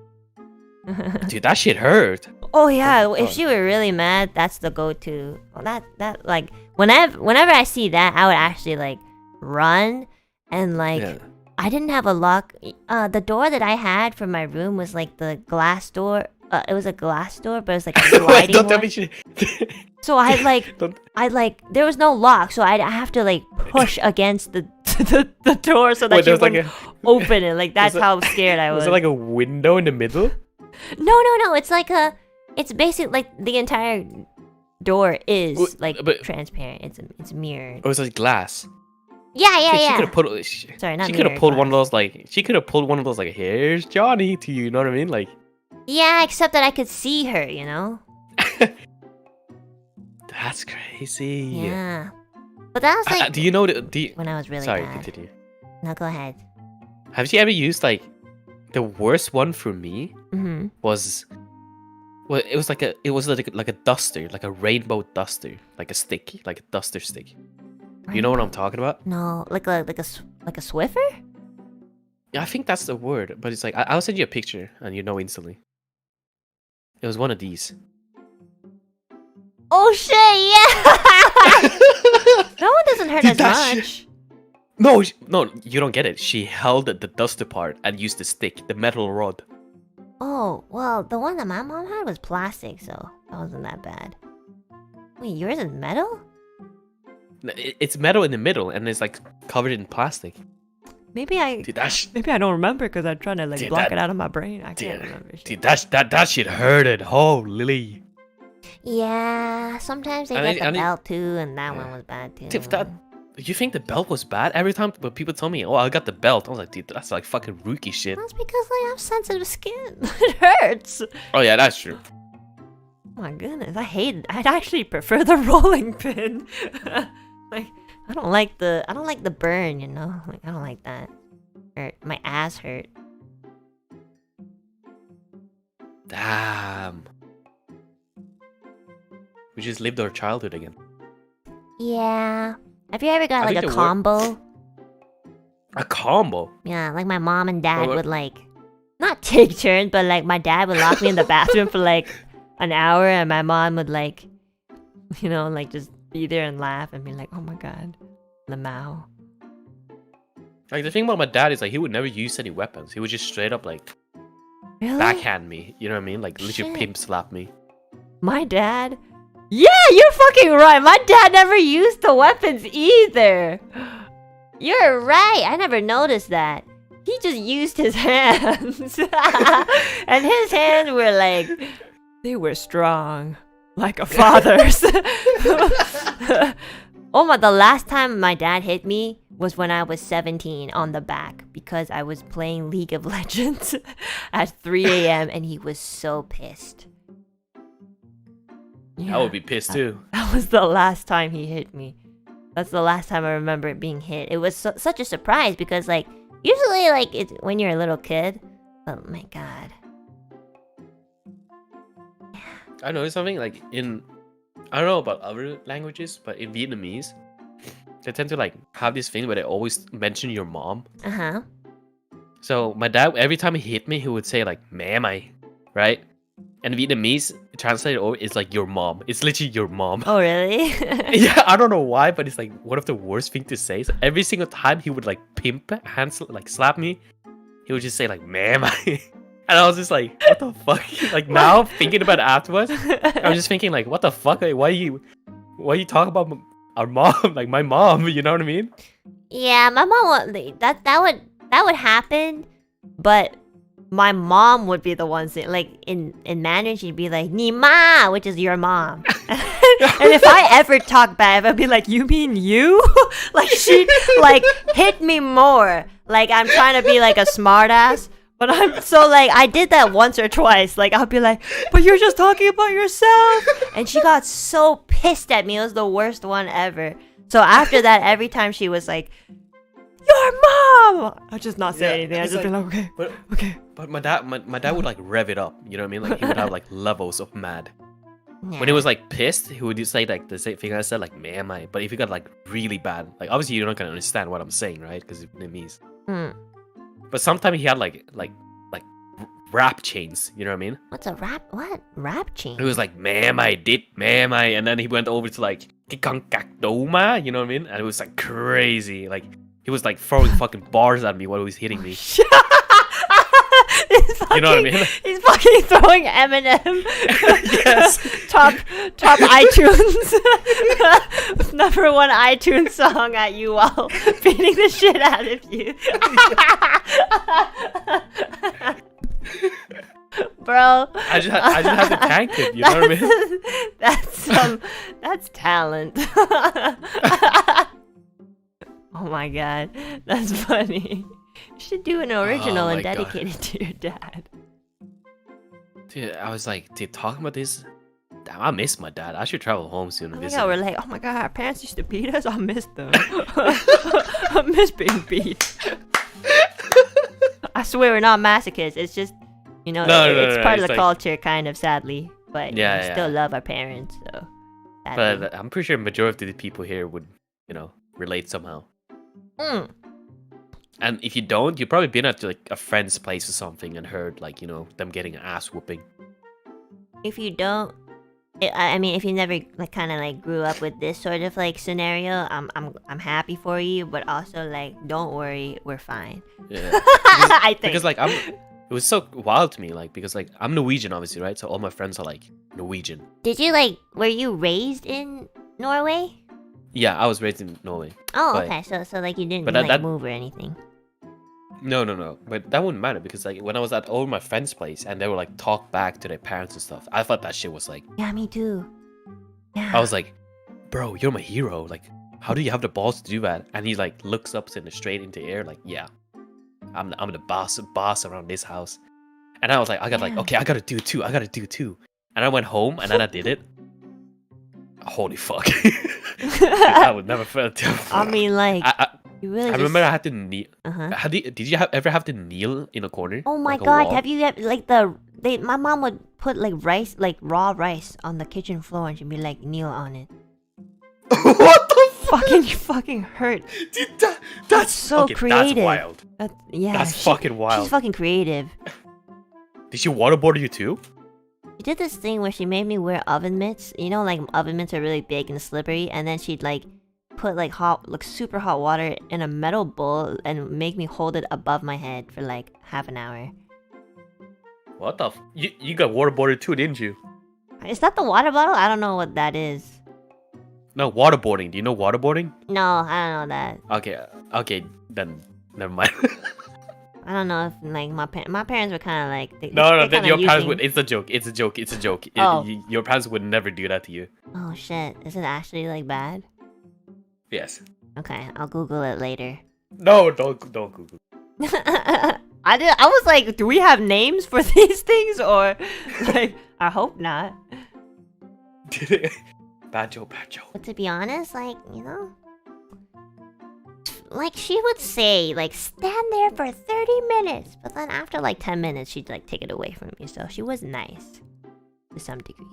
Dude, that shit hurt. Oh yeah, if God. she were really mad, that's the go-to. Well, that like whenever I see that, I would actually like run and like Yeah. I didn't have a lock. The door that I had for my room was like the glass door. It was a glass door, but it was like a Wait, sliding don't tell one. me she. So Don't- there was no lock, so I'd have to like push against the door so that Wait, she there was like wouldn't a. open it. Like that's it- how scared I was. Was it like a window in the middle? No. It's like it's basically like the entire door is Well, like but- transparent. It's mirrored. Or was it like glass? Yeah. She could have put. Sorry, not She could have mirrored pulled one of glass. those like. She could have pulled one of those like. Here's Johnny to you. You know what I mean? Like. Yeah, except that I could see her. You know. That's crazy. Yeah. But that was like Do you know? Do you, when I was really sorry, bad. continue. No, go ahead. Have you ever used like the worst one for me Mm-hmm. was well it was like a duster, like a rainbow duster, like a stick, like a duster stick. You know what I'm talking about? No, like a Swiffer? Yeah, I think that's the word, but it's like I'll send you a picture and you know instantly. It was one of these. Oh shit! Yeah. That one doesn't hurt Dude, as that shit- much. No, no, you don't get it. She held the duster part and used the stick, the metal rod. Oh well, the one that my mom had was plastic, so that wasn't that bad. Wait, yours is metal? It's metal in the middle and it's like covered in plastic. Maybe I don't remember because I'm trying to like Dude, block that- it out of my brain. I can't Dude, remember. Shit. dude, that shit hurted. Holy. Yeah, sometimes they I get mean- the I mean- belt too, and that one was bad too. Dude, you think the belt was bad? Every time when people tell me, oh, I got the belt, I was like, dude, that's like fucking rookie shit. That's because I have sensitive skin. It hurts. Oh yeah, that's true. Oh my goodness, I'd actually prefer the rolling pin. Like, I don't like the burn, you know? Like, I don't like that. Hurt. My ass hurt. Damn. We just lived our childhood again. Yeah. Have you ever got I like think a the combo? A combo? Yeah, like my mom and dad what- would like, not take turns, but like my dad would lock me in the bathroom for like an hour, and my mom would like, you know, like just be there and laugh and be like, oh my god, Lamau. Like the thing about my dad is like he would never use any weapons. He would just straight up like really? backhand me. You know what I mean? Like literally Shit. pimp slap me. My dad? Yeah, you're fucking right. My dad never used the weapons either. You're right. I never noticed that. He just used his hands. And his hands were like, they were strong. Like a father's. Oh my, the last time my dad hit me was when I was 17 on the back because I was playing League of Legends at 3 a.m. and he was so pissed. I would be pissed too. That was the last time he hit me. That's the last time I remember it being hit. It was such a surprise because like usually like it's when you're a little kid. Oh my god. I know something like I don't know about other languages, but in Vietnamese, they tend to like have this thing where they always mention your mom. Uh-huh. So my dad, every time he hit me, he would say like "mẹ mày," right? And Vietnamese translated over is like your mom. It's literally your mom. Oh really? Yeah, I don't know why, but it's like one of the worst things to say. So every single time he would like pimp like slap me, he would just say like "mẹ mày," and I was just like, what the fuck? Like now thinking about it afterwards, I was just thinking like, what the fuck? Like, why you talking about our mom? Like my mom, you know what I mean? Yeah, my mom would that would happen, but my mom would be the one saying, like in Mandarin she'd be like "你妈," which is your mom. And if I ever talk bad, I'd be like, you mean you? Like she like hit me more. Like I'm trying to be like a smartass. But I'm so like I did that once or twice. Like I'll be like, but you're just talking about yourself. And she got so pissed at me. It was the worst one ever. So after that, every time she was like, Your mom! I'll just not say Yeah, anything. I'll it's just be like- like, okay, But okay. but my dad would like rev it up. You know what I mean? Like he would have like levels of mad. yeah. When he was like pissed, he would just say like the same thing I said, like "mẹ mày." But if he got like really bad, like obviously you're not gonna understand what I'm saying, right? Because it's Vietnamese. Hmm. But sometimes he had like rap chains. You know what I mean? What's a rap? What rap chain? It was like "mẹ mày did mẹ mày," and then he went over to like "cái con cặc đấu má," you know what I mean? And it was like crazy. Like he was like throwing fucking bars at me while he was hitting me. You know what I mean? He's fucking throwing Eminem. Yes. top iTunes. #1 iTunes song at you while beating the shit out of you. Bro. I just had to tank him. You know what I mean? That's talent. Oh my god, that's funny. You should do an original Oh and my God. dedicate it to your dad. Dude, I was like, dude, talking about this, damn, I miss my dad. I should travel home soon and Oh my visit. god, we're like, oh my god, our parents used to beat us. I miss them. I miss being beat. I swear we're not masochists. It's just, you know, No, it's part of it's the like- culture, kind of, sadly. But you know, Yeah, we yeah. still love our parents, so. sadly. But I'm pretty sure majority of the people here would, you know, relate somehow. Mm. And if you don't, you've probably been at like a friend's place or something and heard like, you know, them getting an ass whooping. If you don't, I mean, if you never like kind of like grew up with this sort of like scenario, I'm happy for you, but also like don't worry, we're fine. Yeah. I think. Because like it was so wild to me, like because like I'm Norwegian obviously, right? So all my friends are like Norwegian. Did you like? Were you raised in Norway? Yeah, I was raised in Norway. Oh, But- okay. So like you didn't but like that- move or anything. No. But that wouldn't matter because like when I was at all my friends' place and they were like talk back to their parents and stuff, I thought that shit was like. Yeah, me too. Yeah. I was like, bro, you're my hero. Like, how do you have the balls to do that? And he like looks up straight into the air, like, yeah, I'm the boss around this house. And I was like, okay, I gotta do it too. And I went home and then I did it. Holy fuck! I would never felt. I mean, like, you really. I remember I had to kneel. Uh-huh. Did you ever have to kneel in a corner? Oh my like a god, wall? have you like my mom would put like rice, like raw rice on the kitchen floor and she'd be like kneel on it. What the fuck? Fucking hurt. Dude, that's so okay, creative. That's wild. That's fucking wild. She's fucking creative. Did she waterboard you too? She did this thing where she made me wear oven mitts. You know, like oven mitts are really big and slippery, and then she'd like put like super hot water in a metal bowl and make me hold it above my head for like half an hour. What the? You got waterboarded too, didn't you? Is that the water bottle? I don't know what that is. No, waterboarding. Do you know waterboarding? No, I don't know that. Okay, then never mind. I don't know if like my parents were kind of like then your parents would. It's a joke. Oh. Your parents would never do that to you. Oh shit! Is it actually like bad? Yes. Okay, I'll Google it later. No, don't Google. I was like, do we have names for these things or like? I hope not. Bad joke. But to be honest, like, you know, like she would say, like, stand there for 30 minutes, but then after like 10 minutes, she'd like take it away from me. So she was nice to some degree.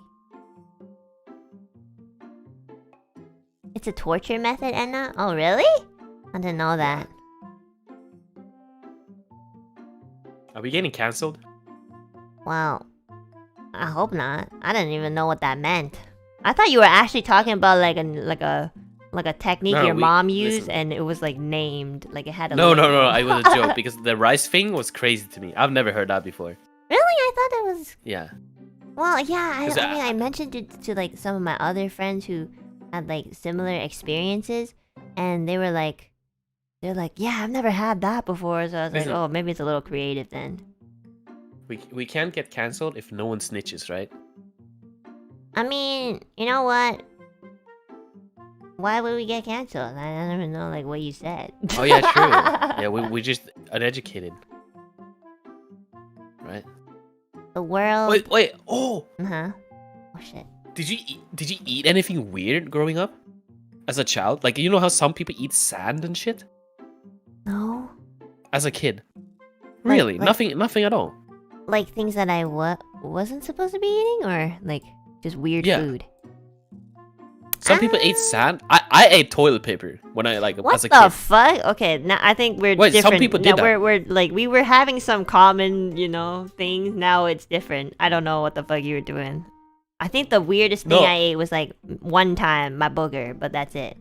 It's a torture method, Enna? Oh, really? I didn't know that. Are we getting cancelled? Well, I hope not. I didn't even know what that meant. I thought you were actually talking about like a technique No, your mom used, listen. and it was like named, like it had a. No. name. It was a joke because the rice thing was crazy to me. I've never heard that before. Really? I thought it was. Yeah. Well, yeah. I 'Cause mean, I mentioned it to like some of my other friends who had like similar experiences, and they're like, yeah, I've never had that before. So I was like, Listen. oh, maybe it's a little creative then. We can't get cancelled if no one snitches, right? I mean, you know what? Why would we get canceled? I don't even know like what you said. Oh yeah, true. Yeah, we just uneducated, right? The world. Wait. Oh, Oh shit. did you eat anything weird growing up as a child? Like you know how some people eat sand and shit No. as a kid? Really, like- nothing at all. Like things that I wasn't supposed to be eating, or like just weird Yeah. food. Some people ate sand. I ate toilet paper when I like What as a the kid. fuck? Okay, now I think we're Wait, some different. people No, did that. we're like we were having some common, you know, things. Now it's different. I don't know what the fuck you were doing. I think the weirdest thing No. I ate was like one time my booger, but that's it.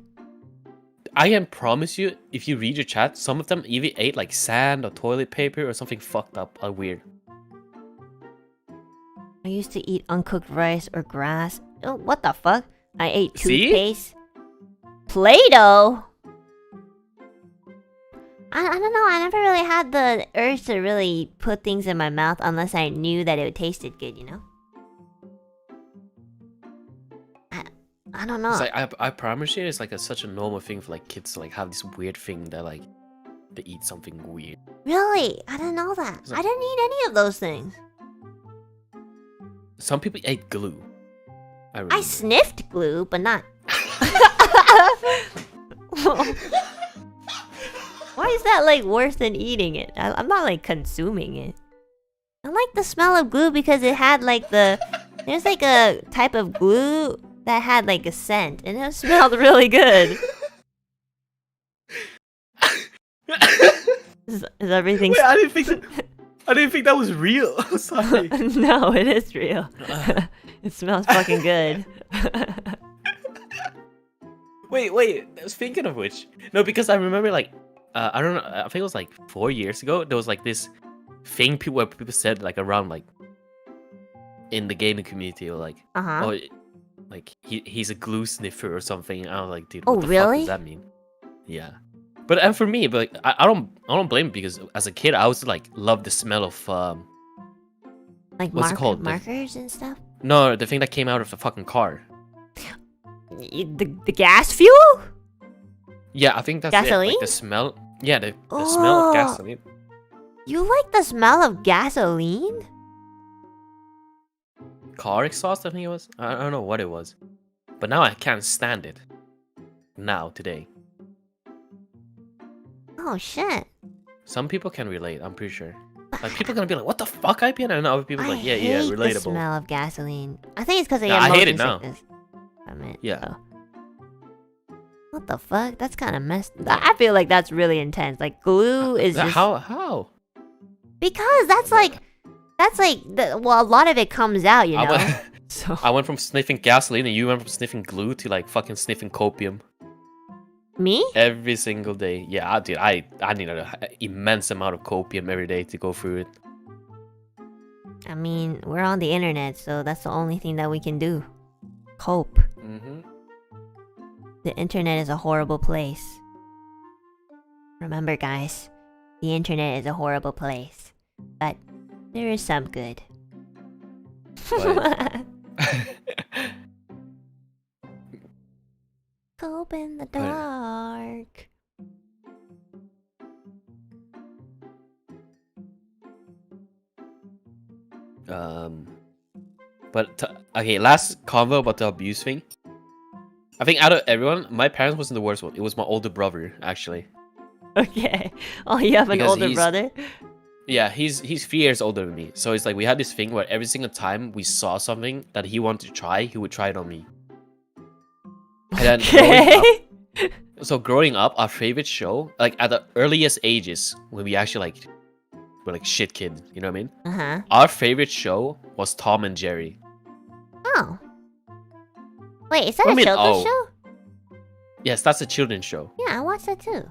I can promise you, if you read your chat, some of them either ate like sand or toilet paper or something fucked up or weird. I used to eat uncooked rice or grass. Oh, what the fuck? I ate See? toothpaste. Play-Doh? I don't know. I never really had the urge to really put things in my mouth unless I knew that it tasted good, you know? I don't know. It's like I promise you, it's like such a normal thing for like kids to like have this weird thing that like they eat something weird. Really? I didn't know that. It's I like- didn't eat any of those things. Some people ate glue. I remember. I sniffed glue, but not. Why is that like worse than eating it? I'm not like consuming it. I like the smell of glue because it had like there's like a type of glue that had like a scent and it smelled really good. Is everything? Wait, I didn't think that was real. Sorry. No, it is real. It smells fucking good. Wait. Speaking of which, no, because I remember like, I don't know. I think it was like 4 years ago. There was like this thing where people said like around like in the gaming community or like, oh, like he's a glue sniffer or something. I was like, dude, Oh, what the fuck really? does that mean? Yeah, But and for me, but like, I don't blame it because as a kid I was like love the smell of Like what's it called? markers and stuff? no, the thing that came out of the fucking car. The gas fuel? Yeah, I think that's it. Gasoline? Like the smell. Yeah, the smell of gasoline. You like the smell of gasoline? Car exhaust, I think it was. I don't know what it was, but now I can't stand it. Now today, Oh shit. some people can relate. I'm pretty sure. Like people are gonna be like, "What the fuck, IPN?" And other people are like, "Yeah, yeah, I hate the relatable." smell of gasoline. I think it's because I Yeah, get I hate it motion now. sickness from it. Yeah. so. What the fuck? That's kind of messed. I feel like that's really intense. Like glue is just How? because that's like well, a lot of it comes out, you I know. went, So I went from sniffing gasoline and you went from sniffing glue to like fucking sniffing copium me? every single day. Yeah, dude, I need an immense amount of copium every day to go through it. I mean, we're on the internet, so that's the only thing that we can do. Cope. Mm-hmm. The internet is a horrible place. Remember, guys, the internet is a horrible place, but there is some good. But- Cope in the dark. Okay, last convo about the abuse thing. I think out of everyone, my parents wasn't the worst one. It was my older brother, actually. Okay. Oh, you have an Because older he's- brother? Yeah, he's 3 years older than me. So it's like we had this thing where every single time we saw something that he wanted to try, he would try it on me. And then growing up, our favorite show, like at the earliest ages, when we actually like were like shit kids, you know what I mean? Uh-huh. Our favorite show was Tom and Jerry. Oh. Wait, is that What a do you mean, children's oh? show? Yes, that's a children's show. Yeah, I watched that too.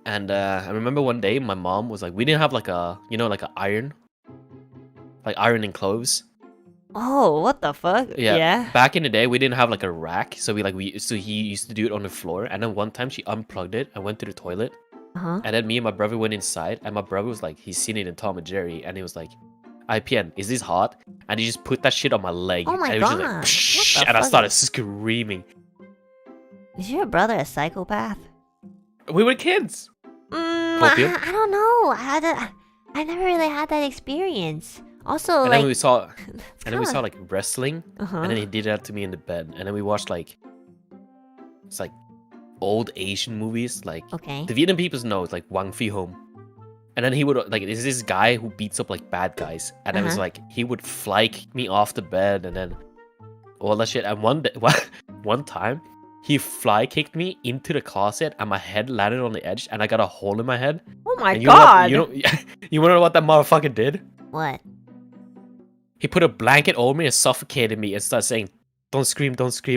And I remember one day my mom was like, we didn't have like a, you know, like an iron, like ironing clothes. Oh, what the fuck? Yeah. Back in the day, we didn't have like a rack, so he used to do it on the floor. And then one time she unplugged it and went to the toilet. Uh-huh. And then me and my brother went inside, and my brother was like, he's seen it in Tom and Jerry, and he was like, IPN, is this hot? And he just put that shit on my leg. Oh my and it was just God. like, What "Psh," the and I fuck started is- screaming. Is your brother a psychopath? We were kids. Copium? I don't know. I never really had that experience. Also, And like, then we saw, it's and then we kinda- saw like wrestling, Uh-huh. and then he did that to me in the bed, and then we watched like, it's like old Asian movies, like Okay. the Vietnam people know it's like Wang Phi Home. And then he would like, there's this guy who beats up like bad guys, and it was Uh-huh. like he would fly kick me off the bed, and then all that shit. And one time, he fly kicked me into the closet, and my head landed on the edge, and I got a hole in my head. Oh my And god. you know, you wanna know what that motherfucker did? What? He put a blanket over me and suffocated me, and started saying, don't scream,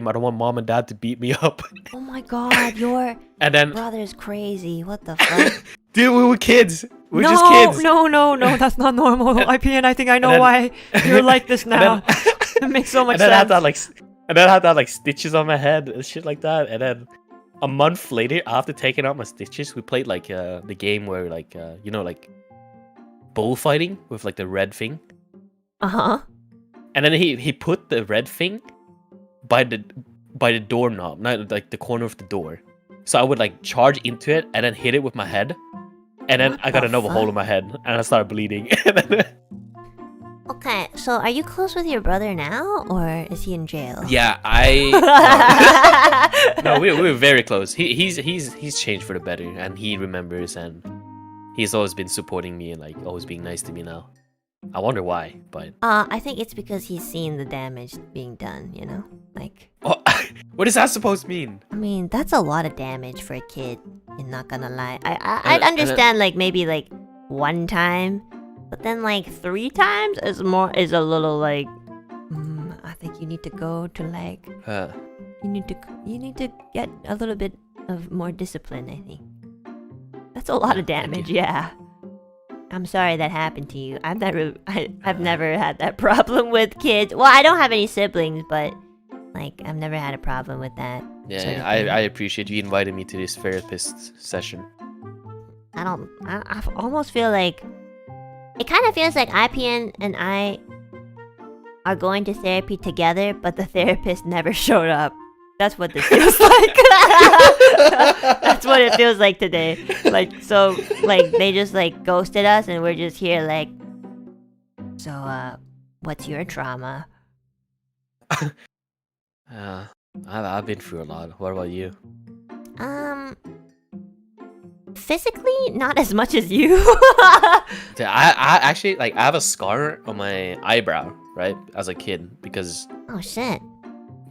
I don't want mom and dad to beat me up." Oh my god, your And then, brother's crazy. What the fuck? dude, we were kids. We were no, just kids. no, that's not normal. IPN, I think I know then- why you're like this And now. then- It makes so much and then I had sense. that like, and then I had that like stitches on my head and shit like that. And then a month later, after taking out my stitches, we played like the game where like you know, like bullfighting with like the red thing. Uh-huh. And then he put the red thing by the doorknob, not like the corner of the door. So I would like charge into it and then hit it with my head. And then What I got the another hole fuck? in my head and I started bleeding. And then- Okay, so are you close with your brother now, or is he in jail? yeah, no, we were very close. He's changed for the better, and he remembers, and he's always been supporting me and like always being nice to me now. I wonder why, but I think it's because he's seen the damage being done, you know? Like, oh, what does that supposed to mean? I mean, that's a lot of damage for a kid. You're not gonna lie. I'd And- understand like maybe like one time, but then like 3 times is a little like. I think you need to go to like you need to get a little bit of more discipline. I think that's a lot of Yeah, thank damage. you. Yeah. I'm sorry that happened to you. I've never had that problem with kids. Well, I don't have any siblings, but like I've never had a problem with that. Yeah, I appreciate you inviting me to this therapist session. I almost feel like it kind of feels like IPN and I are going to therapy together, but the therapist never showed up. That's what this feels like. That's what it feels like today. Like, so, like, they just, like, ghosted us and we're just here, like, so, what's your trauma? I've been through a lot. What about you? Physically, not as much as you. I actually, like, I have a scar on my eyebrow, right? As a kid, because Oh, shit.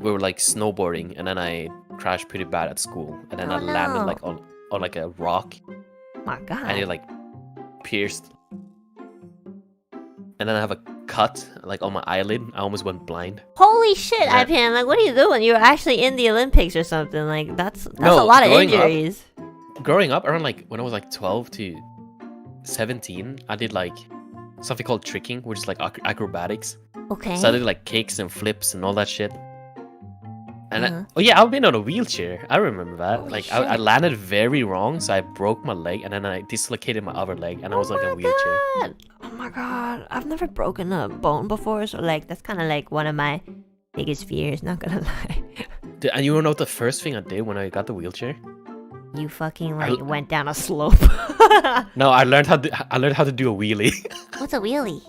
we were, like, snowboarding, and then I crashed pretty bad at school, and then Oh, I landed, no. like, on like, a rock, Oh, my God. and it, like, pierced. And then I have a cut, like, on my eyelid. I almost went blind. Holy shit, Yeah. IPN, like, what are you doing? You were actually in the Olympics or something. Like, that's No, a lot of growing up- injuries. Growing up, around, like, when I was, like, 12 to 17, I did, like, something called tricking, which is, like, acrobatics. Okay. So I did, like, kicks and flips and all that shit. And Uh-huh. oh yeah, I've been on a wheelchair. I remember that. Holy Like, I shit. landed very wrong, so I broke my leg, and then I dislocated my other leg, and I was, like, in a wheelchair. God. Oh my god. I've never broken a bone before, so, like, that's kind of, like, one of my biggest fears, not gonna lie. And you wanna know what the first thing I did when I got the wheelchair? You fucking, I- like, went down a slope. No, I learned how to do a wheelie. What's a wheelie?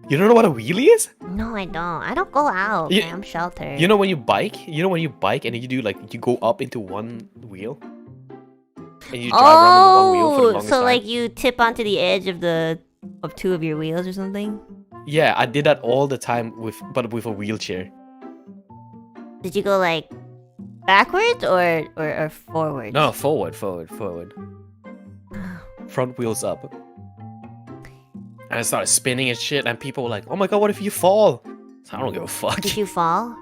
You don't know what a wheelie is? No, I don't. I don't go out. You- Okay, I'm sheltered. You know when you bike? You know when you bike and you do, like, you go up into one wheel? And you drive around on the one wheel for the longest so, time? like, you tip onto the edge of two of your wheels or something? Yeah, I did that all the time but with a wheelchair. Did you go, like, backwards or forwards? No, forward. Front wheels up. And I started spinning and shit, and people were like, "Oh my god, what if you fall?" So I don't give a fuck. Did you fall?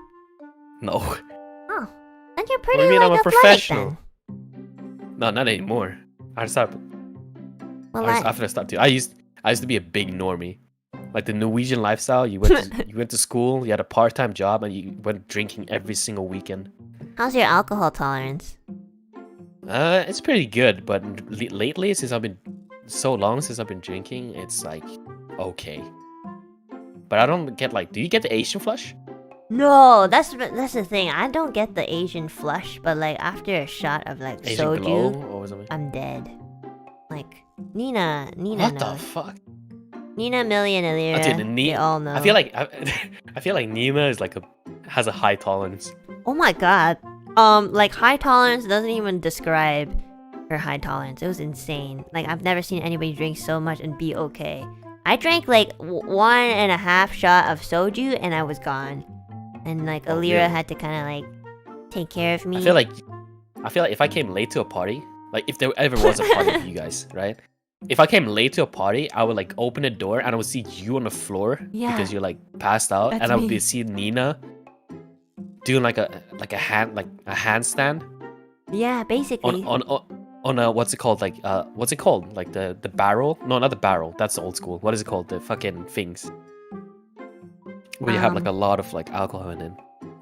No. Oh, then you're What pretty do you mean I'm like a athletic professional? then. No, not anymore. I started Well, after I started. I used to be a big normie. Like the Norwegian lifestyle, you went to school, you had a part-time job, and you went drinking every single weekend. how's your alcohol tolerance? It's pretty good, but lately, since I've been drinking, it's like okay. But I don't get like, do you get the Asian flush? No, that's the thing. I don't get the Asian flush, but like after a shot of like Asian glow soju, or something? I'm dead. Like Nina What the knows. fuck? Nina, Millie, and Ethyria, Dude, they all know. I feel like Nina is like has a high tolerance. Oh my god. Like high tolerance doesn't even describe her high tolerance. It was insane. Like I've never seen anybody drink so much and be okay. I drank like 1.5 shot of soju and I was gone. And like Oh, Alira really? had to kind of like take care of me. I feel like if I came late to a party, like if there ever was a party with you guys, right? If I came late to a party, I would like open a door and I would see you on the floor Yeah. because you're like passed out, That's and I would me. be see Nina doing like a handstand Yeah, basically. on a what's it called, like the barrel? No, not the barrel. That's old school. What is it called? The fucking things where you have like a lot of like alcohol in it.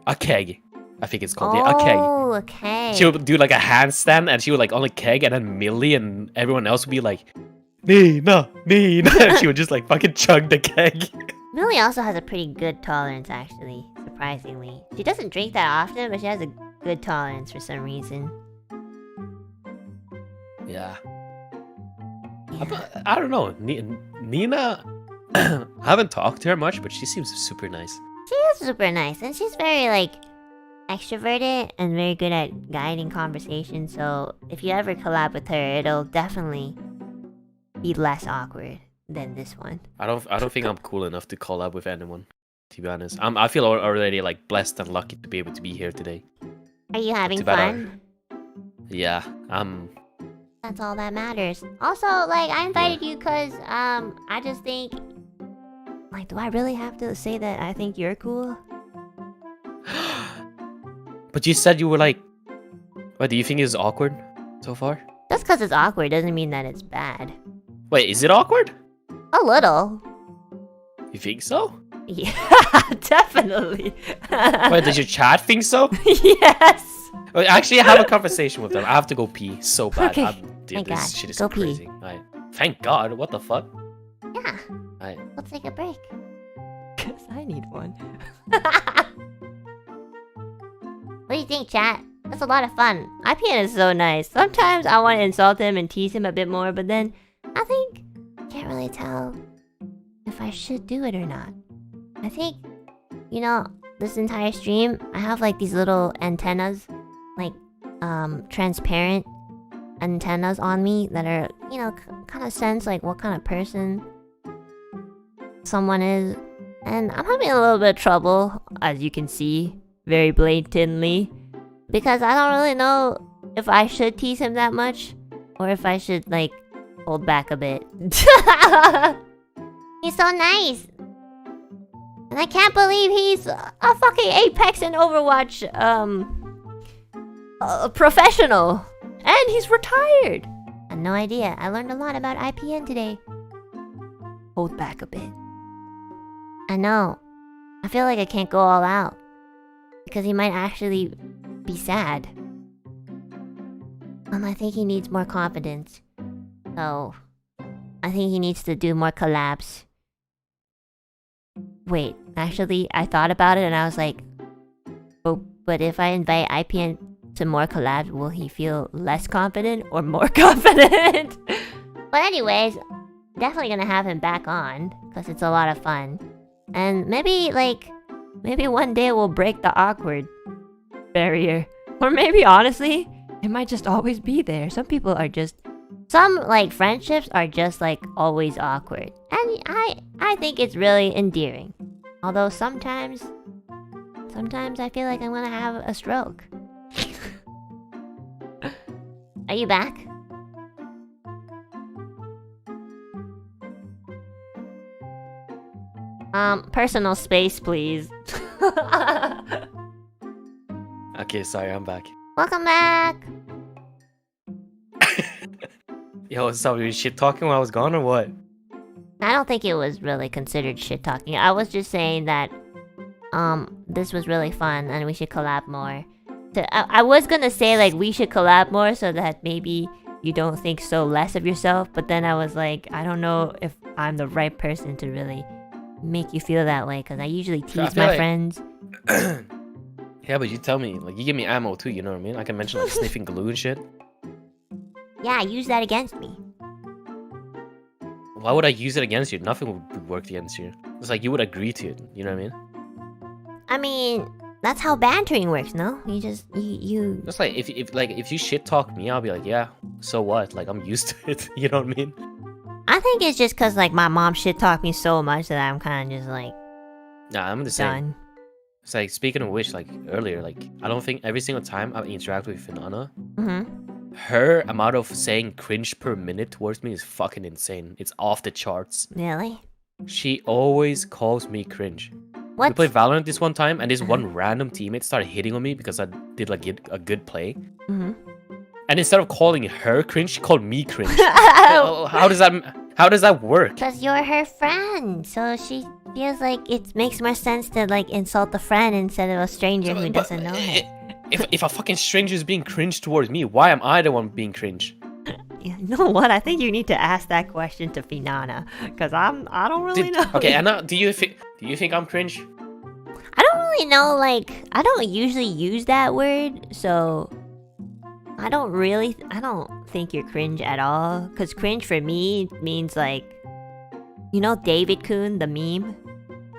A keg, I think it's called. Yeah, a keg. Oh, okay. She would do like a handstand, and she would like on a keg, and then Millie and everyone else would be like, Nina, and she would just like fucking chug the keg. Millie also has a pretty good tolerance, actually. Surprisingly, she doesn't drink that often, but she has a good tolerance for some reason. Yeah. Yeah. I don't know. Nina, I haven't talked to her much, but she seems super nice. She is super nice, and she's very like extroverted and very good at guiding conversation. So if you ever collab with her, it'll definitely be less awkward than this one. I don't think I'm cool enough to collab with anyone, to be honest. I feel already like blessed and lucky to be able to be here today. Are you having Too bad fun? Yeah. That's all that matters. Also, like I invited you because I just think, like, do I really have to say that I think you're cool? But you said you were like, what, do you think it's awkward so far? Just because it's awkward doesn't mean that it's bad. Wait, is it awkward? A little. You think so? Yeah, definitely. Wait, does your chat think so? Yes. Oh, actually, I have a conversation with them. I have to go pee so bad. Okay. Dude, Thank this God. shit is Go pee. crazy. Alright. Thank God. What the fuck? Yeah. Alright. Let's take a break. Cause I need one. What do you think, chat? That's a lot of fun. IPN is so nice. Sometimes I want to insult him and tease him a bit more, but then I think I can't really tell if I should do it or not. I think, you know, this entire stream, I have like these little antennas, like transparent antennas on me that are, you know, kind of sense like what kind of person someone is. And I'm having a little bit of trouble, as you can see, very blatantly, because I don't really know if I should tease him that much or if I should like hold back a bit. He's so nice. And I can't believe he's a fucking Apex and Overwatch professional. And he's retired. I had no idea. I learned a lot about IPN today. Hold back a bit. I know. I feel like I can't go all out. Because he might actually be sad. I think he needs more confidence. So, I think he needs to do more collabs. Wait, actually, I thought about it and I was like, oh, but if I invite IPN to more collabs, will he feel less confident or more confident? But anyways, definitely gonna have him back on, because it's a lot of fun. And maybe one day we'll break the awkward barrier. Or maybe honestly, it might just always be there. Some people are just Some, like, friendships are just, like, always awkward. And I think it's really endearing. Although sometimes I feel like I'm gonna have a stroke. Are you back? Personal space, please. Okay, sorry, I'm back. Welcome back! Yo, so were you shit talking while I was gone or what? I don't think it was really considered shit talking. I was just saying that this was really fun and we should collab more. I was gonna say like we should collab more so that maybe you don't think so less of yourself, but then I was like, I don't know if I'm the right person to really make you feel that way, because I usually tease my friends. Yeah, but you tell me, like, you give me ammo too, you know what I mean? I can mention like sniffing glue and shit. Yeah, use that against me. Why would I use it against you? Nothing would work against you. It's like you would agree to it, you know what I mean? I mean, that's how bantering works, no? You just, you... It's like, if you shit talk me, I'll be like, yeah, so what? Like, I'm used to it, you know what I mean? I think it's just because, like, my mom shit talked me so much that I'm kind of just, like... Nah, I'm the same. Done. It's like, speaking of which, like, earlier, like, I don't think every single time I interact with Finana, her amount of saying cringe per minute towards me is fucking insane. It's off the charts. Really? She always calls me cringe. What? We played Valorant this one time, and this one random teammate started hitting on me because I did like a good play. And instead of calling her cringe, she called me cringe. How does that work? Because you're her friend, so she feels like it makes more sense to like insult the friend instead of a stranger who doesn't know her. If a fucking stranger is being cringe towards me, why am I the one being cringe? You know what? I think you need to ask that question to Finana, because I don't really know. Okay, Anna, do you think I'm cringe? I don't really know, like, I don't usually use that word, so I don't think you're cringe at all. Because cringe for me means like, you know David Kuhn, the meme?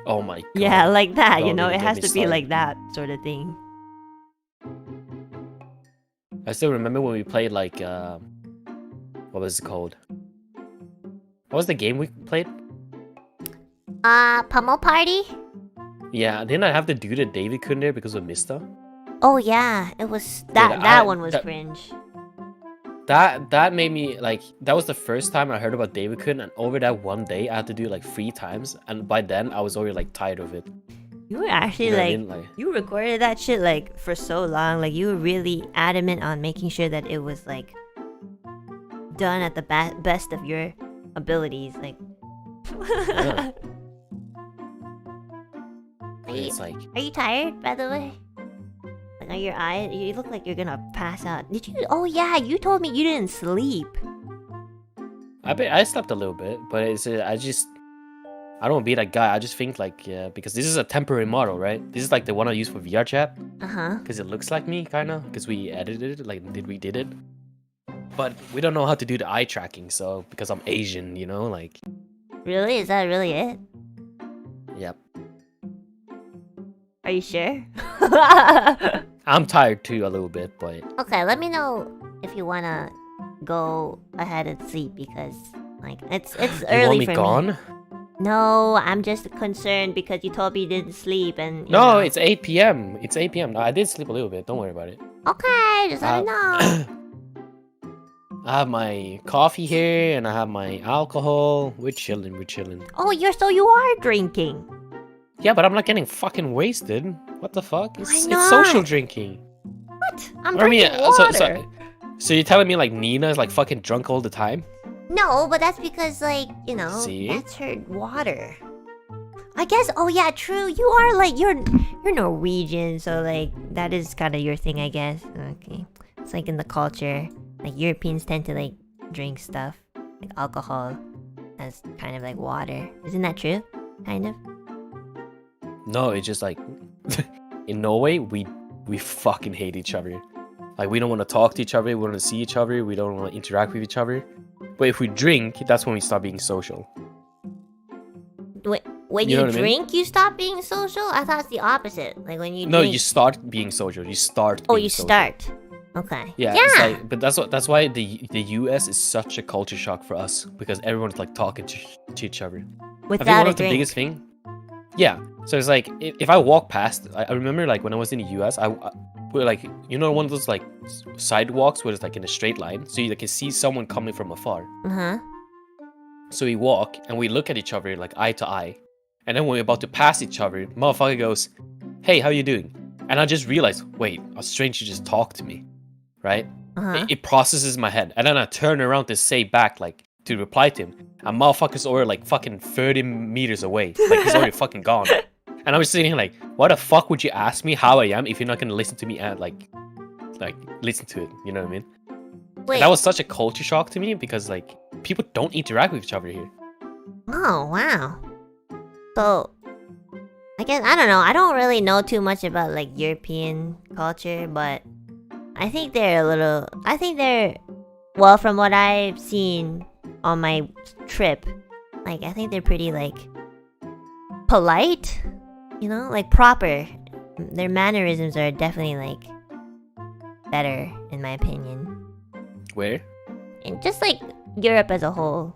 Oh my god. Yeah, like that, you Don't know, even it get has me to be started. like that sort of thing. I still remember when we played like what was it called? What was the game we played? Pummel Party? Yeah, didn't I have to do the David Kun there because of Mista? Oh yeah, it was, Dude, that one was cringe. That made me like, that was the first time I heard about David Kun, and over that one day I had to do it like 3 times, and by then I was already like tired of it. You were actually You know what I like, mean? Like, you recorded that shit like for so long, like you were really adamant on making sure that it was like done at the best of your abilities, like. yeah. Are you, It's like, are you tired, by the way? Like, Are your eyes? You look like you're gonna pass out. Did you? Oh yeah, you told me you didn't sleep. I slept a little bit, but I don't want to be that guy. I just think like, because this is a temporary model, right? This is like the one I use for VR chat. Because it looks like me, kind of. Because we edited it, like we did it. But we don't know how to do the eye tracking, so because I'm Asian, you know, like. Really? Is that really it? Yep. Are you sure? I'm tired too a little bit, but. Okay, let me know if you wanna go ahead and sleep because like it's You early want me for gone? me. No, I'm just concerned because you told me you didn't sleep and you No, know. it's 8 p.m. It's 8 p.m. No, I did sleep a little bit. Don't worry about it. Okay, just let me know. I have my coffee here and I have my alcohol. We're chilling. We're chilling. Oh, you are drinking. Yeah, but I'm not getting fucking wasted. What the fuck? Why It's not? social drinking. What? I'm I mean, drinking water. so you're telling me like Nina is like fucking drunk all the time? No, but that's because like, you know, See? that's her water. I guess oh yeah, true. You are like you're Norwegian, so like that is kind of your thing, I guess. Okay. It's like in the culture, like Europeans tend to like drink stuff like alcohol as kind of like water. Isn't that true? Kind of. No, it's just like in Norway we fucking hate each other. Like we don't want to talk to each other, we want to see each other, we don't want to interact with each other. But if we drink, that's when we start being social. Wait, when You you, know what I mean? drink, you stop being social? I thought it's the opposite. Like when you No, drink. you start being social. You start. Oh, being you social. start. Okay. Yeah, It's like, but that's why the US is such a culture shock for us because everyone's like talking to each other. I think Without one a of the drink. biggest thing. Yeah, so it's like if I walk past, I remember like when I was in the US, I we're like one of those like sidewalks where it's like in a straight line, so you can see someone coming from afar. So we walk and we look at each other like eye to eye, and then when we're about to pass each other, motherfucker goes, "Hey, how you doing?" And I just realized, wait, a stranger just talked to me, right? It processes in my head, and then I turn around to say back, like to reply to him, and motherfucker's already like fucking 30 meters away, like he's already fucking gone. And I was sitting here like, why the fuck would you ask me how I am if you're not gonna listen to me and like listen to it? You know what I mean? Wait. That was such a culture shock to me because like people don't interact with each other here. Oh, wow. So, I guess, I don't know. I don't really know too much about, like, European culture, but I think well, from what I've seen on my trip, like, I think they're pretty, like, polite, like, proper. Their mannerisms are definitely, like, better, in my opinion. Where? And just, like, Europe as a whole.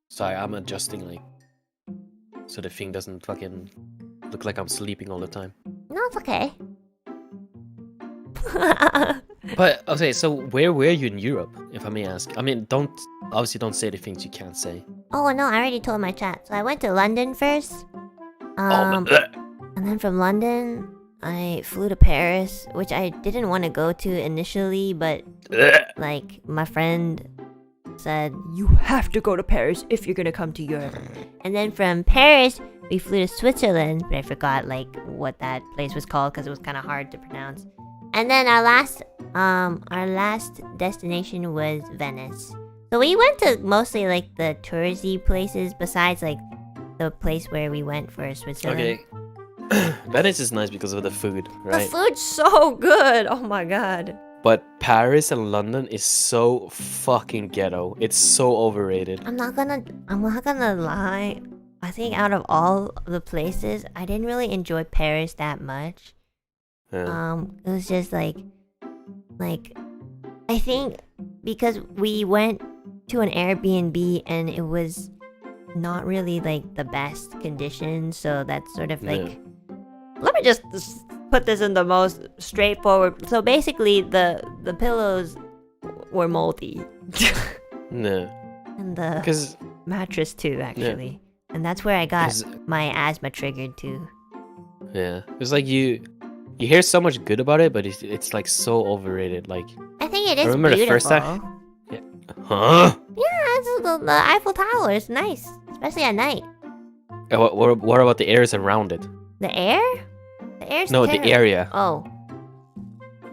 Sorry, I'm adjusting like so the thing doesn't fucking look like I'm sleeping all the time. No, it's okay. But okay, so where were you in Europe, if I may ask? I mean, obviously don't say the things you can't say. Oh no, I already told my chat. So I went to London first. Oh, And then from London, I flew to Paris, which I didn't want to go to initially, but like my friend said, you have to go to Paris if you're gonna come to Europe. And then from Paris, we flew to Switzerland, but I forgot like what that place was called because it was kind of hard to pronounce. And then our last destination was Venice. So we went to mostly like the touristy places besides like the place where we went for Switzerland. Okay. Venice is nice because of the food, right? The food's so good. Oh my god. But Paris and London is so fucking ghetto. It's so overrated. I'm not gonna lie. I think out of all the places, I didn't really enjoy Paris that much. Yeah. It was just like I think because we went to an Airbnb and it was not really like the best conditions, so that's sort of like. Yeah. Let me just put this in the most straightforward. So basically, the pillows were moldy. No. And the 'Cause mattress too, actually. And that's where I got 'Cause- my asthma triggered too. yeah, it's like you hear so much good about it, but it's like so overrated. Like, I think it I is remember the beautiful. first time- huh? Yeah, it's the Eiffel Tower is nice, especially at night. What about the areas around it? The air? The air's No, the terrible. area Oh.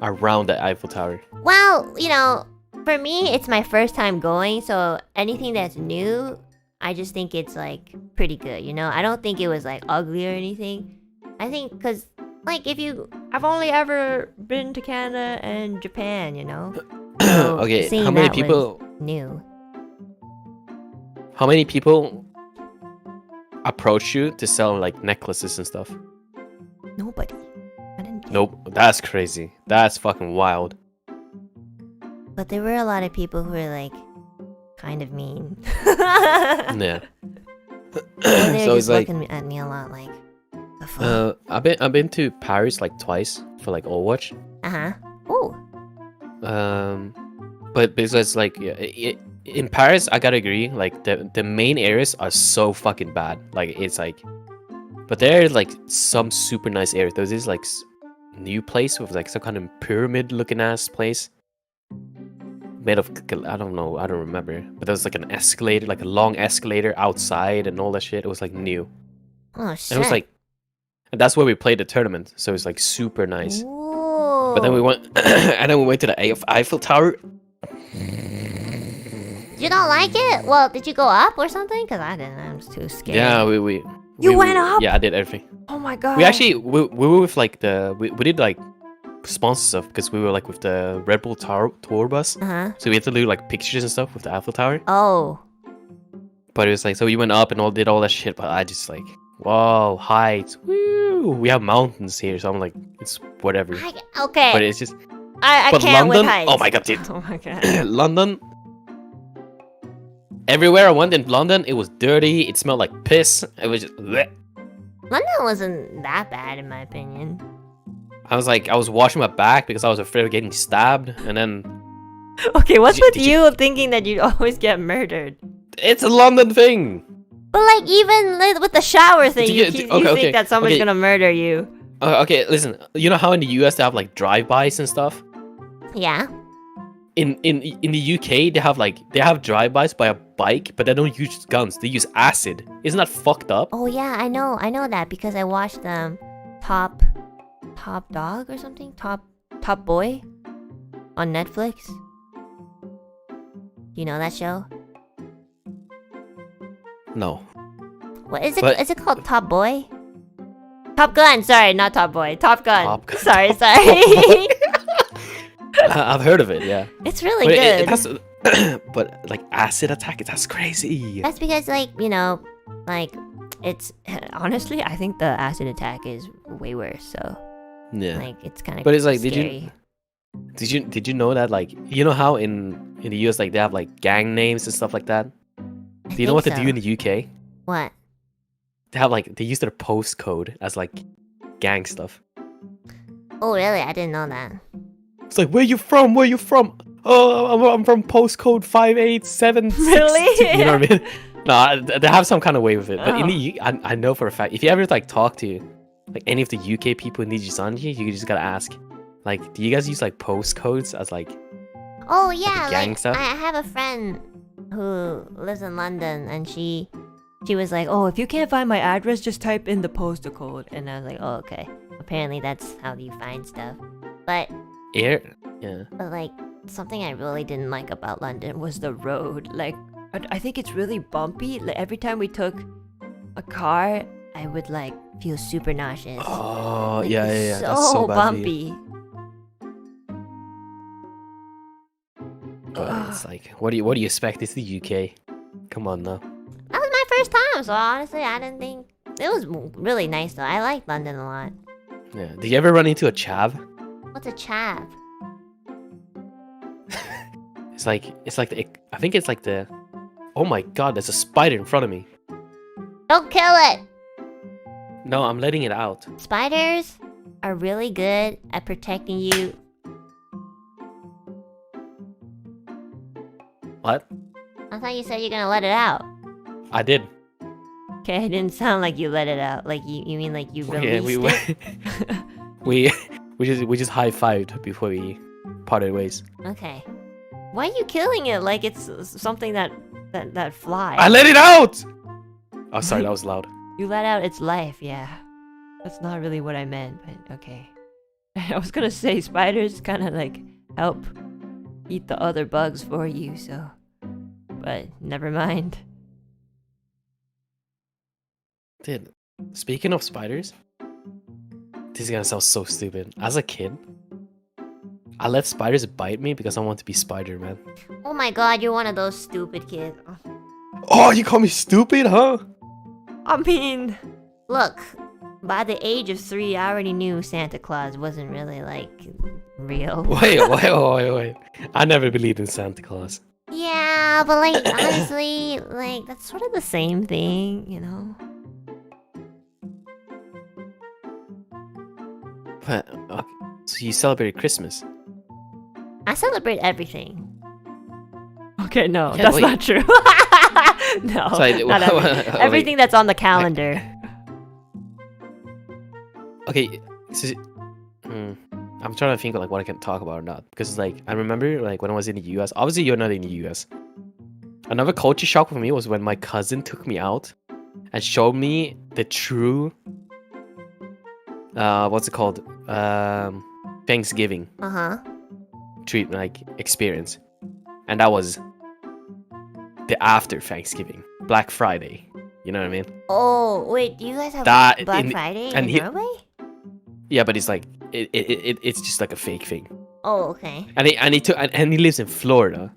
around the Eiffel Tower. Well, you know, for me, it's my first time going, so anything that's new, I just think it's like pretty good, you know? I don't think it was like ugly or anything. I think because, like, I've only ever been to Canada and Japan, you know? So Okay, seeing how many that was people? new. How many people approach you to sell like necklaces and stuff? Nobody. I didn't. Nope, that's crazy. That's fucking wild. But there were a lot of people who were like, kind of mean. Yeah. They're So just it's like, looking at me a lot like, the fuck? I've been to Paris like twice for like Overwatch. Uh-huh. Ooh. But because it's like in Paris, I gotta agree. Like the main areas are so fucking bad. Like it's like, but there are like some super nice areas. There's this like new place with like some kind of pyramid looking ass place made of I don't know, I don't remember. But there was like an escalator, like a long escalator outside and all that shit. It was like new. Oh, shit. And it was like, and that's where we played the tournament. So it was like super nice. Ooh. But then we went, and then we went to the Eiffel Tower. You don't like it? Well, did you go up or something? Because I didn't. I was too scared. Yeah, You went up? Yeah, I did everything. Oh my god. We actually we were with like we did like sponsor stuff because we were like with the Red Bull tour bus. Uh-huh. So we had to do like pictures and stuff with the Eiffel Tower. Oh. But it was like, so we went up and did all that shit. But I just like, whoa, heights. Woo! We have mountains here, so I'm like, it's whatever. Okay. But it's just. I But can't with London, heights. oh my god, dude. Oh my god. London. Everywhere I went in London, it was dirty. It smelled like piss. It was just. Bleh. London wasn't that bad in my opinion. I was washing my back because I was afraid of getting stabbed, and then Okay, what's with did you thinking that you'd always get murdered? it's a London thing. But like even with the shower thing, Did you, you- you okay, think okay, that someone's okay. gonna murder you. Okay, listen. You know how in the US they have like drive-bys and stuff. Yeah. In the UK they have drive-bys by a bike, but they don't use guns. They use acid. Isn't that fucked up? Oh yeah, I know that because I watched Top Dog or something. Top Boy on Netflix. You know that show? No. What is it? But- Is it called Top Boy? Top Gun. Sorry, not Top Boy. Top Gun. Top Gun. Sorry. I've heard of it. Yeah. It's really But good. but like acid attack, that's crazy. That's because like it's honestly I think the acid attack is way worse. So Yeah. like it's kind of. But it's like, scary. did you know that like you know how in the US like they have like gang names and stuff like that? Do you know what they do in the UK? What? They have like they use their postcode as like gang stuff. Oh really? I didn't know that. It's like, where you from? Where you from? Oh, I'm from postcode 58762. Really? You know what I mean? No, they have some kind of way with it. But in Oh. the I know for a fact, if you ever like talk to like any of the UK people in NIJISANJI, you just gotta ask, like, do you guys use like postcodes as like? Oh yeah, gang like stuff? I have a friend who lives in London, and she was like, Oh, if you can't find my address, just type in the postal code. and I was like, oh okay. Apparently that's how you find stuff. But Yeah. like something I really didn't like about London was The road, like, I think it's really bumpy. Like every time we took a car, I would like feel super nauseous. Oh, Like, yeah. it's That's so bad for you. bumpy. But it's like, what do you expect? It's the UK. Come on now. That was my first time, so honestly, I didn't think it was really nice though. I liked London a lot. Yeah. Did you ever run into a chav? What's a chav? It's like I think it's like the. Oh my god! There's a spider in front of me. Don't kill it. No, I'm letting it out. Spiders are really good at protecting you. What? I thought you said you're gonna let it out. I did. Okay, it didn't sound like you let it out. Like you mean like you released Yeah, it? we just high fived before we parted ways. Okay. Why are you killing it like it's something that flies? I let it out. Oh, sorry, that was loud. You let out its life, yeah. That's not really what I meant, but okay. I was gonna say spiders kind of like help eat the other bugs for you, so. But never mind. Dude, speaking of spiders, this is gonna sound so stupid. As a kid, I let spiders bite me because I want to be Spider-Man. Oh my god, you're one of those stupid kids. Oh, you call me stupid, huh? I mean, Look, by the age of 3, I already knew Santa Claus wasn't really, like, real. Wait. I never believed in Santa Claus. Yeah, but, like, honestly, like, that's sort of the same thing, you know? But, okay. So you celebrated Christmas? I celebrate everything. okay, no, Yeah, that's wait. not true. No, Sorry, not everything. Everything that's on the calendar. Okay, so, I'm trying to think of like what I can talk about or not, because like I remember like when I was in the US. Obviously, you're not in the US. Another culture shock for me was when my cousin took me out and showed me the true, what's it called, Thanksgiving Uh-huh. treatment, like experience, and that was the after Thanksgiving, Black Friday. You know what I mean? Oh, wait, do you guys have That Black in- Friday and in he- Norway? Yeah, but it's like it's just like a fake thing. Oh, okay. And he lives in Florida,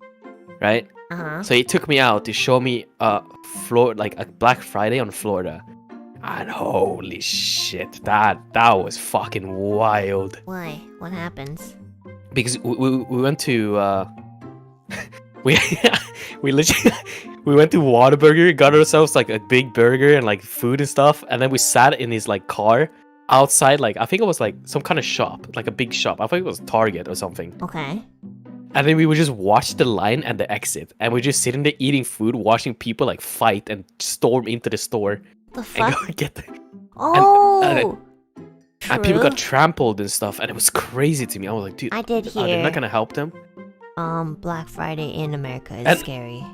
right? Uh-huh. So he took me out to show me like a Black Friday on Florida, and holy shit, that was fucking wild. Why? What happens? Because we went to we we literally we went to Whataburger, got ourselves like a big burger and like food and stuff, and then we sat in his like car outside, like I think it was like some kind of shop, like a big shop. I think it was Target or something. Okay. And then we would just watch the line and the exit, and we're just sitting there eating food, watching people like fight and storm into the store The and fuck? go get the, Oh! and people True. got trampled and stuff, and it was crazy to me. I was like, dude, I did are they hear, not gonna help them? Black Friday in America is And- scary.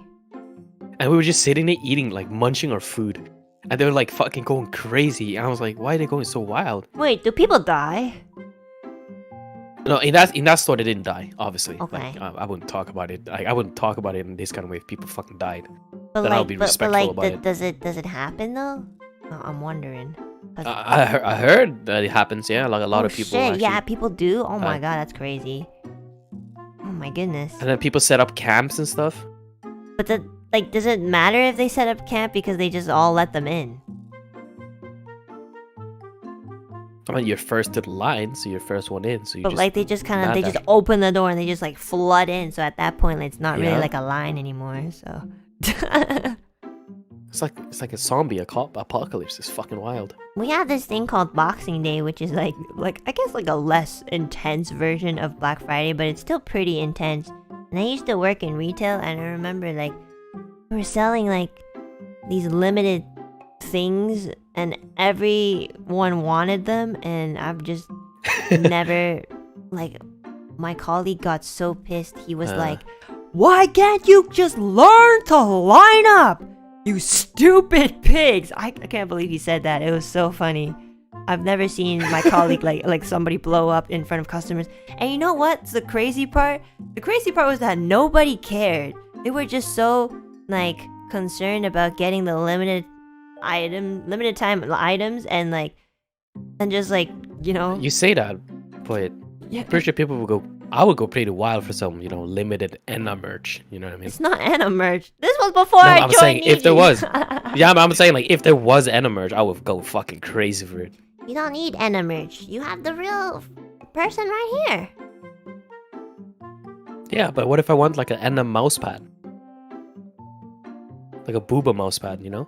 And we were just sitting there eating, like munching our food, and they were like fucking going crazy. And I was like, why are they going so wild? Wait, do people die? No, in that store they didn't die, obviously. Okay. Like, I wouldn't talk about it. Like, I wouldn't talk about it in this kind of way. If people fucking died. But Then like, I'll be respectful about it. does it happen though? I'm wondering. 'Cause- I heard that it happens. Yeah, like a lot Oh, of people. Shit, Actually, yeah, people do. Oh my die. god, that's crazy. Oh my goodness. And then people set up camps and stuff. But does it matter if they set up camp because they just all let them in? I mean, you're first to the line, so you're first one in. So you But just like they just kind of not they that- just open the door and they just like flood in. So at that point, like, it's not really Yeah. like a line anymore. So. it's like a zombie apocalypse. It's fucking wild. We have this thing called Boxing Day, which is like I guess like a less intense version of Black Friday, but it's still pretty intense. And I used to work in retail, and I remember like we were selling like these limited things, and everyone wanted them, and I've just never like. My colleague got so pissed. He was like, Why can't you just learn to line up? You stupid pigs! I can't believe he said that. It was so funny. I've never seen my colleague like somebody blow up in front of customers. And you know what's the crazy part? The crazy part was that nobody cared. They were just so like concerned about getting the limited time items and like and just like, you know. You say that, but Yeah. pretty sure people would go. I would go pretty wild for some, limited Enna merch. You know what I mean? "It's not Anna merch. This was before No, I I'm joined." saying if there Niji." was. Yeah, but I'm saying like if there was Enna merch, I would go fucking crazy for it. You don't need Anna merch. You have the real person right here. Yeah, but what if I want like an Enna mouse pad? Like a booba mouse pad, you know?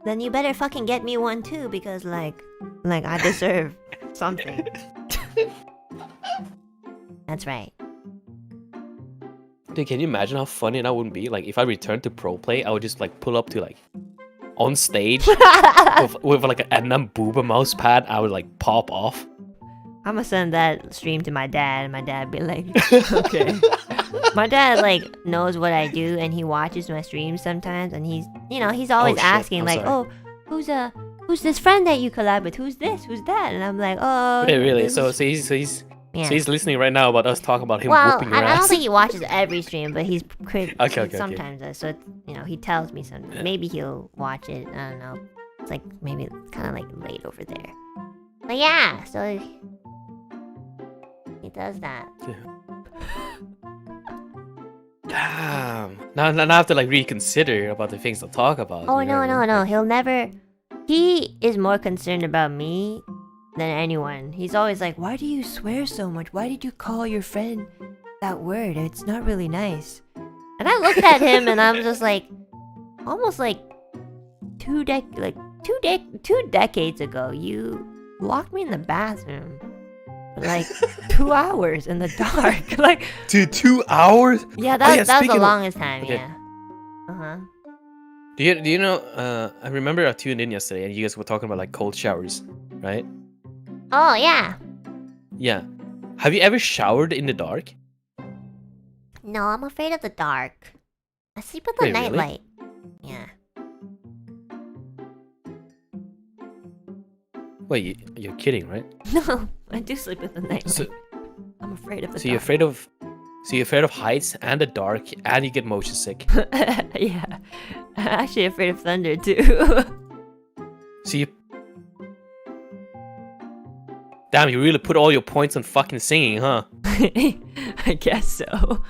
Then you better fucking get me one too, because like I deserve something. That's right. Dude, can you imagine how funny that would be? Like if I returned to pro play, I would just like pull up to like on stage with like an Enna booba mouse pad. I would like pop off. I'm gonna send that stream to my dad, and my dad be like, okay. My dad like knows what I do, and he watches my streams sometimes, and he's always shit, asking I'm like, sorry. oh, who's this friend that you collab with? Who's this? Who's that? And I'm like, oh. Wait, really? this So is- he's yeah. so he's listening right now about us talking about him Well, whooping your I don't ass. think he watches every stream, but he's Okay. sometimes does. So he tells me something. Yeah. Maybe he'll watch it. I don't know. It's like maybe it's kind of like late over there. But yeah, so he does that. Damn. Now I have to like reconsider about the things to talk about. Oh you know no what I no mean? no! He'll never. He is more concerned about me than anyone. He's always like, "Why do you swear so much? Why did you call your friend that word? It's not really nice." And I looked at him and I'm just like, almost like two decades ago, you locked me in the bathroom for like 2 hours in the dark. Like, Dude, 2 hours? yeah, Oh, that yeah, was the speaking of- longest time. Okay. Yeah. Uh-huh. Do you know? I remember I tuned in yesterday and you guys were talking about like cold showers, right? Oh yeah. Yeah. Have you ever showered in the dark? No, I'm afraid of the dark. I sleep with the Wait, really? nightlight. Yeah. Wait, you're kidding, right? No, I do sleep with the nightlight. So, I'm afraid of the so you're dark. afraid of heights and the dark, and you get motion sick. Yeah. I'm actually afraid of thunder too. So you. Damn, you really put all your points on fucking singing, huh? I guess so.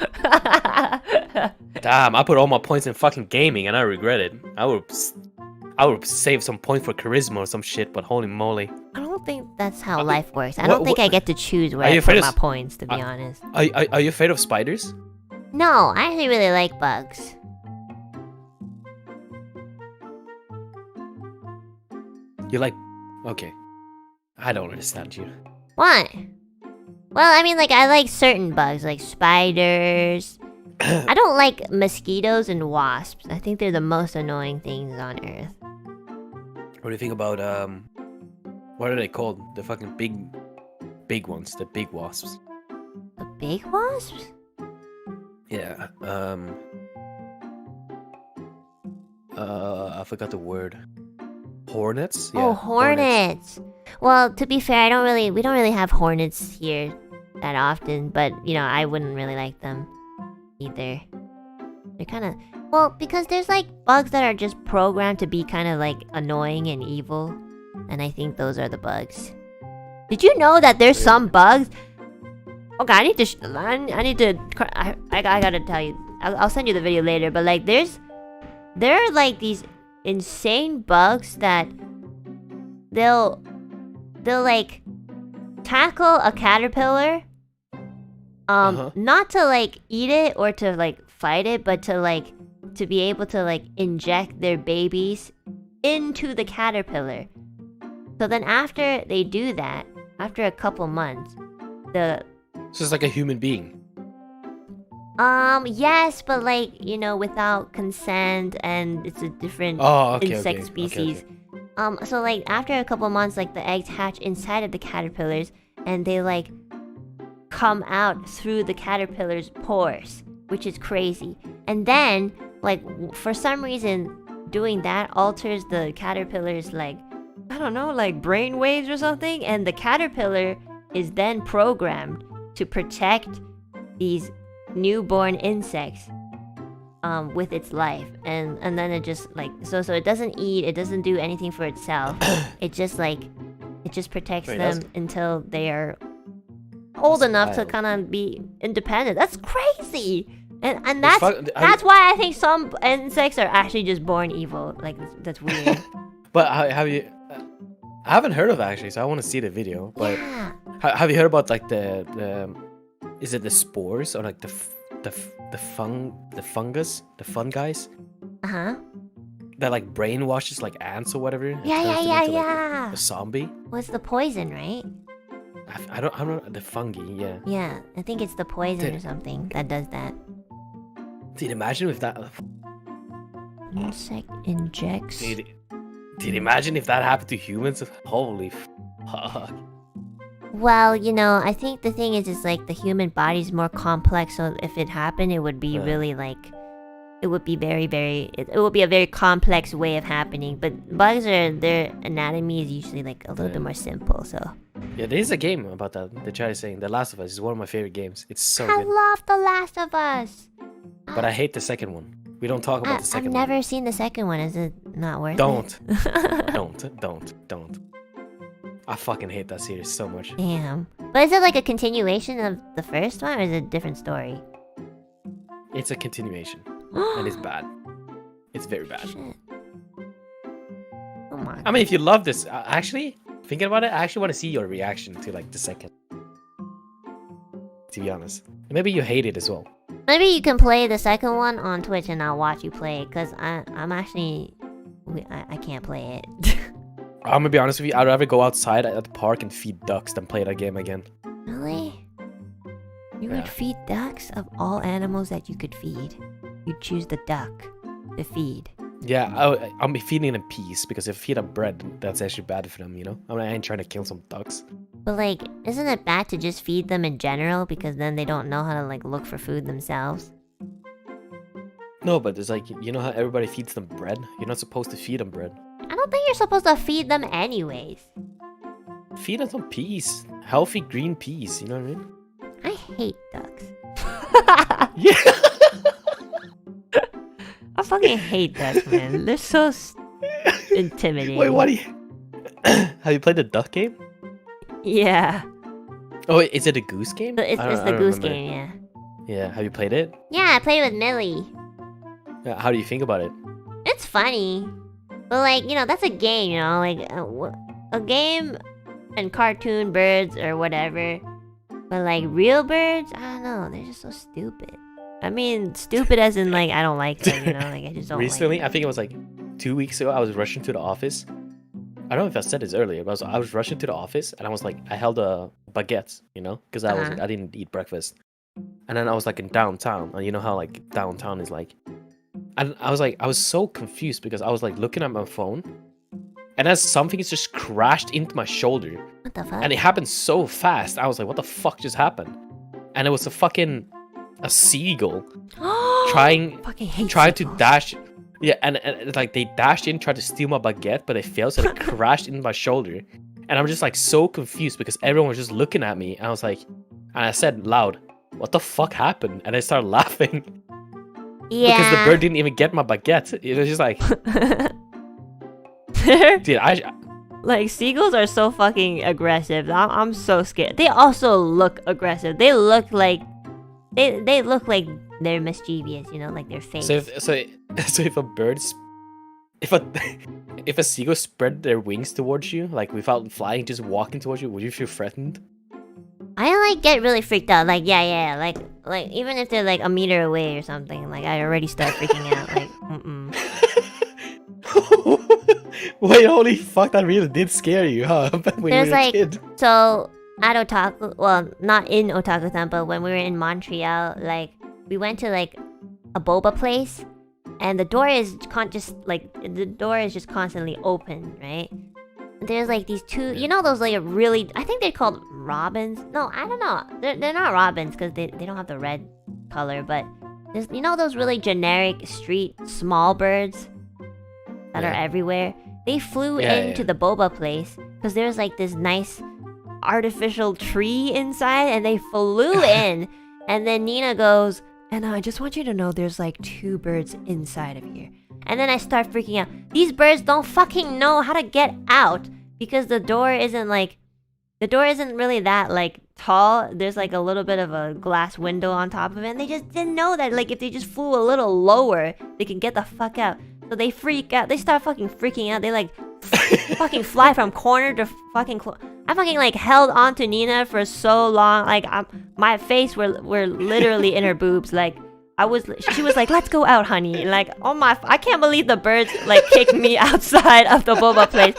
Damn, I put all my points in fucking gaming, and I regret it. I would save some points for charisma or some shit, but holy moly. I don't think that's how Uh, life works. I what- don't think what- I get to choose where Are I you put afraid my of points, to be honest. Are you afraid of spiders? No, I actually really like bugs. You like. Okay. I don't understand you. What? Well, I mean, like, I like certain bugs, like spiders. I don't like mosquitoes and wasps. I think they're the most annoying things on Earth. What do you think about what are they called? The fucking big ones, the big wasps. The big wasps? Yeah. I forgot the word. Hornets? Yeah, Oh, hornets. Well, to be fair, we don't really have hornets here that often, but I wouldn't really like them either. They're kind of, well, because there's like bugs that are just programmed to be kind of like annoying and evil, and I think those are the bugs. Did you know that there's some bugs? Okay, I need to. I gotta tell you. I'll send you the video later. But like, there are like these insane bugs that they'll like tackle a caterpillar, not to like eat it or to like fight it, but to be able to like inject their babies into the caterpillar. So then after they do that, after a couple months, So it's like a human being. yes, but like, without consent, and it's a different insect species. So like after a couple months, like the eggs hatch inside of the caterpillars, and they like come out through the caterpillar's pores, which is crazy. And then, like, for some reason, doing that alters the caterpillar's, like, I don't know, like brain waves or something, and the caterpillar is then programmed to protect these newborn insects with its life, and then it just like so it doesn't eat, it doesn't do anything for itself. It just protects Wait, them that's- until they are old That's enough to wild. kind of be independent. That's crazy. And It's that's why I think some insects are actually just born evil. Like, that's weird. But have you? I haven't heard of it actually, so I want to see the video. But Yeah. have you heard about like the is it the spores or like the fungus, the fungus Uh-huh. that like brainwashes like ants or whatever? and Yeah, turns yeah, them yeah, into, like, yeah. a zombie. What's the poison, right? I don't know the fungi. Yeah. Yeah, I think it's the poison Dude. or something that does that. Dude, imagine if that. Insect injects. Dude, imagine if that happened to humans. Holy fuck. Well, I think the thing is like the human body's more complex, so if it happened, it would be Yeah. really like it would be it would be a very complex way of happening. But bugs their anatomy is usually like a little bit more simple. So Yeah, there is a game about that. The chat is saying The Last of Us is one of my favorite games. It's so I good. love The Last of Us. But I hate the second one. We don't talk about the I've second never seen the second one. Is it not worth Don't. it? Don't. I fucking hate that series so much. Damn. But is it like a continuation of the first one, or is it a different story? It's a continuation. And it's bad. It's very bad. Shit. Oh my. I mean, if you love this, actually, thinking about it, I actually want to see your reaction to like the second. To be honest. Maybe you hate it as well. Maybe you can play the second one on Twitch and I'll watch you play it, because I'm actually... I can't play it. I'm gonna be honest with you, I'd rather go outside at the park and feed ducks than play that game again. Really? You Yeah. would feed ducks? Of all animals that you could feed, you'd choose the duck to feed. Yeah, I'll be feeding them peas, because if I feed them bread, that's actually bad for them, you know? I mean, I ain't trying to kill some ducks. But like, isn't it bad to just feed them in general, because then they don't know how to like look for food themselves? No, but it's like, you know how everybody feeds them bread? You're not supposed to feed them bread. I don't think you're supposed to feed them anyways. Feed them some peas. Healthy green peas, you know what I mean? I hate ducks. Yeah! I fucking hate ducks, man. They're so intimidating. Wait, what do you... Have you played the duck game? Yeah. Oh, wait, is it a goose game? It's I the don't goose remember. game, yeah. Yeah, have you played it? Yeah, I played it with Millie. Yeah, how do you think about it? It's funny. But like, you know, that's a game, you know? Like, a game and cartoon birds or whatever. But like, real birds? I don't know. They're just so stupid. I mean, stupid as in like, I don't like them, you know? Like, I just don't Recently, like I think it was like 2 weeks ago, I was rushing to the office. I don't know if I said this earlier, but I was rushing to the office and I was like, I held a baguette, you know? Because I didn't eat breakfast. And then I was like in downtown, and you know how like downtown is like. And I was so confused because I was like looking at my phone, and then something just crashed into my shoulder, What the fuck? and it happened so fast. I was like, what the fuck just happened? And it was a seagull trying Fucking hate to seagulls. dash. Yeah, and like they dashed in, tried to steal my baguette, but they failed, so they crashed into my shoulder. And I'm just like so confused because everyone was just looking at me, and I was like, and I said loud, what the fuck happened? And I started laughing. Yeah. Because the bird didn't even get my baguette. It was just like, dude, Like, seagulls are so fucking aggressive. I'm so scared. They also look aggressive. They look like they look like they're mischievous, you know, like their face. so if a bird, if a seagull spread their wings towards you, like without flying, just walking towards you, would you feel threatened? I like get really freaked out. Like, yeah, like even if they're like a meter away or something, like I already start freaking out. Like, Wait, holy fuck, that really did scare you, huh? When There's you were a like kid. so at Otaku, well, not in Otaku-san, but when we were in Montreal, like we went to like a boba place, and the door is just constantly open, right? There's like these two, you know, those like really, I think they're called robins. No, I don't know. They're not robins because they don't have the red color, but there's, you know, those really generic street small birds that are everywhere. They flew into the boba place because there's like this nice artificial tree inside, and they flew in. And then Nina goes, and I just want you to know there's like 2 birds inside of here. And then I start freaking out. These birds don't fucking know how to get out because the door isn't really that like tall. There's like a little bit of a glass window on top of it, and they just didn't know that like if they just flew a little lower, they can get the fuck out. So they freak out. They start fucking freaking out. They like fucking fly from corner to fucking I fucking like held on to Nina for so long. Like my face were literally in her boobs. Like she was like, let's go out, honey. Like, oh my, I can't believe the birds like kicked me outside of the boba place.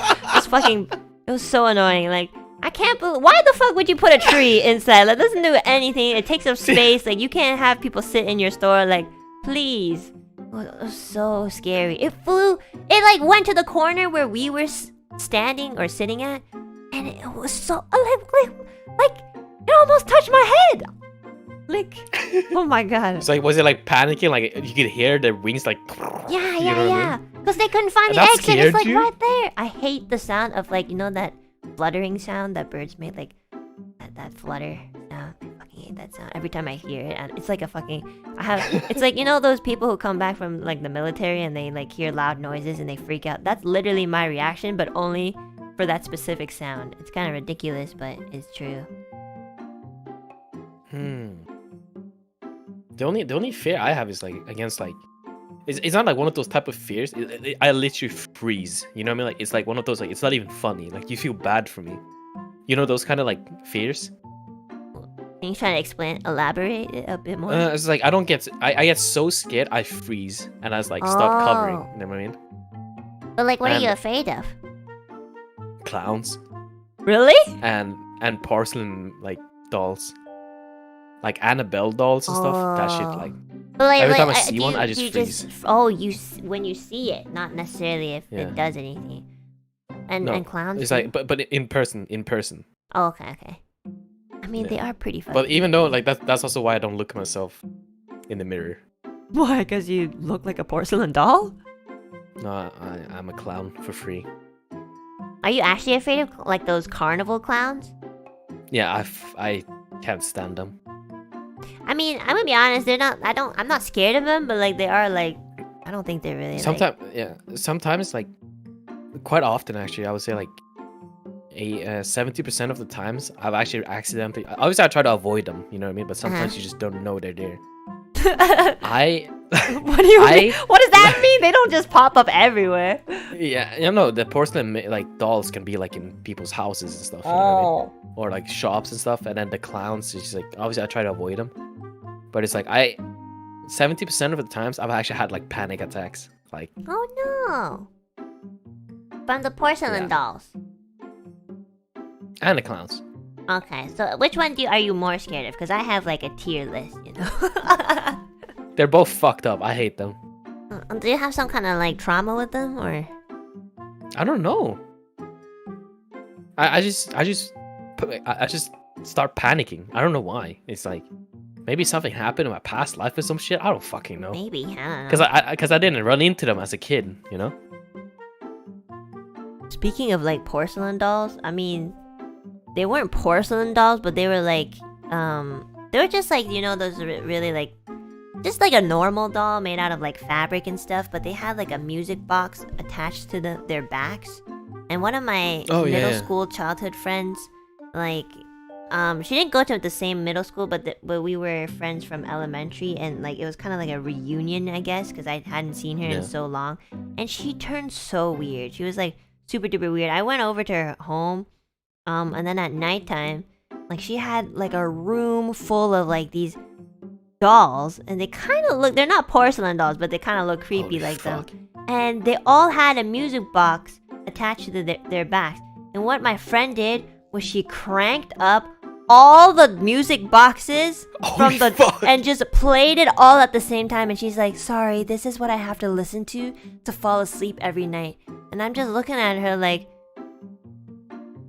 It was so annoying. Like, I can't believe, why the fuck would you put a tree inside? Like, it doesn't do anything. It takes up space. Like, you can't have people sit in your store. Like, please. It was so scary. It like went to the corner where we were standing or sitting at, and it was so like it almost touched my head. Like, oh my god. It's like, was it like panicking? Like you could hear their wings like. Yeah, You know what I yeah. Because they couldn't find And the that exit. It's scared like you? right there. I hate the sound of like, you know that fluttering sound that birds make, like that flutter sound. I fucking hate that sound. Every time I hear it, and it's like a fucking. It's like, you know those people who come back from like the military and they like hear loud noises and they freak out. That's literally my reaction, but only for that specific sound. It's kind of ridiculous, but it's true. The only fear I have is like against like. It's not like one of those type of fears. I literally freeze. You know what I mean? Like it's like one of those like it's not even funny. Like you feel bad for me. You know those kind of like fears. Can you try to elaborate it a bit more? It's like I don't get. I get so scared I freeze and I just like start covering. You know what I mean? But like, what are and- you afraid of? Clowns Really? and porcelain like dolls, like Annabelle dolls and stuff. That shit like. But like, Every time I like, see do one, you- I just do you freeze. when you see it, not necessarily if Yeah. it does anything. And No, clowns. It's too? like but in person. Oh, okay. I mean, Yeah. they are pretty fun. But even though like that's also why I don't look at myself in the mirror. Why? Because you look like a porcelain doll? No, I'm a clown for free. Are you actually afraid of like those carnival clowns? Yeah, I can't stand them. I mean, I'm gonna be honest. They're not. I'm not scared of them, but like they are like. I don't think they're really. Sometimes like quite often actually I would say like 70% of the times I've actually accidentally. Obviously I try to avoid them, you know what I mean, but sometimes you just don't know they're there. I What do you mean? What does that mean? They don't just pop up everywhere. yeah, you know, the porcelain like dolls can be like in people's houses and stuff, you know what I mean? Or like shops and stuff, and then the clowns is just like obviously I try to avoid them, but it's like 70% of the times I've actually had like panic attacks, like Oh no! From the porcelain Yeah. dolls. and the clowns. Okay, so which one are you more scared of? Because I have like a tier list, you know. They're both fucked up. I hate them. Do you have some kind of like trauma with them, or? I don't know. I just start panicking. I don't know why. It's like maybe something happened in my past life or some shit. I don't fucking know. Maybe, I don't know. Because I didn't run into them as a kid, you know. Speaking of like porcelain dolls, I mean, they weren't porcelain dolls, but they were like, They were just like, you know, those really like, just like a normal doll made out of like fabric and stuff, but they had like a music box attached to their backs. And one of my middle school childhood friends, like, she didn't go to the same middle school, but we were friends from elementary, and like it was kind of like a reunion, I guess, because I hadn't seen her in so long. And she turned so weird. She was like super duper weird. I went over to her home, and then at nighttime, like she had like a room full of like these dolls, and they kind of look, they're not porcelain dolls, but they kind of look creepy like them. And they all had a music box attached to their backs. And what my friend did was she cranked up all the music boxes and just played it all at the same time. And she's like, sorry, this is what I have to listen to fall asleep every night. And I'm just looking at her like,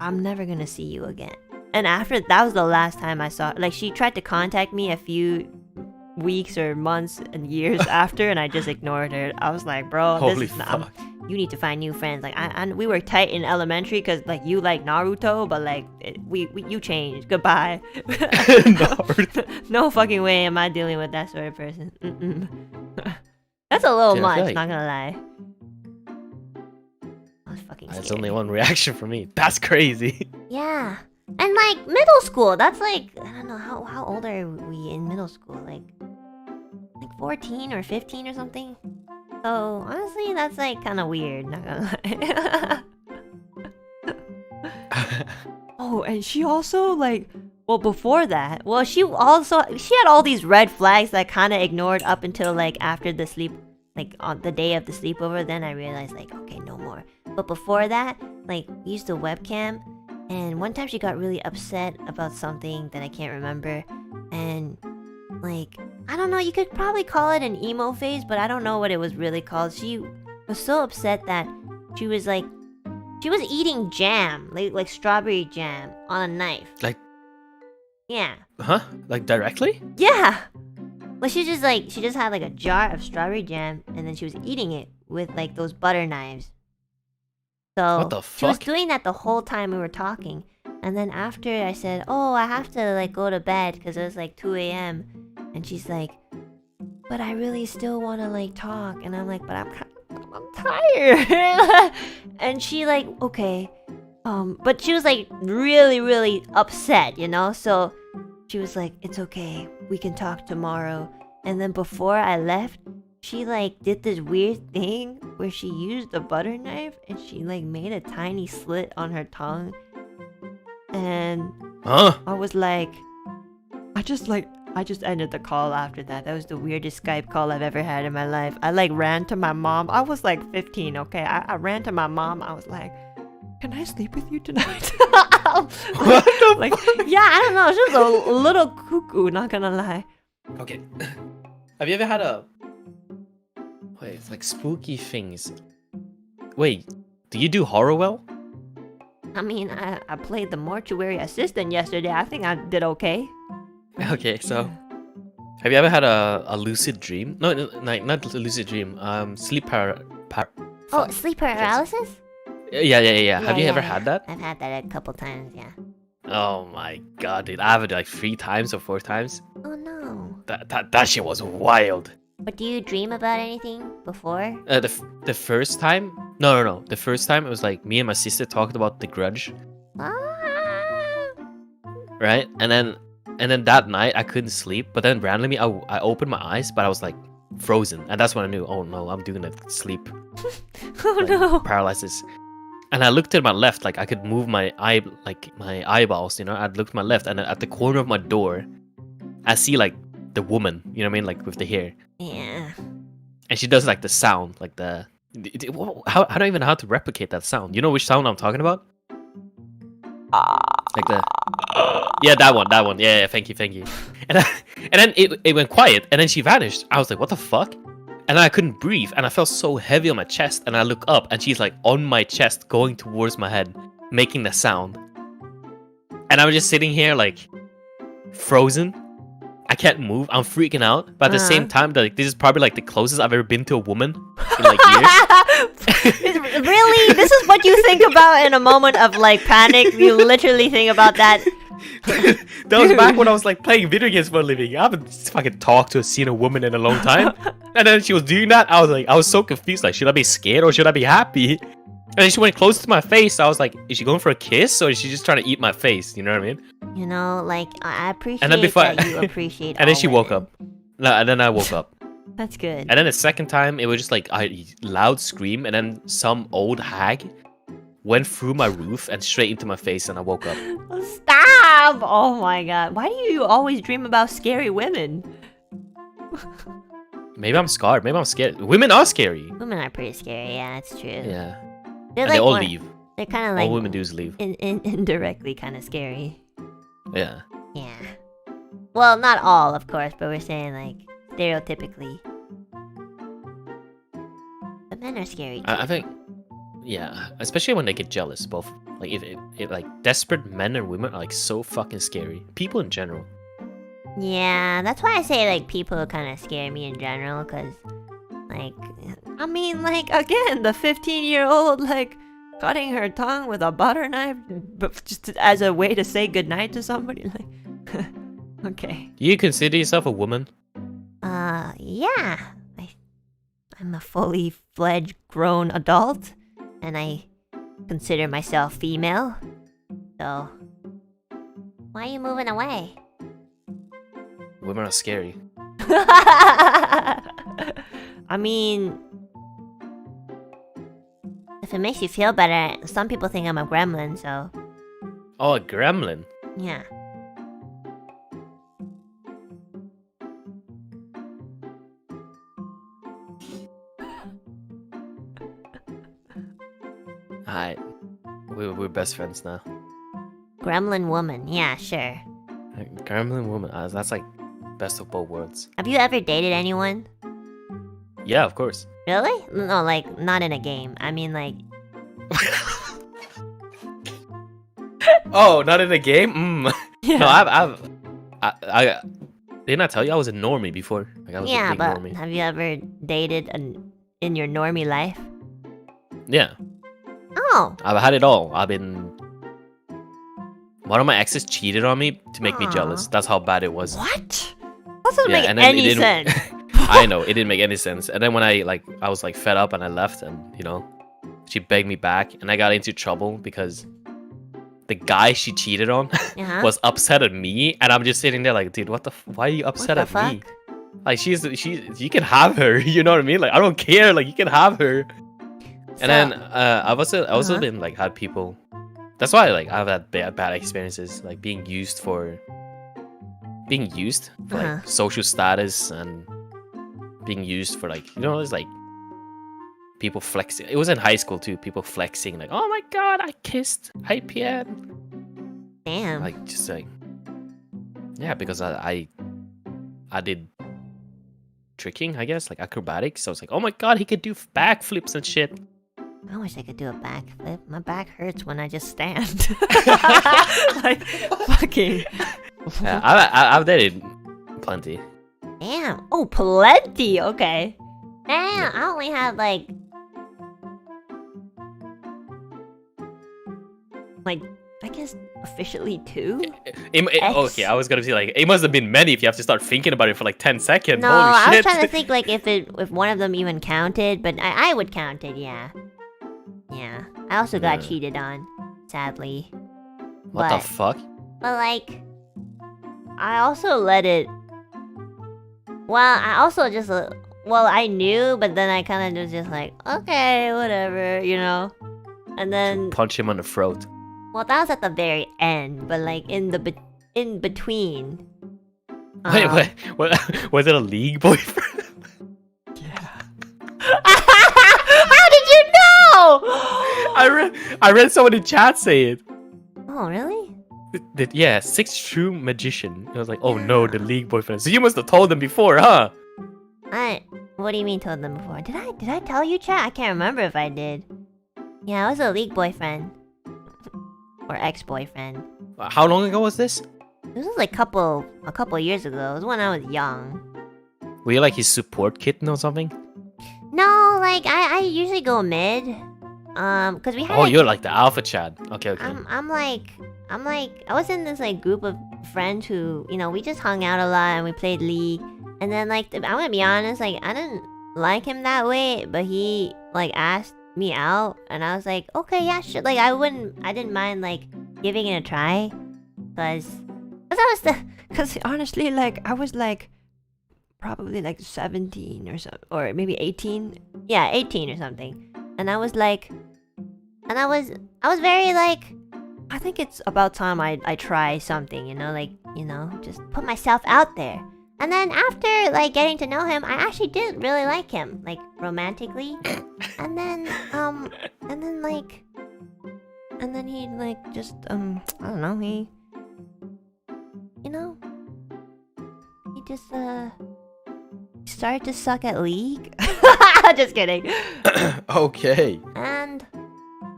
I'm never gonna see you again. And after that was the last time I saw her. Like, she tried to contact me a few weeks or months and years after, and I just ignored her. I was like, bro, Holy this is fuck. you need to find new friends. Like, we were tight in elementary because like you like Naruto, but like you changed. Goodbye. No fucking way am I dealing with that sort of person. That's a little Yeah, I feel much, like- not gonna lie. I was fucking That's scared. only one reaction from me. That's crazy. Yeah. And like middle school, that's like, I don't know, how old are we in middle school? Like 14 or 15 or something? So honestly, that's like kind of weird, not gonna lie. oh, and she also like, well, before that, well, she had all these red flags that kind of ignored up until like after the sleep, like on the day of the sleepover. Then I realized like, okay, no more. But before that, like, we used to webcam, and one time she got really upset about something that I can't remember, and like, I don't know, you could probably call it an emo phase, but I don't know what it was really called. She was so upset that she was eating jam, like strawberry jam on a knife. Like Yeah. Huh? Like directly? Yeah. Well, she just had like a jar of strawberry jam, and then she was eating it with like those butter knives. So What the she was fuck? doing that the whole time we were talking. And then after I said, "Oh, I have to like go to bed because it was like 2 a.m." And she's like, "But I really still want to like talk." And I'm like, "But I'm tired." And she like, "Okay." But she was like really, really upset, you know? So she was like, "It's okay. We can talk tomorrow." And then before I left, she like did this weird thing where she used a butter knife and she like made a tiny slit on her tongue. And Huh? I was like, I just ended the call after that. That was the weirdest Skype call I've ever had in my life. I like ran to my mom. I was like 15, okay? I ran to my mom. I was like, "Can I sleep with you tonight?" What the Like, fuck? yeah, I don't know. She was a little cuckoo, not gonna lie. Okay. Have you ever had a... Wait, it's like spooky things. Wait, do you do horror well? I mean, I played the mortuary assistant yesterday. I think I did okay. Okay, so... Have you ever had a lucid dream? No, like not a lucid dream. Sleep oh, sleep paralysis? Yeah. Have you ever yeah. had that? I've had that a couple times, yeah. Oh my god, dude. I have it like 3 times or 4 times. Oh no. That shit was wild. But do you dream about anything before? The first time? No. The first time it was like me and my sister talked about The Grudge, Ah. right? And then that night I couldn't sleep, but then randomly I opened my eyes, but I was like frozen, and that's when I knew, oh no, I'm doing a sleep Oh like, no. paralysis. And I looked to my left, like I could move my eyeballs, you know. I looked to my left, and then at the corner of my door, I see like the woman, you know what I mean, like with the hair, Yeah. and she does like the sound, like the I don't even know how to replicate that sound. You know which sound I'm talking about? Like the that one. Yeah, thank you. And then it went quiet, and then she vanished. I was like, what the fuck? And I couldn't breathe, and I felt so heavy on my chest, and I look up, and she's like on my chest, going towards my head, making the sound. And I'm just sitting here like frozen. I can't move. I'm freaking out. But at the same time, like this is probably like the closest I've ever been to a woman in like years. Really? This is what you think about in a moment of like panic? You literally think about that? That was back when I was like playing video games for a living. I haven't fucking talked to seen a woman in a long time. And then she was doing that. I was so confused. Like, should I be scared or should I be happy? And then she went close to my face. I was like, is she going for a kiss or is she just trying to eat my face? You know what I mean? You know, like I appreciate And then before that you appreciate. and then all she woke women. up. No, and then I woke up. That's good. And then the second time, it was just like a loud scream, and then some old hag went through my roof and straight into my face, and I woke up. Stop! Oh my god. Why do you always dream about scary women? Maybe I'm scarred. Maybe I'm scared. Women are scary. Women are pretty scary. Yeah, that's true. Yeah. They're And they all more- leave. They're kind of All like women do is leave. indirectly kind of scary. Yeah. Yeah. Well, not all, of course, but we're saying like stereotypically. But men are scary too. I think, yeah, especially when they get jealous. Both, like, if like desperate men and women are like so fucking scary. People in general. Yeah, that's why I say like people kind of scare me in general, cause like I mean, like, again, the 15-year-old, like, cutting her tongue with a butter knife, but just as a way to say goodnight to somebody, like, okay. Do you consider yourself a woman? yeah, I'm a fully fledged grown adult, and I consider myself female. So why are you moving away? Women are scary. I mean, if it makes you feel better, some people think I'm a gremlin, so Oh, a gremlin. yeah. Alright. We're best friends now. Gremlin woman, yeah, sure. Gremlin woman. That's like best of both worlds. Have you ever dated anyone? Yeah, of course. Really? No, like, not in a game. I mean, like, Oh, not in a game? Yeah. No, I didn't I tell you I was a normie before? Like I was a Yeah, big but normie. have you ever dated in your normie life? Yeah, Oh, I've had it all. One of my exes cheated on me to make me Aw. jealous. That's how bad it was. What? That doesn't Yeah, make and then it any didn't- sense. I know it didn't make any sense. And then when I was like fed up and I left, and she begged me back, and I got into trouble because the guy she cheated on uh-huh. was upset at me, and I'm just sitting there like, dude, why are you upset the at me? fuck? Like you can have her, you know what I mean? Like I don't care, like you can have her. So- And then I've also Uh-huh. been like had people. That's why I've had bad experiences like being used for Uh-huh. social status and being used for there's like people flexing. It was in high school too. People flexing like, oh my god, I kissed IPN. Damn. Like just like yeah, because I did tricking, I guess, like acrobatics. So I was like, oh my god, he could do backflips and shit. I wish I could do a backflip. My back hurts when I just stand. Like, fucking. Yeah, I've dated plenty. Damn. Oh, plenty. Okay. Damn. I only had like I guess officially 2. Okay, I was gonna say like it must have been many if you have to start thinking about it for like 10 seconds. no. Holy I was shit! trying to think like if one of them even counted, but I would count it. Yeah. Yeah. I also got Yeah. cheated on, sadly. What but, the fuck? But like, I also let it. Well, I also just I knew, but then I kind of was just like, okay, whatever, you know. And then, Punch him on the throat. well, that was at the very end, but like in between. Wait, um, what? Was it a league boyfriend? How did you know? I read someone in chat say it. Oh, really? Yeah, 6 true magician. I was like, oh no, the league boyfriend. So you must have told them before, huh? What do you mean told them before? Did I tell you, chat? I can't remember if I did. Yeah, I was a league boyfriend. Or ex-boyfriend. How long ago was this? This was like a couple years ago. It was when I was young. Were you like his support kitten or something? No, like I usually go mid. Cause we had Oh, you're like the alpha Chad. Okay. I'm like I was in this like group of friends who, we just hung out a lot and we played League. And then like I'm gonna be honest, like I didn't like him that way, but he like asked me out and I was like, okay, yeah, sure. Like I didn't mind like giving it a try. Cause honestly, like I was like probably like 17 or so, or maybe 18. Yeah, 18 or something. And I was like, I was very like, I think it's about time I try something, just put myself out there. And then after like getting to know him, I actually did really like him, like romantically. And then he like just I don't know, he just started to suck at League. Just kidding. Okay. And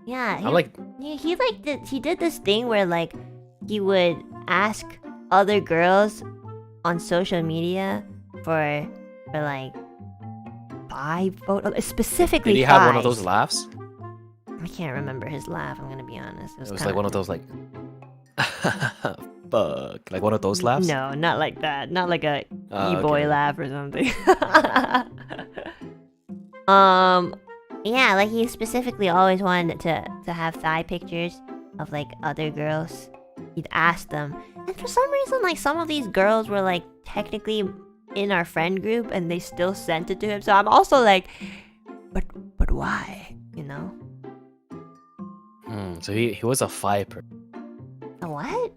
yeah, I'm like, he did this thing where like he would ask other girls on social media for like 5 photos, specifically did he have one of 5. those laughs? I can't remember his laugh. I'm gonna be honest. It was like one of those like, fuck, like one of those laughs. No, not like that. Not like a Oh, e-boy okay. laugh or something. Yeah, like he specifically always wanted to have thigh pictures of like other girls. He'd ask them, and for some reason, like some of these girls were like technically in our friend group, and they still sent it to him. So I'm also like, but why? So he was a phi A what?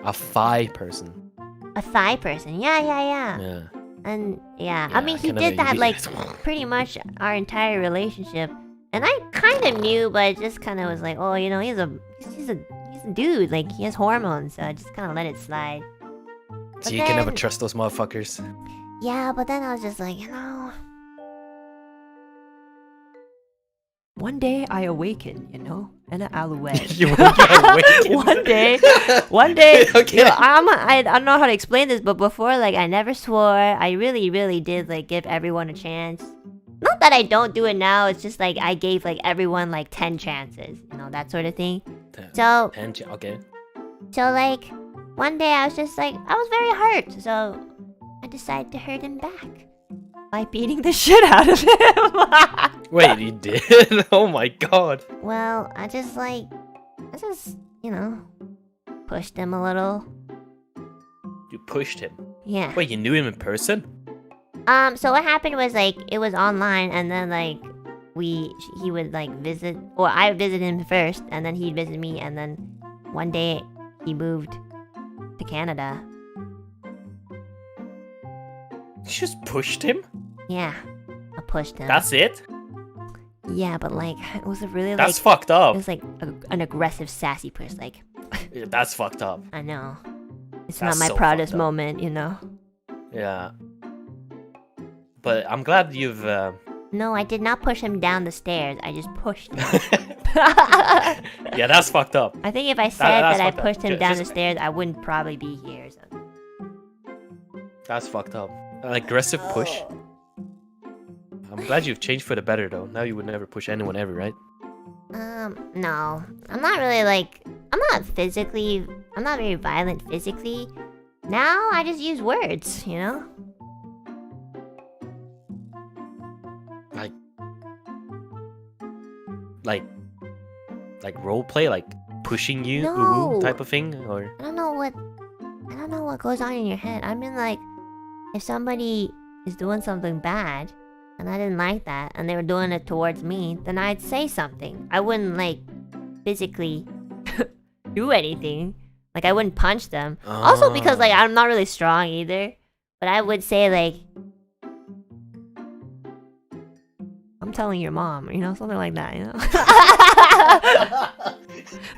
a phi person. A thigh person? Yeah. Yeah. And yeah, Yeah, I mean, I he can did never that like use- pretty much our entire relationship, and I kind of knew, but it just kind of was like, oh, he's a dude, like he has hormones, so I just kind of let it slide. So But you can never then- trust those motherfuckers. Yeah, but then I was just like, one day I awaken, you know? Enna Alouette. You won't awaken. one day, Okay. you know, I don't know how to explain this, but before, like, I never swore. I really, really did, like, give everyone a chance. Not that I don't do it now, it's just, like, I gave, like, everyone, like, 10 chances, you know, that sort of thing. So, Okay. So, like, one day I was just like, I was very hurt, so I decided to hurt him back. by beating the shit out of him. Wait, you did? Oh my god. Well, I just, you know, pushed him a little. You pushed him. Yeah. Wait, you knew him in person? So what happened was, like, it was online, and then, like, he would, like, visit, or I would visit him first, and then he'd visit me, and then one day he moved to Canada. You just pushed him? Yeah, I pushed him. That's it? Yeah, but, like, it was a really, That's like, fucked up. it was, like, an aggressive, sassy push, like, That's fucked up. I know. It's That's not my so proudest fucked up. moment, you know? Yeah. But I'm glad you've... No, I did not push him down the stairs. I just pushed him. Yeah, that's fucked up. I think if I said that's that I fucked up. pushed him Ju- down the just- stairs, I wouldn't probably be here. So. That's fucked up. An aggressive push. I'm glad you've changed for the better, though. Now you would never push anyone ever, right? No. I'm not really, like... I'm not very violent physically. Now, I just use words, you know? Like roleplay, like pushing you, No. type of thing, or I don't know what goes on in your head. I mean, like, if somebody is doing something bad, and I didn't like that, and they were doing it towards me, then I'd say something. I wouldn't, like, physically do anything. Like, I wouldn't punch them. Also because, like, I'm not really strong either. But I would say, like, I'm telling your mom, you know, something like that, you know?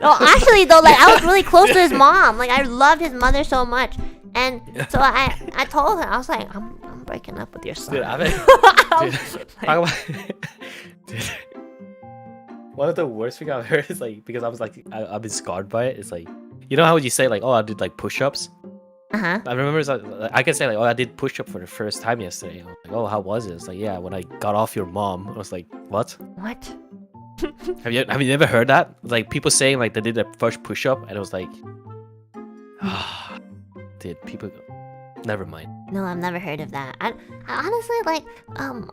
No, actually, though, like, I was really close to his mom. Like, I loved his mother so much. And so I told her, I was like, I'm breaking up with your son. dude, dude, one of the worst thing I've heard is like, because I was like, I've been scarred by it. It's like, you know how you say like, oh, I did like push-ups. Uh-huh. I remember it's like, I can say like, oh, I did push-up for the first time yesterday. I'm like, oh, how was it? It's like, yeah, when I got off your mom. I was like, what? What? Have you never heard that? Like people saying like they did their first push-up and it was like, dude, people go, never mind. No, I've never heard of that. I honestly, like,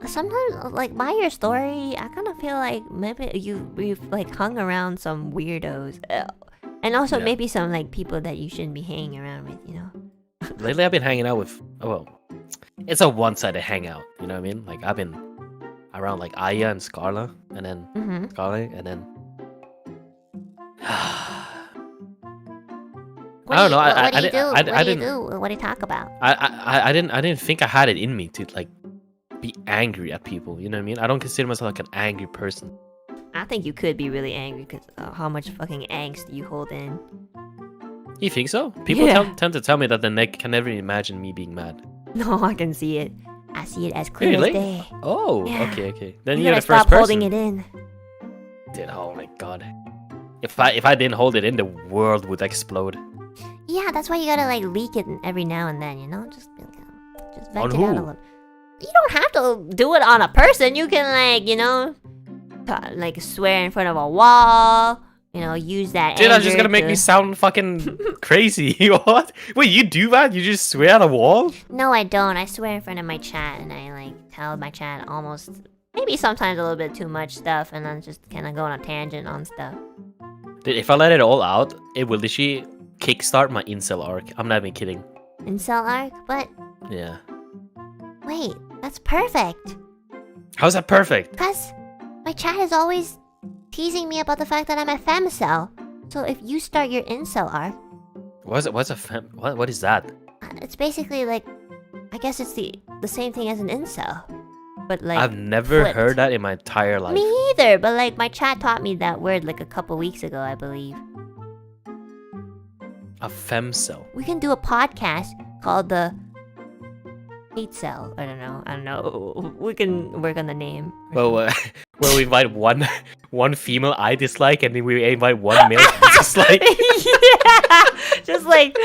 sometimes, like, by your story, I kind of feel like maybe you've like hung around some weirdos, and also Yeah. maybe some like people that you shouldn't be hanging around with, you know? Lately I've been hanging out with, well, it's a one-sided hangout, you know what I mean? Like I've been around like Aya and Scarla, and then Mm-hmm. Scarlet, and then What I don't know. What I do you do? didn't. What do you didn't. do? What do you talk about? I didn't think I had it in me to like be angry at people. You know what I mean? I don't consider myself like an angry person. I think you could be really angry because how much fucking angst you hold in. You think so? People Yeah. tend to tell me that they can never imagine me being mad. No, I can see it. I see it as clear Really? as day. Oh, Yeah. okay. Then You you're gotta the first stop person. holding it in. Dude, oh my god. If I didn't hold it in, the world would explode. Yeah, that's why you gotta like leak it every now and then, you know? Just vent On it out who? a little. You don't have to do it on a person. You can like, you know, like swear in front of a wall. You know, use that. Dude, that's just anger gonna make to- me sound fucking crazy. What? Wait, you do that? You just swear at a wall? No, I don't. I swear in front of my chat, and I like tell my chat almost, maybe sometimes a little bit too much stuff, and then just kind of go on a tangent on stuff. Dude, if I let it all out, it will literally kickstart my incel arc. I'm not even kidding. Incel arc, but Yeah. wait, that's perfect. How's that perfect? Cause my chat is always teasing me about the fact that I'm a femcel. So if you start your incel arc, What is that? it's basically like, I guess it's the same thing as an incel, but like I've never flipped. heard that in my entire life. Me either, but like my chat taught me that word like a couple weeks ago, I believe. A femcel. We can do a podcast called the Hate Cell. I don't know. We can work on the name. Well, where we invite one female I dislike, and then we invite one male I dislike. Yeah, just like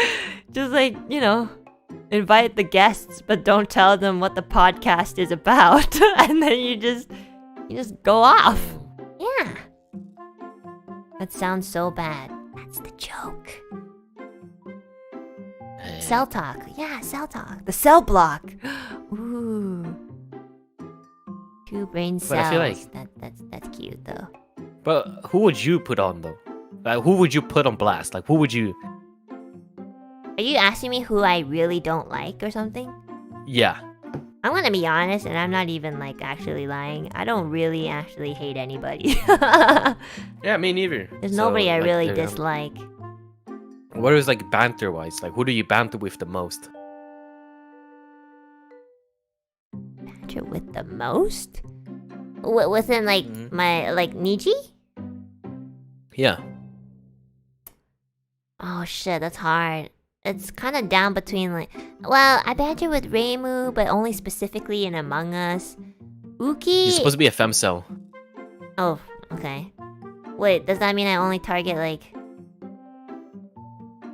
invite the guests, but don't tell them what the podcast is about, and then you just go off. Yeah. That sounds so bad. That's the joke. Cell talk. Yeah, cell talk. The cell block. Ooh. 2 brain cells. But I feel like- That's cute though. But who would you put on though? Like, who would you put on blast? Like, who would you? Are you asking me who I really don't like or something? Yeah. I'm gonna be honest, and I'm not even like actually lying. I don't really actually hate anybody. Yeah, me neither. There's So, nobody I like, really there- dislike. What is like banter wise? Like, who do you banter with the most? Banter with the most? Within like Mhm. my like Niji? Yeah. Oh shit, that's hard. It's kind of down between like, well, I banter with Reimu, but only specifically in Among Us. Uki. You're supposed to be a femcel. Oh, okay. Wait, does that mean I only target like?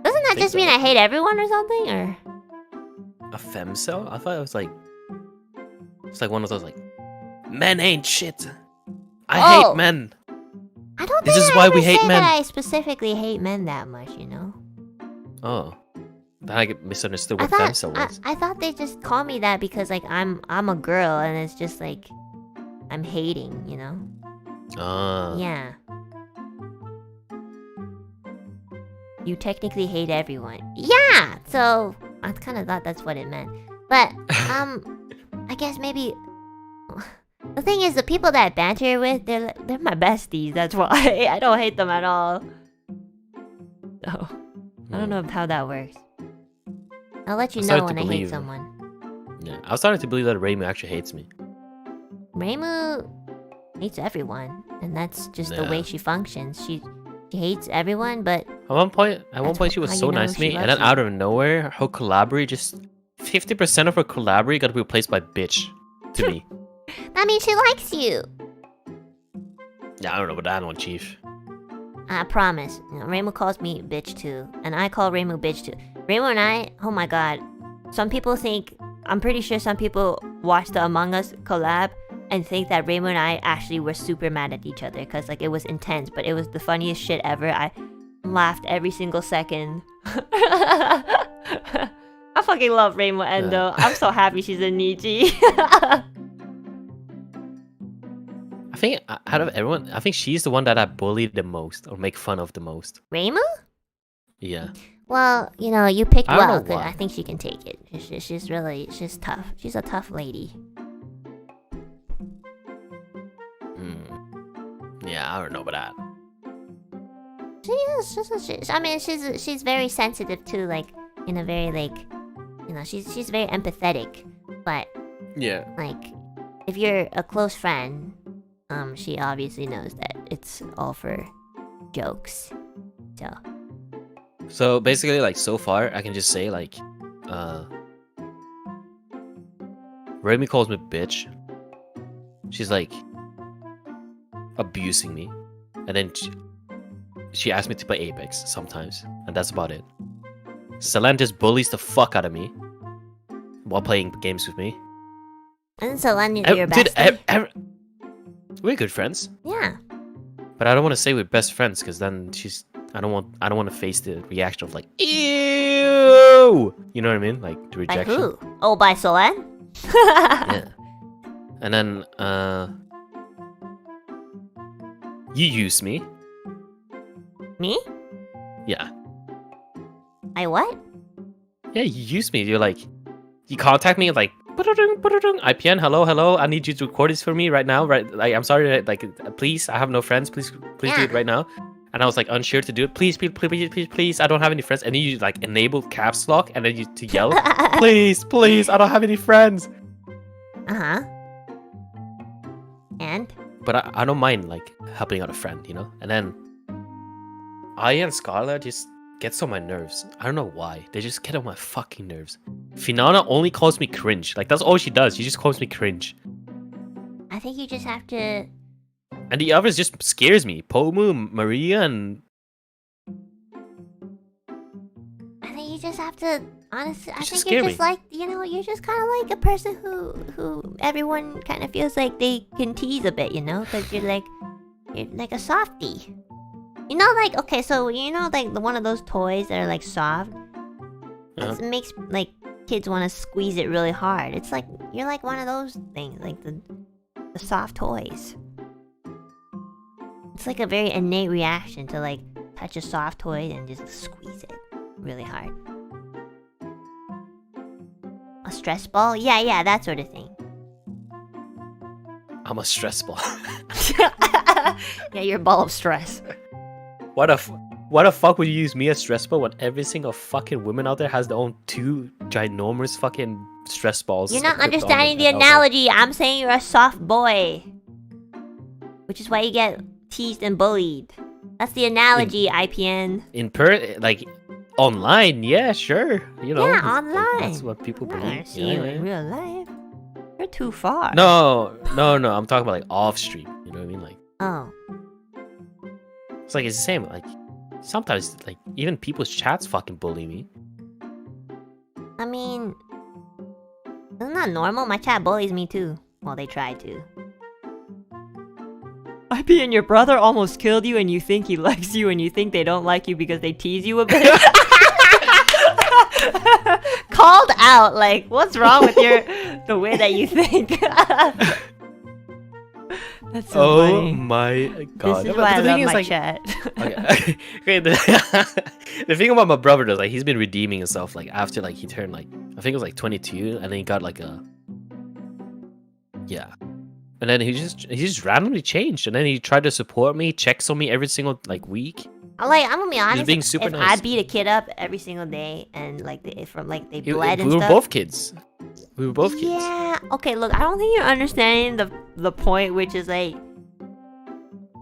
Doesn't that think just mean so. I hate everyone or something? Or A femcel? I thought it was like. It's like one of those like, men ain't shit. I Oh. hate men. I don't This think is I why ever we hate say men. that I specifically hate men that much, you know. Oh, then I get misunderstood I what thought femcel was. I thought they just call me that because like I'm a girl and it's just like I'm hating, you know. Ah. Yeah. You technically hate everyone. Yeah. So I kind of thought that's what it meant. But I guess maybe the thing is the people that I banter with, they're my besties. That's why I don't hate them at all. So I don't know how that works. I'll let you I'm know starting when to I hate believe. someone. Yeah, I was starting to believe that Reimu actually hates me. Reimu hates everyone, and that's just the Yeah. way she functions. She hates everyone, but At one point, she how was you so know nice to she me, and loves then out of nowhere, her collaborate just 50% of her collaborate got replaced by bitch to me. that means she likes you. Yeah, I don't know about that one, Chief. I promise. You know, Reimu calls me bitch too, and I call Reimu bitch too. Reimu and I, oh my god. Some people think, I'm pretty sure some people watch the Among Us collab and think that Reimu and I actually were super mad at each other because like it was intense, but it was the funniest shit ever. I laughed every single second. I fucking love Reimu Endo. I'm so happy she's a Niji. I think out of everyone, I think she's the one that I bully the most or make fun of the most. Reimu? Yeah. Well, you know, you picked I don't well, know 'cause why. I think she can take it. She's tough. She's a tough lady. Yeah, I don't know about that. She is. I mean, she's very sensitive too. Like in a very like, you know, she's very empathetic. But Yeah. like, if you're a close friend, she obviously knows that it's all for jokes. So So basically, like so far, I can just say like, Remy calls me bitch. She's like abusing me, and then she asked me to play Apex sometimes, and that's about it. Celine just bullies the fuck out of me while playing games with me. and so Len, Dude, your bestie. we're good friends, Yeah. but I don't want to say we're best friends because then I don't want to face the reaction of like ew. You know what I mean? Like the By rejection. who? Oh, by Solen? Yeah. And then you use me. Me? Yeah. I what? Yeah, you use me. You're like, you contact me like, IPN, hello, I need you to record this for me right now. Right, like, I'm sorry, like, please, I have no friends. Please do Yeah. it right now. And I was like unsure to do it. Please, I don't have any friends. And then you like enable caps lock, and then you to yell, please, I don't have any friends. Uh-huh. And? But I don't mind like helping out a friend, you know. And then Aya and Scarlet just gets on my nerves. I don't know why. They just get on my fucking nerves. Finana only calls me cringe. Like that's all she does. She just calls me cringe. I think you just have to And the others just scares me. Pomu, Maria, and I think you just have to honestly. I Just think scare you're just me. like you're just kind of like a person who everyone kind of feels like they can tease a bit, because you're like a softie. Like okay, so like one of those toys that are like soft. Uh-huh. It makes like kids want to squeeze it really hard. It's like you're like one of those things, like the soft toys. It's like a very innate reaction to like touch a soft toy and just squeeze it really hard. A stress ball? Yeah, that sort of thing. I'm a stress ball. Yeah, you're a ball of stress. Why the fuck would you use me as stress ball when every single fucking woman out there has their own 2 ginormous fucking stress balls? You're not equipped on understanding the them outside? analogy. I'm saying you're a soft boy. Which is why you get teased and bullied. That's the analogy, IPN. Like online, yeah, sure. Yeah, That's online. what people I believe. see you in real life. You're too far. No. I'm talking about like off stream. You know what I mean? Like Oh. it's like it's the same. Like sometimes, like even people's chats fucking bully me. I mean, isn't that normal? My chat bullies me too. Well, they try to. IPN, your brother almost killed you and you think he likes you and you think they don't like you because they tease you a bit. Called out, like, what's wrong with the way that you think? That's so funny. My god. This is But why I the thing love is, my like, chat. okay, the thing about my brother does, like, he's been redeeming himself, like, after, like, he turned, like, I think it was, like, 22, and then he got, like, yeah. And then he just randomly changed, and then he tried to support me, checks on me every single, like, week. Like, I'm gonna be honest. being super if nice. I beat a kid up every single day and like they We bled and were stuff. both kids. We were both kids. Yeah. Okay. Look, I don't think you're understanding the point, which is like.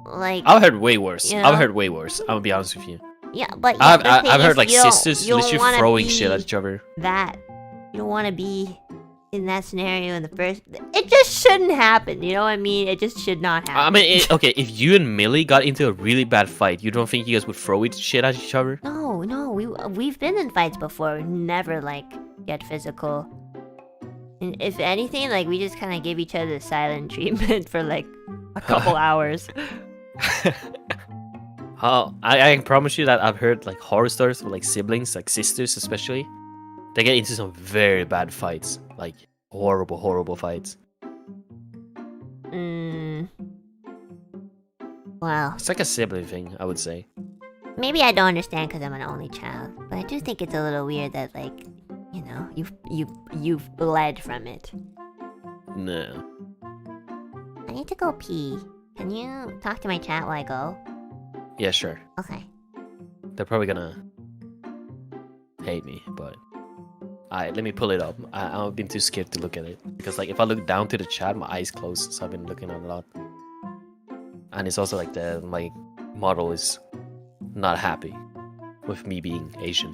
I've heard way worse. You I've know? heard way worse. I'm gonna be honest with you. Yeah, but I've the thing heard is, like you don't- sisters you don't literally wanna throwing be shit at each other. That you don't want to be in that scenario in the first. It just shouldn't happen. You know what I mean? It just should not happen. I mean, okay, if you and Millie got into a really bad fight, you don't think you guys would throw shit at each other? No, we've been in fights before. We never like get physical. And if anything, like we just kind of give each other silent treatment for like A couple hours. I can promise you that I've heard like horror stories with like siblings, like sisters especially. They get into some very bad fights, like horrible fights. Well, It's like a sibling thing, I would say. maybe I don't understand because I'm an only child, but I do think it's a little weird that like, you've bled from it. No. I need to go pee. Can you talk to my chat while I go? Yeah, sure. Okay. They're probably gonna hate me, but let me pull it up. I've been too scared to look at it because like if I look down to the chat, my eyes close, so I've been looking at it a lot. And it's also like my model is not happy with me being Asian.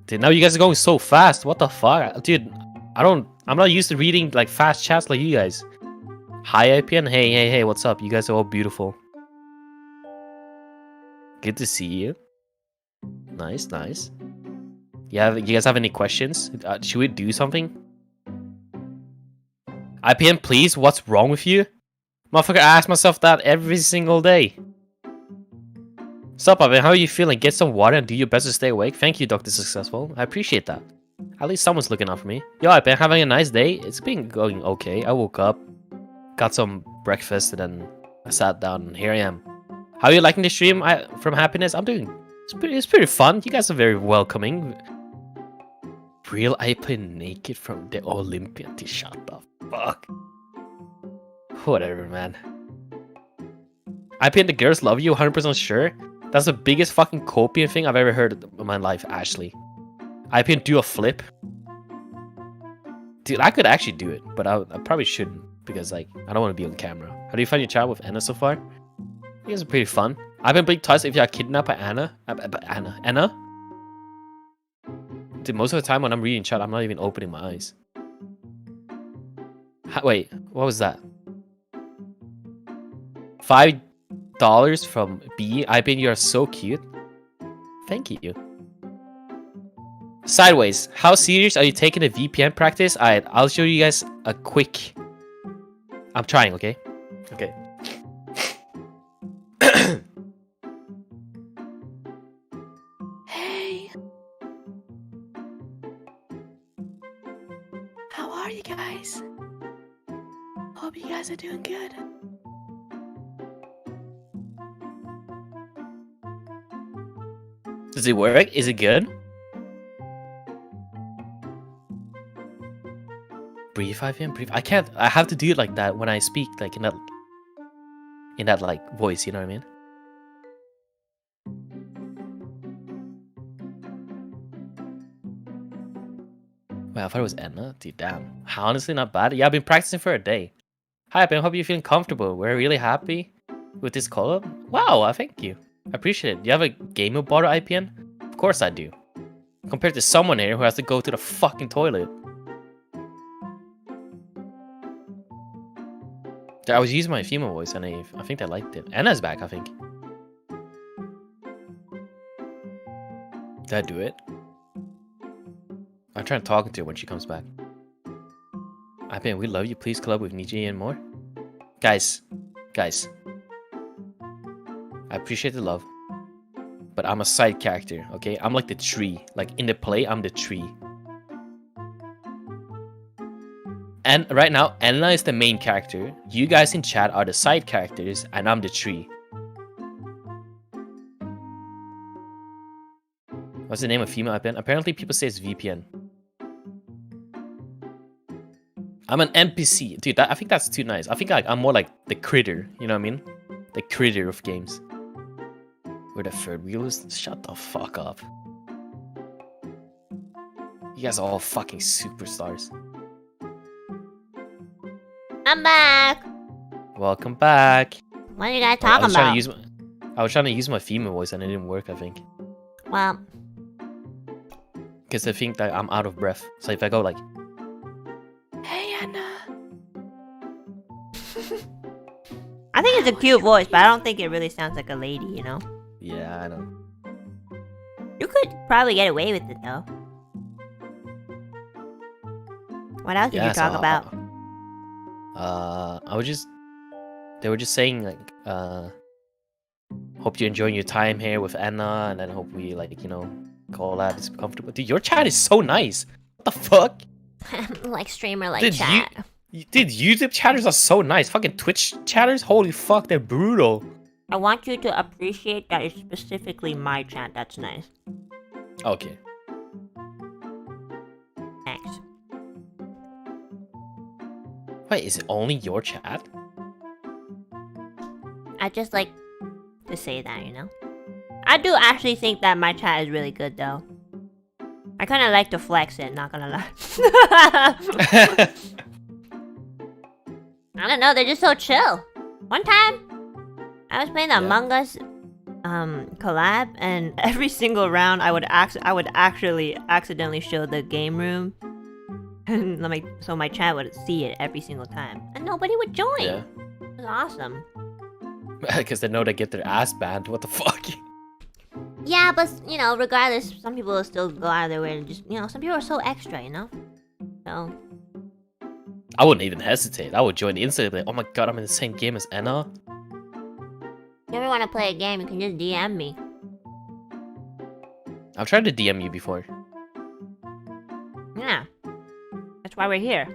Dude, now you guys are going so fast. What the fuck, dude? I'm not used to reading like fast chats like you guys. Hi IPN, hey, what's up? You guys are all beautiful. Good to see you. Nice. You guys have any questions? Should we do something? IPN, please. What's wrong with you? Motherfucker, I ask myself that every single day. Sup, IPN? How are you feeling? Get some water and do your best to stay awake. Thank you, Dr. Successful. I appreciate that. At least someone's looking out for me. Yo, IPN, having a nice day? It's been going okay. I woke up, got some breakfast, and then I sat down, and here I am. How are you liking the stream from Happiness? I'm doing... It's pretty fun. You guys are very welcoming. Real IPN naked from the Olympian. Shut the fuck. Whatever, man. IPN, the girls love you, 100% sure. That's the biggest fucking copian thing I've ever heard in my life, Ashley. IPN, do a flip. Dude, I could actually do it, but I probably shouldn't because, like, I don't want to be on camera. How do you find your chat with Enna so far? You guys are pretty fun. I've been big twice if you are kidnapped by Anna. Enna? Dude, most of the time when I'm reading chat, I'm not even opening my eyes. Wait, what was that? $5 from B. iPN, you are so cute. Thank you. Sideways, how serious are you taking the VPN practice? Alright, I'll show you guys a quick. I'm trying, okay? Okay. Hey. How are you guys? Hope you guys are doing good. Does it work? Is it good? Brief, IPN, brief. I can't. I have to do it like that when I speak, like in that like voice. You know what I mean? Wow, I thought it was Enna. Dude, damn. Honestly, not bad. Yeah, I've been practicing for a day. Hi, IPN. Hope you're feeling comfortable. We're really happy with this collab. Wow, thank you. I appreciate it. Do you have a gamer bottle, IPN? Of course I do. Compared to someone here who has to go to the fucking toilet. I was using my female voice and I think they liked it. Anna's back, I think. Did I do it? I'm trying to talk to her when she comes back. IPN, we love you. Please collab with NIJISANJI and more. Guys. I appreciate the love. But I'm a side character, okay? I'm like the tree. Like in the play, I'm the tree. And right now, Enna is the main character. You guys in chat are the side characters, and I'm the tree. What's the name of female IPN? Apparently people say it's VPN. I'm an NPC. Dude, I think that's too nice. I think I'm more like the critter, you know what I mean? The critter of games. We're the third wheelers? Shut the fuck up. You guys are all fucking superstars. I'm back. Welcome back. What are you guys talking about? I was trying to use my female voice and it didn't work, I think. Well, Because I think that I'm out of breath. So if I go like, hey Enna. I think it's a cute voice, but I don't think it really sounds like a lady, you know? Yeah, I know. you could probably get away with it though. What else did you talk about? They were just saying like, hope you're enjoying your time here with Enna, and then hope we like, you know, collab is comfortable. Dude, your chat is so nice. What the fuck? Like streamer like Dude, chat. Dude, YouTube chatters are so nice. Fucking Twitch chatters, holy fuck, they're brutal. I want you to appreciate that it's specifically my chat that's nice. Okay. Thanks. Wait, is it only your chat? I just like to say that, you know? I do actually think that my chat is really good though. I kind of like to flex it, not gonna lie. I don't know, they're just so chill. One time, I was playing the Among Us collab, and every single round I would actually accidentally show the game room, and so my chat would see it every single time, and nobody would join. Yeah. It was awesome. Because they know they get their ass banned. What the fuck? Yeah, but you know, regardless, some people will still go out of their way and just, you know, some people are so extra, you know? So I wouldn't even hesitate. I would join instantly. Like, oh my god, I'm in the same game as Enna. if you ever want to play a game, you can just DM me. I've tried to DM you before. Yeah. That's why we're here.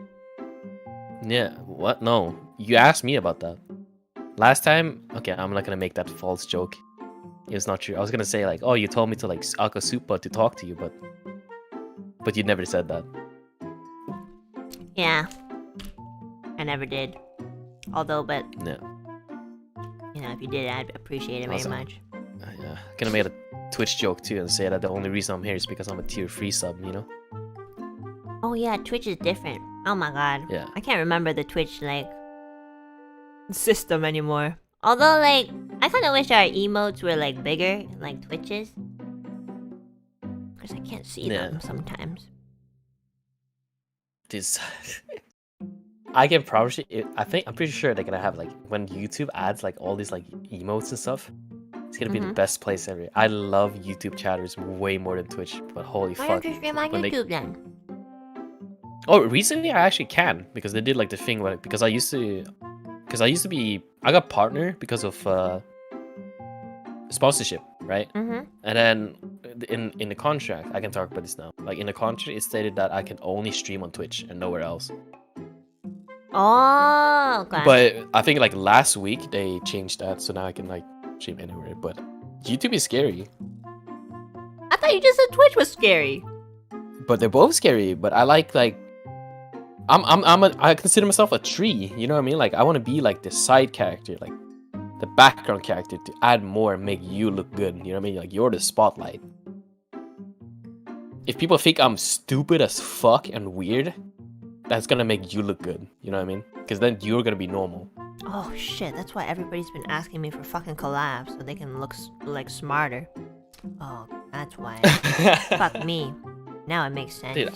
Yeah, what? No. You asked me about that. Last time, okay, I'm not gonna make that false joke. It was not true. I was gonna say like, oh, you told me to like Akasupa to talk to you, but you never said that. Yeah. I never did. Although, but Yeah. you know, if you did, I'd appreciate it very Awesome. much. Yeah. Gonna make a Twitch joke too and say that the only reason I'm here is because I'm a tier 3 sub, you know? Oh yeah, Twitch is different. Oh my god. Yeah. I can't remember the Twitch like system anymore. although like I kinda wish our emotes were like bigger, like Twitches. Because I can't see them sometimes. This I can probably. I'm pretty sure they're gonna have like when YouTube adds like all these like emotes and stuff. It's gonna be the best place ever. I love YouTube chatters way more than Twitch, but holy Why fuck! don't you stream on when they- YouTube then? Oh, recently I actually can because they did like the thing where because I used to be I got partner because of sponsorship, right? Mm-hmm. And then in the contract, I can talk about this now. Like in the contract, it stated that I can only stream on Twitch and nowhere else. Oh, okay. But I think like last week they changed that, so now I can like stream anywhere. But YouTube is scary. I thought you just said Twitch was scary. But they're both scary. But I like I consider myself a tree. You know what I mean? Like I want to be like the side character, like the background character to add more and make you look good. You know what I mean? Like you're the spotlight. If people think I'm stupid as fuck and weird, that's gonna make you look good. You know what I mean? Because then you're gonna be normal. Oh shit, that's why everybody's been asking me for fucking collabs so they can look like smarter. Oh, that's why. Fuck me. Now it makes sense. Dude,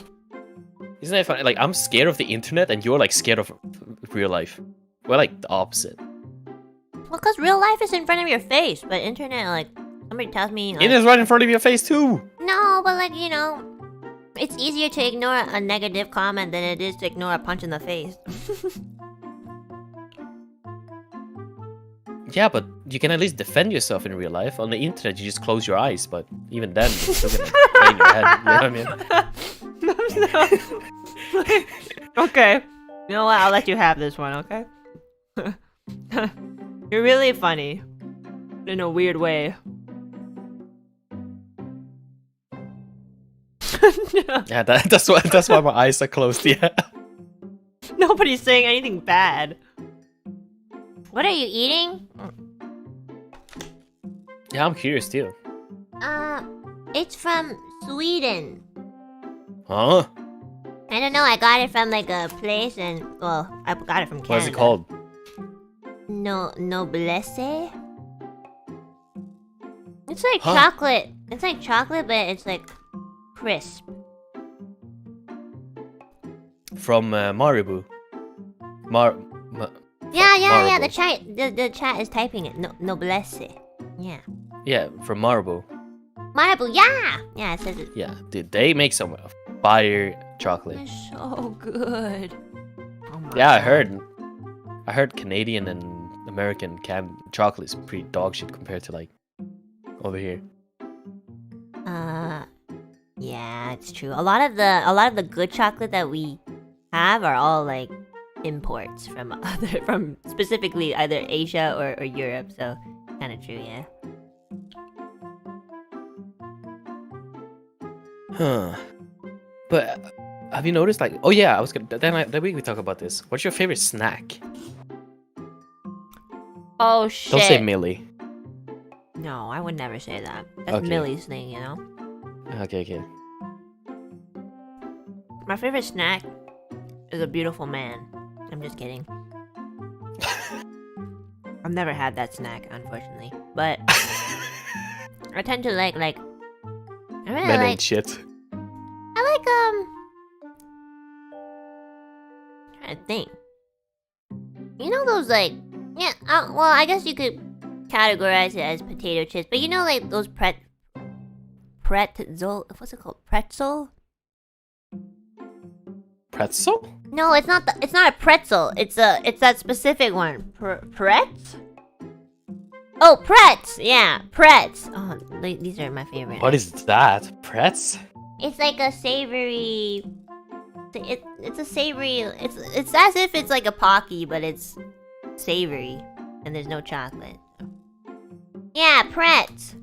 isn't that funny? Like I'm scared of the internet and you're like scared of real life. We're like the opposite. Well, because real life is in front of your face, but internet, like, somebody tells me, like, It is right in front of your face too. no, but like, you know, it's easier to ignore a negative comment than it is to ignore a punch in the face. Yeah, but you can at least defend yourself in real life. On the internet, you just close your eyes, but even then, it's still gonna play in your head. You know what I mean? Okay. You know what? I'll let you have this one, okay? You're really funny. In a weird way. Yeah, that's why my eyes are closed. Yeah. Nobody's saying anything bad. What are you eating? Yeah, I'm curious too. It's from Sweden. Huh? I don't know, I got it from like a place and, well, I got it from Canada. What is it called? Noblesse? It's like Huh? chocolate. It's like chocolate, but it's like crisp. From Maribu. Yeah. The Marble. chat is typing it. Noblesse. Yeah. Yeah, from Maribu. Marble. Yeah. Yeah, it says it. Yeah, dude, they make some fire chocolate. It's so good. Oh my Yeah, God. I heard Canadian and American canned chocolate is pretty dog shit compared to like over here. Yeah, it's true. A lot of the good chocolate that we have are all like imports from specifically either Asia or Europe. So kind of true, yeah. Huh. But have you noticed like? Oh yeah, I was gonna. Then we talk about this. What's your favorite snack? Oh shit. Don't say Millie. No, I would never say that. That's Okay. Millie's thing, you know? Okay. My favorite snack is a beautiful man. I'm just kidding. I've never had that snack, unfortunately. But I tend to like. I really Men like. ain't shit. I like trying to think. You know those like, yeah. Well, I guess you could categorize it as potato chips, but you know like those pretzel. What's it called? Pretzel? Pretzel? No, it's not. It's not a pretzel. It's that specific one. Pretz? Oh, pretz. Yeah, pretz. Oh, these are my favorite. What is that? Pretz? It's like a savory. It's a savory. It's as if it's like a Pocky, but it's savory, and there's no chocolate. Yeah, pretz.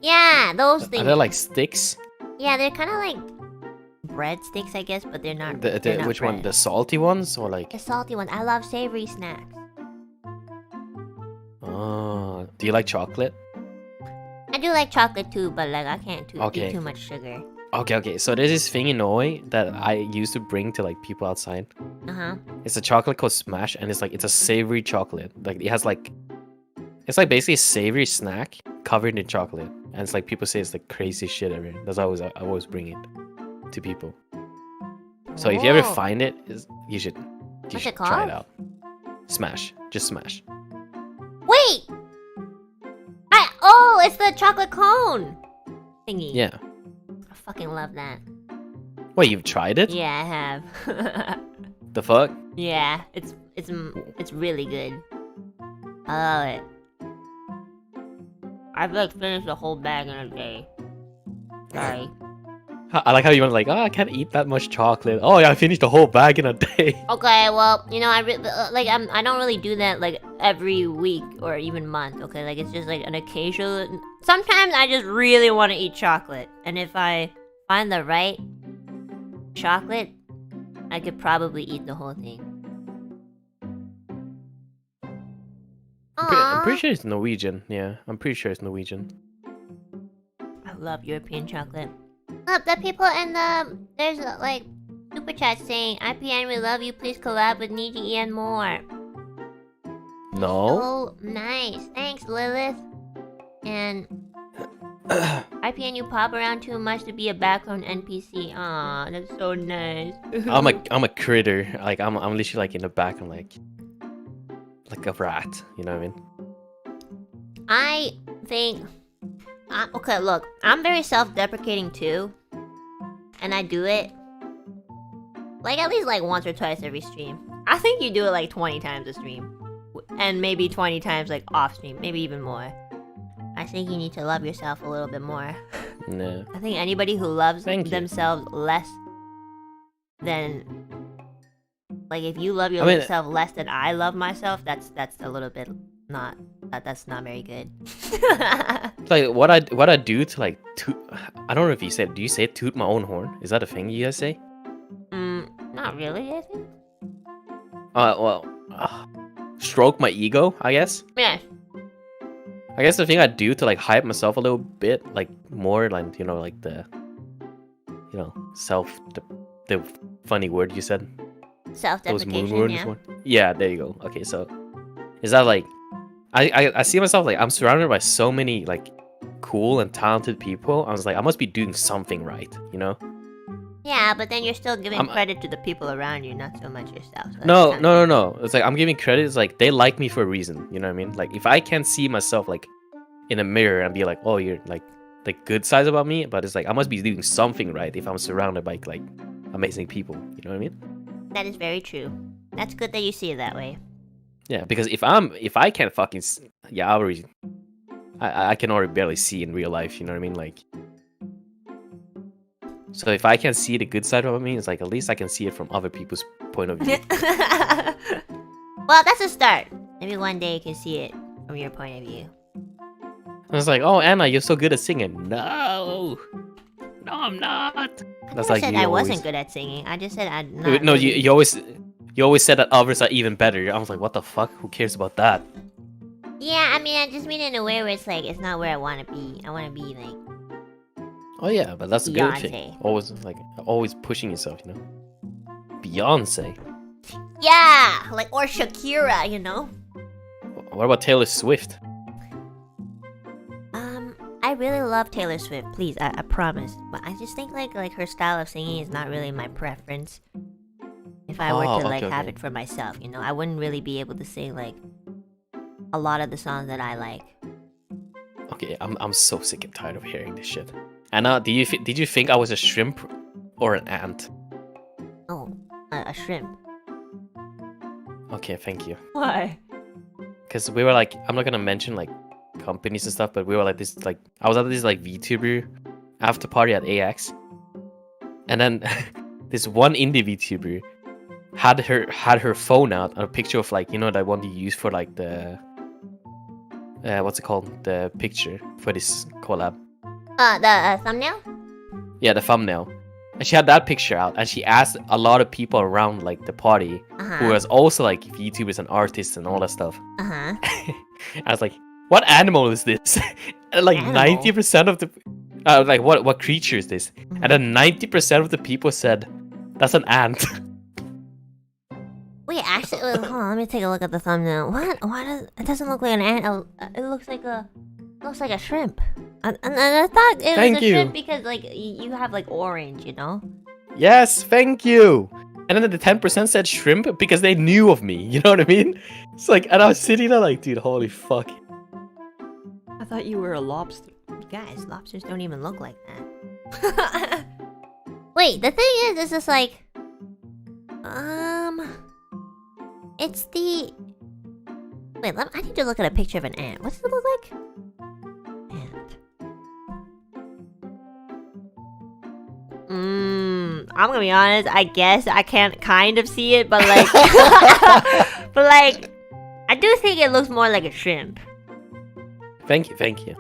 Yeah, those Are things. they like sticks? Yeah, they're kind of like breadsticks, I guess, but they're not. The, they're not which one? bread. The salty ones or like? The salty ones. I love savory snacks. Oh, do you like chocolate? I do like chocolate too, but like I can't Okay. eat too much sugar. Okay. So there's this thing in Norway that I used to bring to like people outside. Uh-huh. It's a chocolate called Smash, and it's a savory chocolate. Like it has like, it's like basically a savory snack covered in chocolate, and it's like people say it's the craziest shit ever. That's always I always bring it to people. So if you ever Oh. find it, you should What's it try called? it out. Smash, just smash. Wait! Oh, it's the chocolate cone thingy. Yeah. I fucking love that. Wait, you've tried it? Yeah, I have. The fuck? Yeah, it's really good. I love it. I've like finished the whole bag in a day. Sorry. I like how you went like, oh, I can't eat that much chocolate. Oh yeah, I finished the whole bag in a day. Okay, well, you know, I don't really do that like every week or even month. Okay, like it's just like an occasional. Sometimes I just really want to eat chocolate, and if I find the right chocolate, I could probably eat the whole thing. I'm pretty sure it's Norwegian. Yeah, I'm pretty sure it's Norwegian. I love European chocolate. Look, the people in the there's like super chat saying IPN, we love you. Please collab with NIJISANJI EN more. No. Oh, nice. Thanks, Lilith. And IPN, you pop around too much to be a background NPC. Aw, that's so nice. I'm a critter. Like I'm literally like in the back. I'm like a rat. You know what I mean? I think. Okay, look, I'm very self-deprecating too, and I do it like at least like once or twice every stream. I think you do it like 20 times a stream, and maybe 20 times like off stream, maybe even more. I think you need to love yourself a little bit more. No. I think anybody who loves Thank you. themselves less than like if you love I mean- yourself less than I love myself, that's a little bit not that's not very good. Like what I do to like toot. I don't know if you said. Do you say toot my own horn? Is that a thing you guys say? Not really, I think. Well, stroke my ego, I guess. Yeah. I guess the thing I do to like hype myself a little bit, like more like like the, the funny word you said. Those moon Self-deprecation, words. yeah. Yeah, there you go. Okay, so is that like, I see myself like I'm surrounded by so many like cool and talented people. I was like, I must be doing something right, you know? Yeah, but then you're still giving I'm- credit to the people around you, not so much yourself. So that's No, kinda- no, no, no. It's like I'm giving credit. It's like they like me for a reason. You know what I mean? Like if I can see myself like in a mirror and be like, oh, you're like the good sides about me, but it's like I must be doing something right if I'm surrounded by like amazing people. You know what I mean? That is very true. That's good that you see it that way. Yeah, because if I can't fucking I can already barely see in real life. You know what I mean? Like. So if I can see the good side of me, it's like at least I can see it from other people's point of view. Well, that's a start. Maybe one day you can see it from your point of view. I was like, oh, Anna, you're so good at singing. No, I'm not. I That's never like said you I always- wasn't good at singing. I just said I'm not. No, really- you always said that others are even better. I was like, what the fuck? Who cares about that? Yeah, I mean, I just mean it in a way where it's like it's not where I want to be. I want to be like Oh yeah, but that's a good thing. Beyonce. Always pushing yourself, you know. Beyonce. yeah, like or Shakira, you know. What about Taylor Swift? I really love Taylor Swift. Please, I promise. But I just think like her style of singing is not really my preference. If I were Oh, to like okay, have okay. it for myself, you know, I wouldn't really be able to sing like a lot of the songs that I like. Okay, I'm so sick and tired of hearing this shit. Anna, did you think I was a shrimp or an ant? Oh, a shrimp. Okay, thank you. Why? Because we were like, I'm not gonna mention like companies and stuff, but we were like this like I was at this like VTuber after party at AX, and then this one indie VTuber had her phone out on a picture of like that one you use for like the what's it called, the picture for this collab. The thumbnail? Yeah, the thumbnail. And she had that picture out, and she asked a lot of people around like the party who was also like VTubers and artists and all that stuff. Uh-huh. I was like, what animal is this? And like Animal? 90% of the like what creature is this? And then 90% of the people said that's an ant. Wait, actually, hold on, let me take a look at the thumbnail. What? Why does it doesn't look like an ant? It looks like a shrimp. And I thought it Thank was a you. shrimp because like you have like orange, you know. Yes, thank you. And then the 10% said shrimp because they knew of me. You know what I mean? It's like, and I was sitting there like, dude, holy fuck. I thought you were a lobster. Guys, lobsters don't even look like that. Wait, the thing is, it's just like, it's the. Wait, I need to look at a picture of an ant. What's it look like? Ant. I'm gonna be honest. I guess I can't kind of see it, but like, But like, I do think it looks more like a shrimp. Thank you, thank you.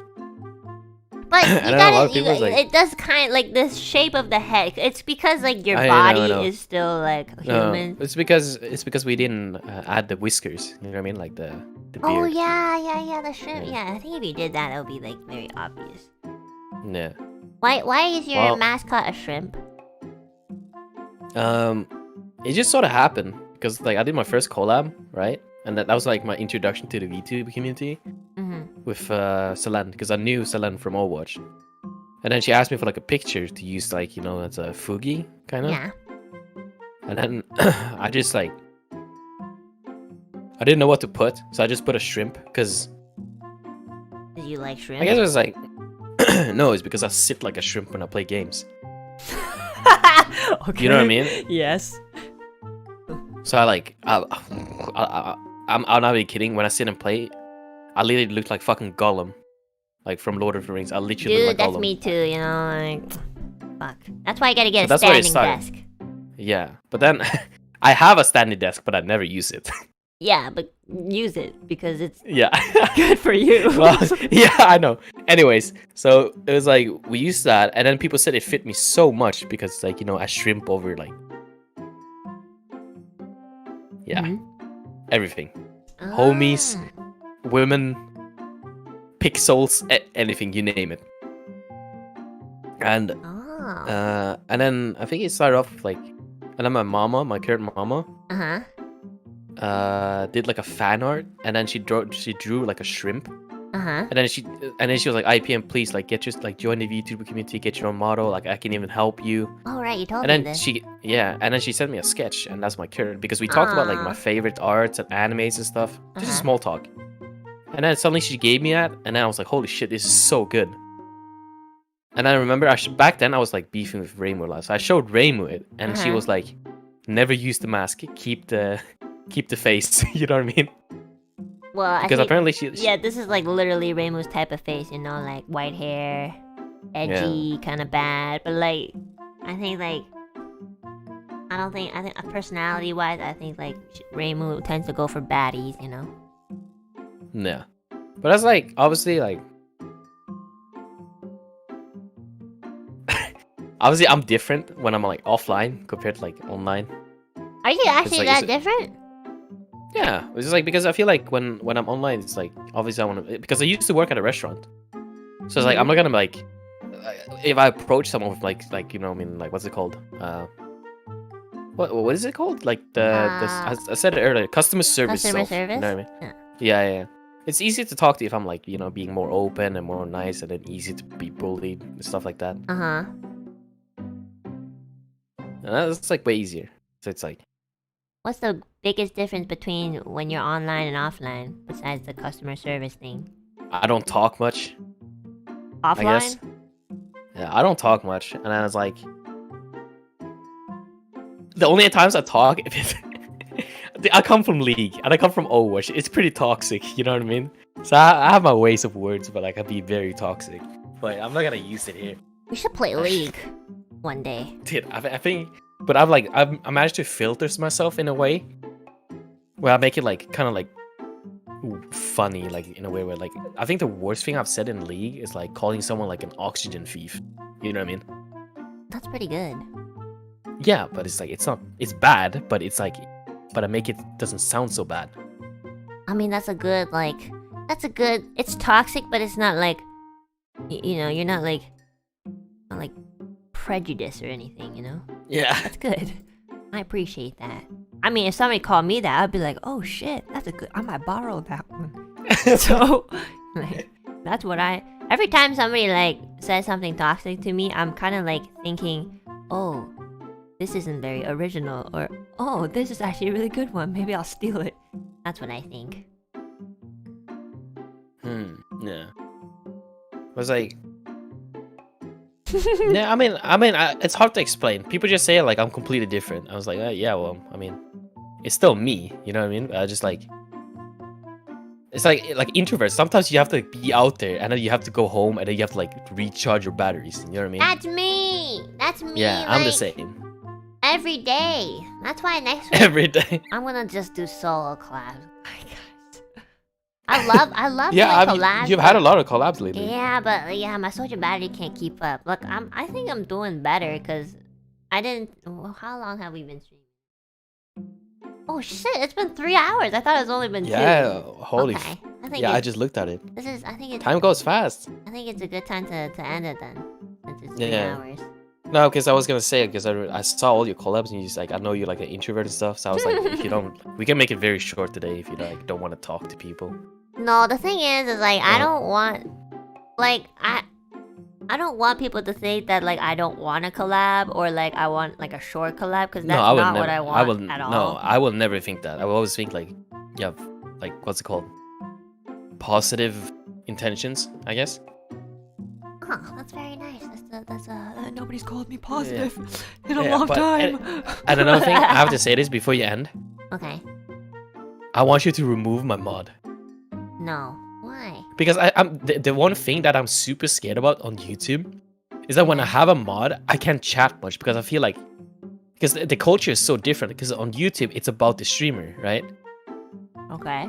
But you I know, a lot of gotta, people's like- it does kind of like the shape of the head. It's because like your I know, body I know. is still like No, human. it's because we didn't add the whiskers. You know what I mean? Like the beard. Oh yeah, the shrimp. Yeah, I think if you did that, it would be like very obvious. Yeah. Why is your Well- mascot a shrimp? It just sort of happened because like I did my first collab, right? And that was like my introduction to the VTuber community with Selene, because I knew Selene from Overwatch. And then she asked me for like a picture to use, like, you know, as a Fugi kind of. Yeah. And then I just like I didn't know what to put, so I just put a shrimp because Did you like shrimp? I guess it was like no, it's because I sit like a shrimp when I play games. Okay. You know what I mean? Yes. So I like I'm not even kidding. When I sit and play, I literally look like fucking Gollum, like from Lord of the Rings. I literally Dude, look like that's Gollum. me too. You know, like, fuck. That's why I gotta get So a that's where it standing started. desk. Yeah, but then I have a standing desk, but I never use it. Yeah, but use it because it's Yeah. Good for you. Well, yeah, I know. Anyways, so it was like we used that, and then people said it fit me so much because, like, you know, I shrimp over like, yeah, everything, homies, women, pixels, anything, you name it. And and then I think it started off with, like, and then my current mama, did like a fan art, and then she drew like a shrimp. And then she was like, IPN, please, like, get your, like, join the VTuber community, get your own model, like, I can even help you. Oh right, you told And me then this. and then she sent me a sketch, and that's my current, because we talked about like my favorite arts and animes and stuff, just a small talk. And then suddenly she gave me that, and then I was like, holy shit, this is so good. And I remember back then I was like beefing with Reimu a lot, so I showed Reimu it, and she was like, never use the mask, keep the face. You know what I mean? Well, Because I think, apparently she yeah, this is like literally Reimu's type of face, you know, like white hair, edgy, kind of bad. But like, I think like, I think personality-wise, I think like Reimu tends to go for baddies, you know. Yeah. But that's like, obviously, like, obviously I'm different when I'm like offline compared to like online. Are you actually like, that it's- different? Yeah, it's just like, because I feel like when I'm online, it's like, obviously I want to, because I used to work at a restaurant, so it's like I'm not gonna like, if I approach someone with like you know, I mean, like, what's it called? What is it called? Like I said it earlier, customer service. Customer self, you service? know what I mean? Yeah. Yeah. It's easy to talk to if I'm like, you know, being more open and more nice, and then easy to be bullied and stuff like that. And that's like way easier. So it's like, What's the biggest difference between when you're online and offline, besides the customer service thing? I don't talk much. I guess. Offline? Yeah, I don't talk much, and I was like, the only times I talk, if it's I come from League and I come from Overwatch. It's pretty toxic, you know what I mean? So I have my ways of words, but like, I'd be very toxic. But I'm not gonna use it here. We should play League one day. Dude, I think, but I managed to filter myself in a way where I make it like kind of like funny, like in a way where, like, I think the worst thing I've said in League is like calling someone like an oxygen thief. You know what I mean? That's pretty good. Yeah, but it's like, it's bad, but it's like, but I make it doesn't sound so bad. I mean, that's a good, it's toxic, but it's not like, you know, you're not like prejudice or anything, you know? Yeah. That's good. I appreciate that. I mean, if somebody called me that, I'd be like, oh shit, that's a good, I might borrow that one. So, like, that's what every time somebody like says something toxic to me, I'm kind of like thinking, oh, this isn't very original, or oh, this is actually a really good one. Maybe I'll steal it. That's what I think. Yeah. I was like, yeah. I mean, it's hard to explain. People just say like I'm completely different. I was like, yeah. Well, I mean, it's still me. You know what I mean? Just like. It's like introverts. Sometimes you have to be out there, and then you have to go home, and then you have to like recharge your batteries. You know what I mean? That's me. That's me. Yeah, I'm the same. Every day. That's why next week Every day. I'm gonna just do solo collabs. I love Yeah, doing collabs. you've had a lot of collabs lately. Yeah, but yeah, my social battery can't keep up. Look, I think I'm doing better because I didn't. Well, how long have we been streaming? Oh shit! It's been 3 hours. I thought it's only been 2. Yeah, holy. Okay. I think Yeah, I just looked at it. I think it's Time goes fast. I think it's a good time to end it then, since it's 3 Yeah. hours. No, because I was gonna say, because I saw all your collabs and you just like, I know you're like an introvert and stuff. So I was like, if you don't, we can make it very short today if you like don't want to talk to people. No, the thing is like I Yeah. don't want, like I don't want people to think that like I don't want to collab or like I want like a short collab because that's I would not never. what I want at all. No, I will never think that. I will always think like, yeah, like what's it called? Positive intentions, I guess. Oh, that's very nice. That's Nobody's called me positive in Yeah, a long but- time. And another thing, I have to say this before you end. okay. I want you to remove my mod. No, why? Because I'm the one thing that I'm super scared about on YouTube is that when I have a mod, I can't chat much because I feel like because the culture is so different. Because on YouTube, it's about the streamer, right? Okay.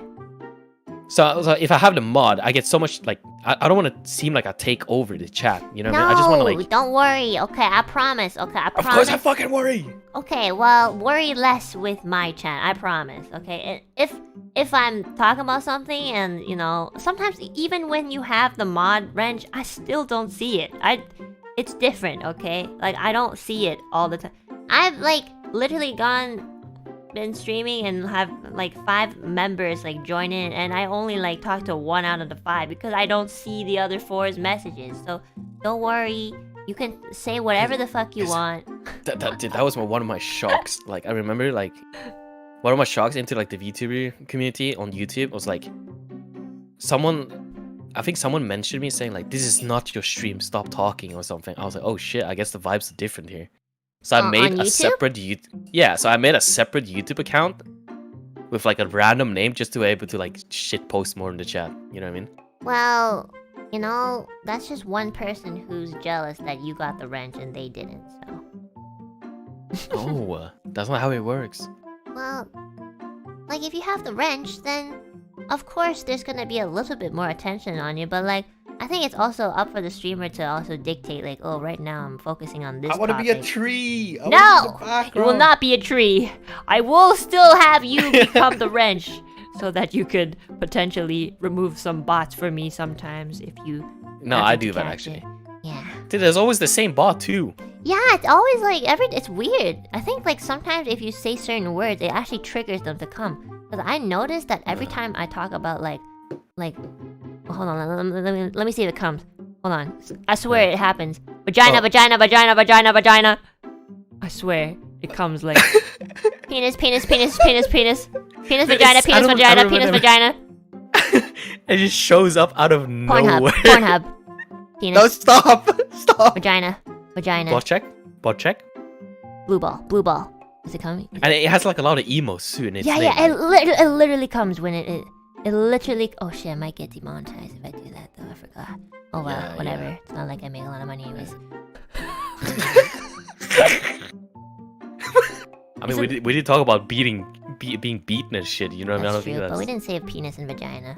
So if I have the mod, I get so much like I don't want to seem like I take over the chat. You know what I mean? I just want to like. Don't worry. Okay, I promise. Okay, I Of promise. course, I fucking worry. Okay, well, worry less with my chat. I promise. Okay, if I'm talking about something and you know, sometimes even when you have the mod wrench, I still don't see it. It's different. Okay, like I don't see it all the time. I've like literally been streaming and have like 5 members like join in, and I only like talk to 1 out of the 5 because I don't see the other 4's messages. So don't worry. You can say whatever the fuck you want. That was one of my shocks. Like I remember like one of my shocks into like the VTuber community on YouTube was like I think someone mentioned me saying like, this is not your stream, stop talking or something. I was like, oh shit, I guess the vibes are different here. So I made a separate so I made a separate YouTube account with like a random name just to be able to like shit post more in the chat. You know what I mean? Well, you know, that's just one person who's jealous that you got the wrench and they didn't, so. Oh, that's not how it works. Well, like if you have the wrench, then of course there's gonna be a little bit more attention on you, but like I think it's also up for the streamer to also dictate like, oh, right now I'm focusing on this I want to be a topic. tree. No! It will not be a tree. I will still have you become the wrench so that you could potentially remove some bots for me sometimes if you No, happen I to do that catch actually. it. Yeah. Dude, there's always the same bot too. Yeah, it's always like it's weird. I think like sometimes if you say certain words, it actually triggers them to come. Because I noticed that every time I talk about like hold on, let me see if it comes. Hold on. I swear it happens. Vagina, vagina, vagina, vagina, vagina. I swear it comes like penis, penis, penis, penis, penis, penis, vagina, penis, vagina, penis, vagina. It just shows up out of nowhere. Pornhub. Penis. No, stop. Stop. Vagina. Vagina. Bot check. Bot check. Blue ball. Blue ball. Is it coming? And it has like a lot of emos too in its Yeah, name. yeah. It literally comes when it literally. Oh shit! I might get demonetized if I do that though. I forgot. Oh well, Yeah, whatever. yeah. It's not like I make a lot of money anyways. I mean, we did talk about being beaten and shit. You know what I mean? I That's don't think true, but we that's. didn't say penis and vagina.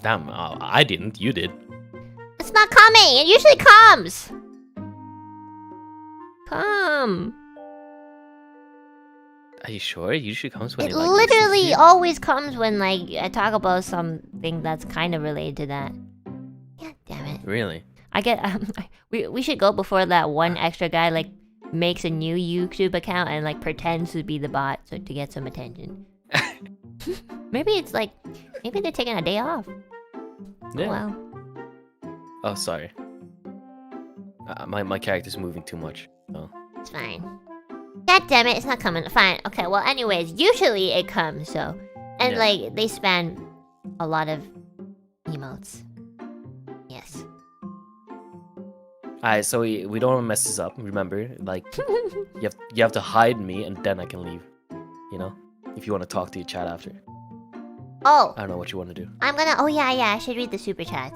Damn, I didn't. You did. It's not coming. It usually comes. Come. Are you sure? It usually comes when It you, like, literally listen to always comes when like I talk about something that's kind of related to that. God damn it. it. Really? I get we should go before that one extra guy like makes a new YouTube account and like pretends to be the bot so to get some attention. Maybe it's like maybe they're taking a day off. Yeah. Oh well. Oh, sorry. My character's moving too much. Oh. It's fine. God damn it, it's not coming. Fine. Okay, well, anyways, usually it comes, so. And, Yeah. like, they span a lot of emotes. Yes. Alright, so we don't want to mess this up. Remember, like, you have to hide me, and then I can leave. You know, if you want to talk to your chat after. Oh, I don't know what you want to do. I'm gonna. Oh yeah, I should read the super chat.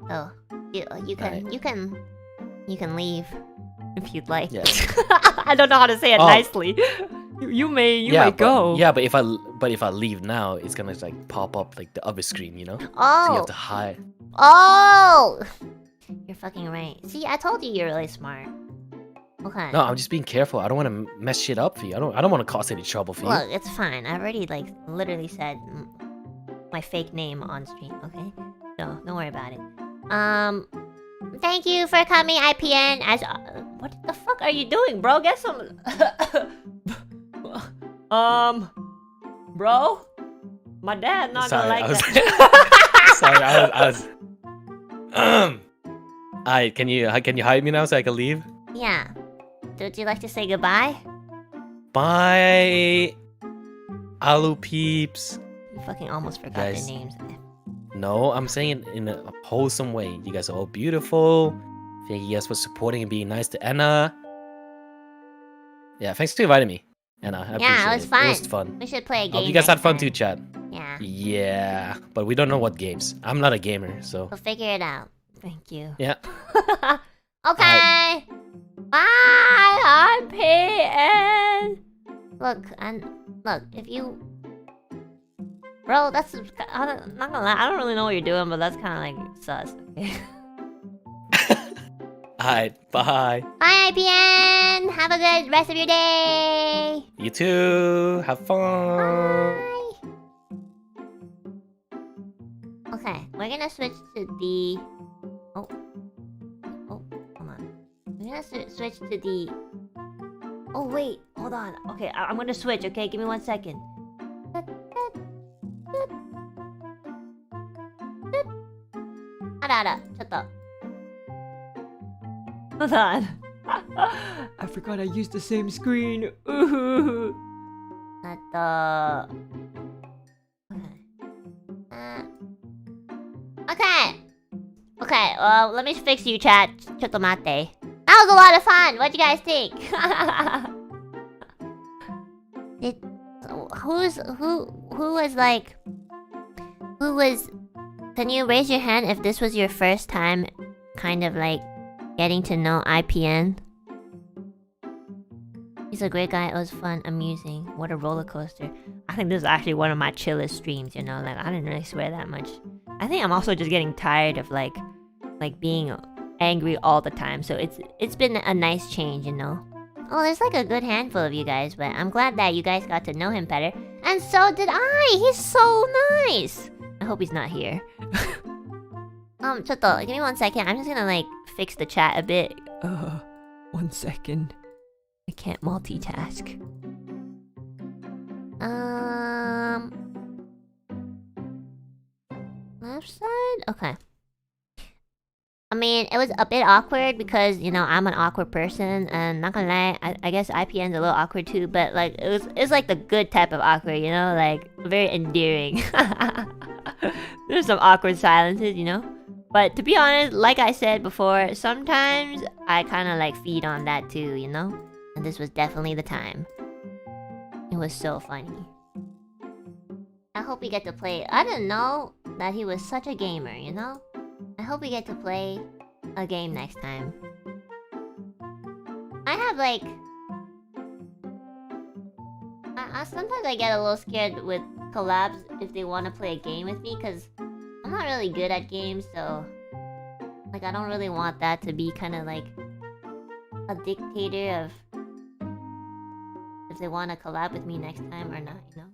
So you can Alright. you can leave if you'd like. Yeah. I don't know how to say it Oh. nicely. You may go. Yeah, but if I leave now, it's gonna like pop up like the other screen, you know. So you Oh, have to hide. oh, you're fucking right. See, I told you you're really smart. Okay. No, I'm just being careful. I don't want to mess shit up for you. I don't want to cause any trouble for you. Look, it's fine. I've already like literally said my fake name on stream. Okay, so don't worry about it. Thank you for coming, IPN. As what the fuck are you doing, bro? Get some. Bro, my dad not Sorry, gonna like I was- that. Sorry, I was. Alright, can you hide me now so I can leave? Yeah. Would you like to say goodbye? Bye, Alu peeps. You fucking almost forgot Guys. their names. No, I'm saying it in a wholesome way. You guys are all beautiful. Thank you guys for supporting and being nice to Enna. Yeah, thanks for inviting me, Enna. I Yeah, it appreciate was fun. It was fun. We should play a Hope game. you guys had next fun time. too, chat. Yeah. Yeah, but we don't know what games. I'm not a gamer, so We'll figure it out. Thank you. yeah. Okay. Bye. I'm PN. Look, if you, bro, that's not gonna lie. I don't really know what you're doing, but that's kind of like sus. Okay. Alright, bye. Bye, IPN. Have a good rest of your day. You too. Have fun. Bye. Okay, we're gonna switch to the. Oh, hold on. We're gonna switch to the. Oh wait, hold on. Okay, I'm gonna switch. Okay, give me 1 second. Hold on. I forgot I used the same screen. Ooh. Okay. Okay, well, let me fix you, chat. Chotomate. That was a lot of fun. What do you guys think? Who was... Can you raise your hand if this was your first time kind of like getting to know IPN? He's a great guy. It was fun, amusing. What a roller coaster. I think this is actually one of my chillest streams, you know? Like, I didn't really swear that much. I think I'm also just getting tired of, like being angry all the time. So it's been a nice change, you know? Oh, there's like a good handful of you guys, but I'm glad that you guys got to know him better. And so did I! He's so nice! I hope he's not here. Choto, give me 1 second. I'm just gonna like fix the chat a bit. 1 second. I can't multitask. Left side? Okay. I mean, it was a bit awkward because, you know, I'm an awkward person, and not gonna lie, I guess IPN's a little awkward too, but like, it was like the good type of awkward, you know? Like, very endearing. There's some awkward silences, you know? But to be honest, like I said before, sometimes I kind of like feed on that too, you know? And this was definitely the time. It was so funny. I hope we get to play. I didn't know that he was such a gamer, you know? I hope we get to play a game next time. I have like... sometimes I get a little scared with collabs if they want to play a game with me, because I'm not really good at games, so... Like, I don't really want that to be kind of like a dictator of if they want to collab with me next time or not, you know?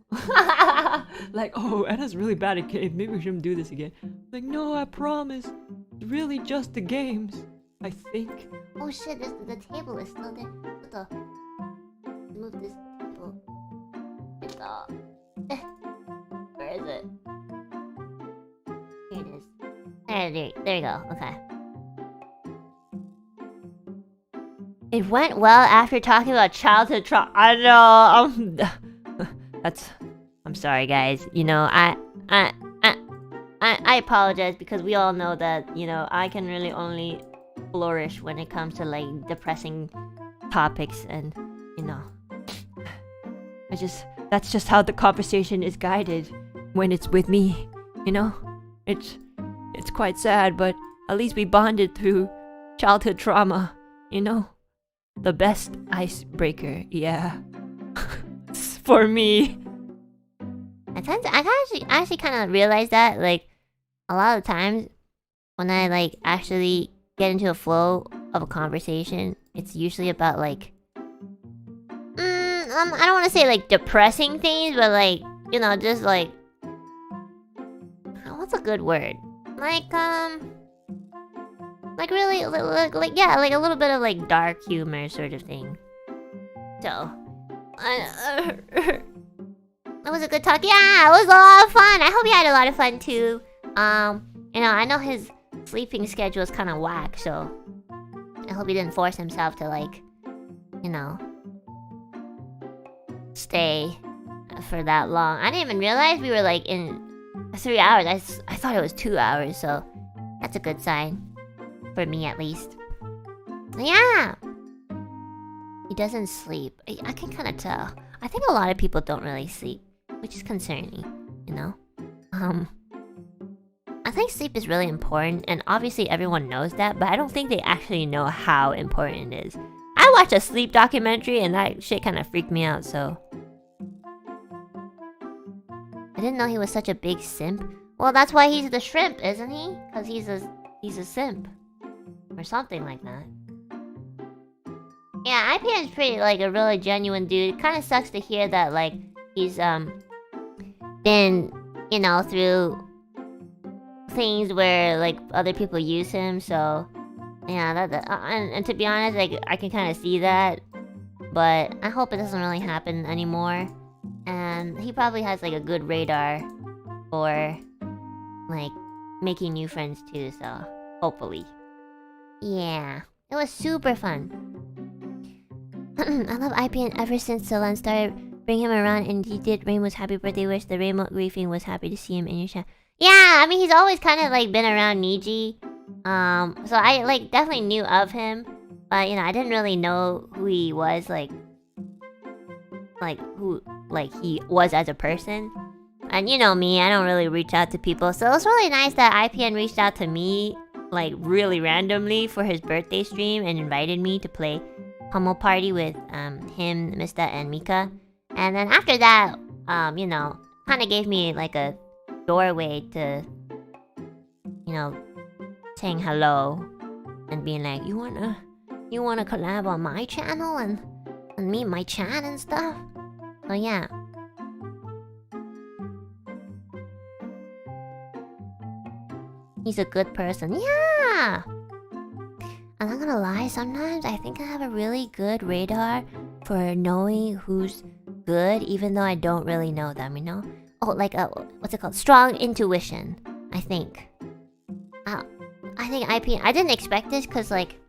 Like, oh, Anna's really bad at games. Maybe we shouldn't do this again. Like, no, I promise. It's really just the games. I think. Oh shit, the table is still there. What the? Move this table. It's where is it? Here it is. There you go. Okay. It went well after talking about childhood trauma. I know. I'm sorry, guys. You know, I apologize because we all know that, you know, I can really only flourish when it comes to like depressing topics, and you know, that's just how the conversation is guided when it's with me. You know, it's quite sad, but at least we bonded through childhood trauma. You know, the best icebreaker, yeah, for me. I actually kind of realized that, like, a lot of times when I like actually get into a flow of a conversation, it's usually about like, I don't want to say like depressing things, but like, you know, just like, what's a good word? Like really, like yeah, like a little bit of like dark humor sort of thing. So, it was a good talk. Yeah, it was a lot of fun. I hope you had a lot of fun too. You know, I know his sleeping schedule is kind of whack, so I hope he didn't force himself to like, you know, stay for that long. I didn't even realize we were like in 3 hours. I thought it was 2 hours, so that's a good sign for me at least. Yeah, he doesn't sleep. I can kind of tell. I think a lot of people don't really sleep, which is concerning, you know? I think sleep is really important, and obviously everyone knows that, but I don't think they actually know how important it is. I watched a sleep documentary, and that shit kind of freaked me out, so... I didn't know he was such a big simp. Well, that's why he's the shrimp, isn't he? Because he's a simp. Or something like that. Yeah, IPN is pretty, like, a really genuine dude. It kind of sucks to hear that, like, he's, been, you know, through things where, like, other people use him, so... Yeah, and to be honest, like, I can kind of see that. But I hope it doesn't really happen anymore. And he probably has, like, a good radar for, like, making new friends, too, so... Hopefully. Yeah, it was super fun. I love IPN ever since Solan started bringing him around and he did Rainbow's happy birthday wish. The Rainbow Griefing was happy to see him in your chat. Yeah, I mean, he's always kind of like been around Niji. So I like definitely knew of him, but you know, I didn't really know who he was, like who he was as a person. And you know me, I don't really reach out to people, so it was really nice that IPN reached out to me like really randomly for his birthday stream and invited me to play Pummel Party with him, Mista, and Mika. And then after that, you know, kind of gave me like a doorway to, you know, saying hello and being like, you wanna collab on my channel and meet my chat and stuff. So yeah. He's a good person. Yeah! I'm not gonna lie, sometimes I think I have a really good radar for knowing who's good, even though I don't really know them, you know? Oh, like what's it called? Strong intuition, I think. I think IPN... I didn't expect this, because, like,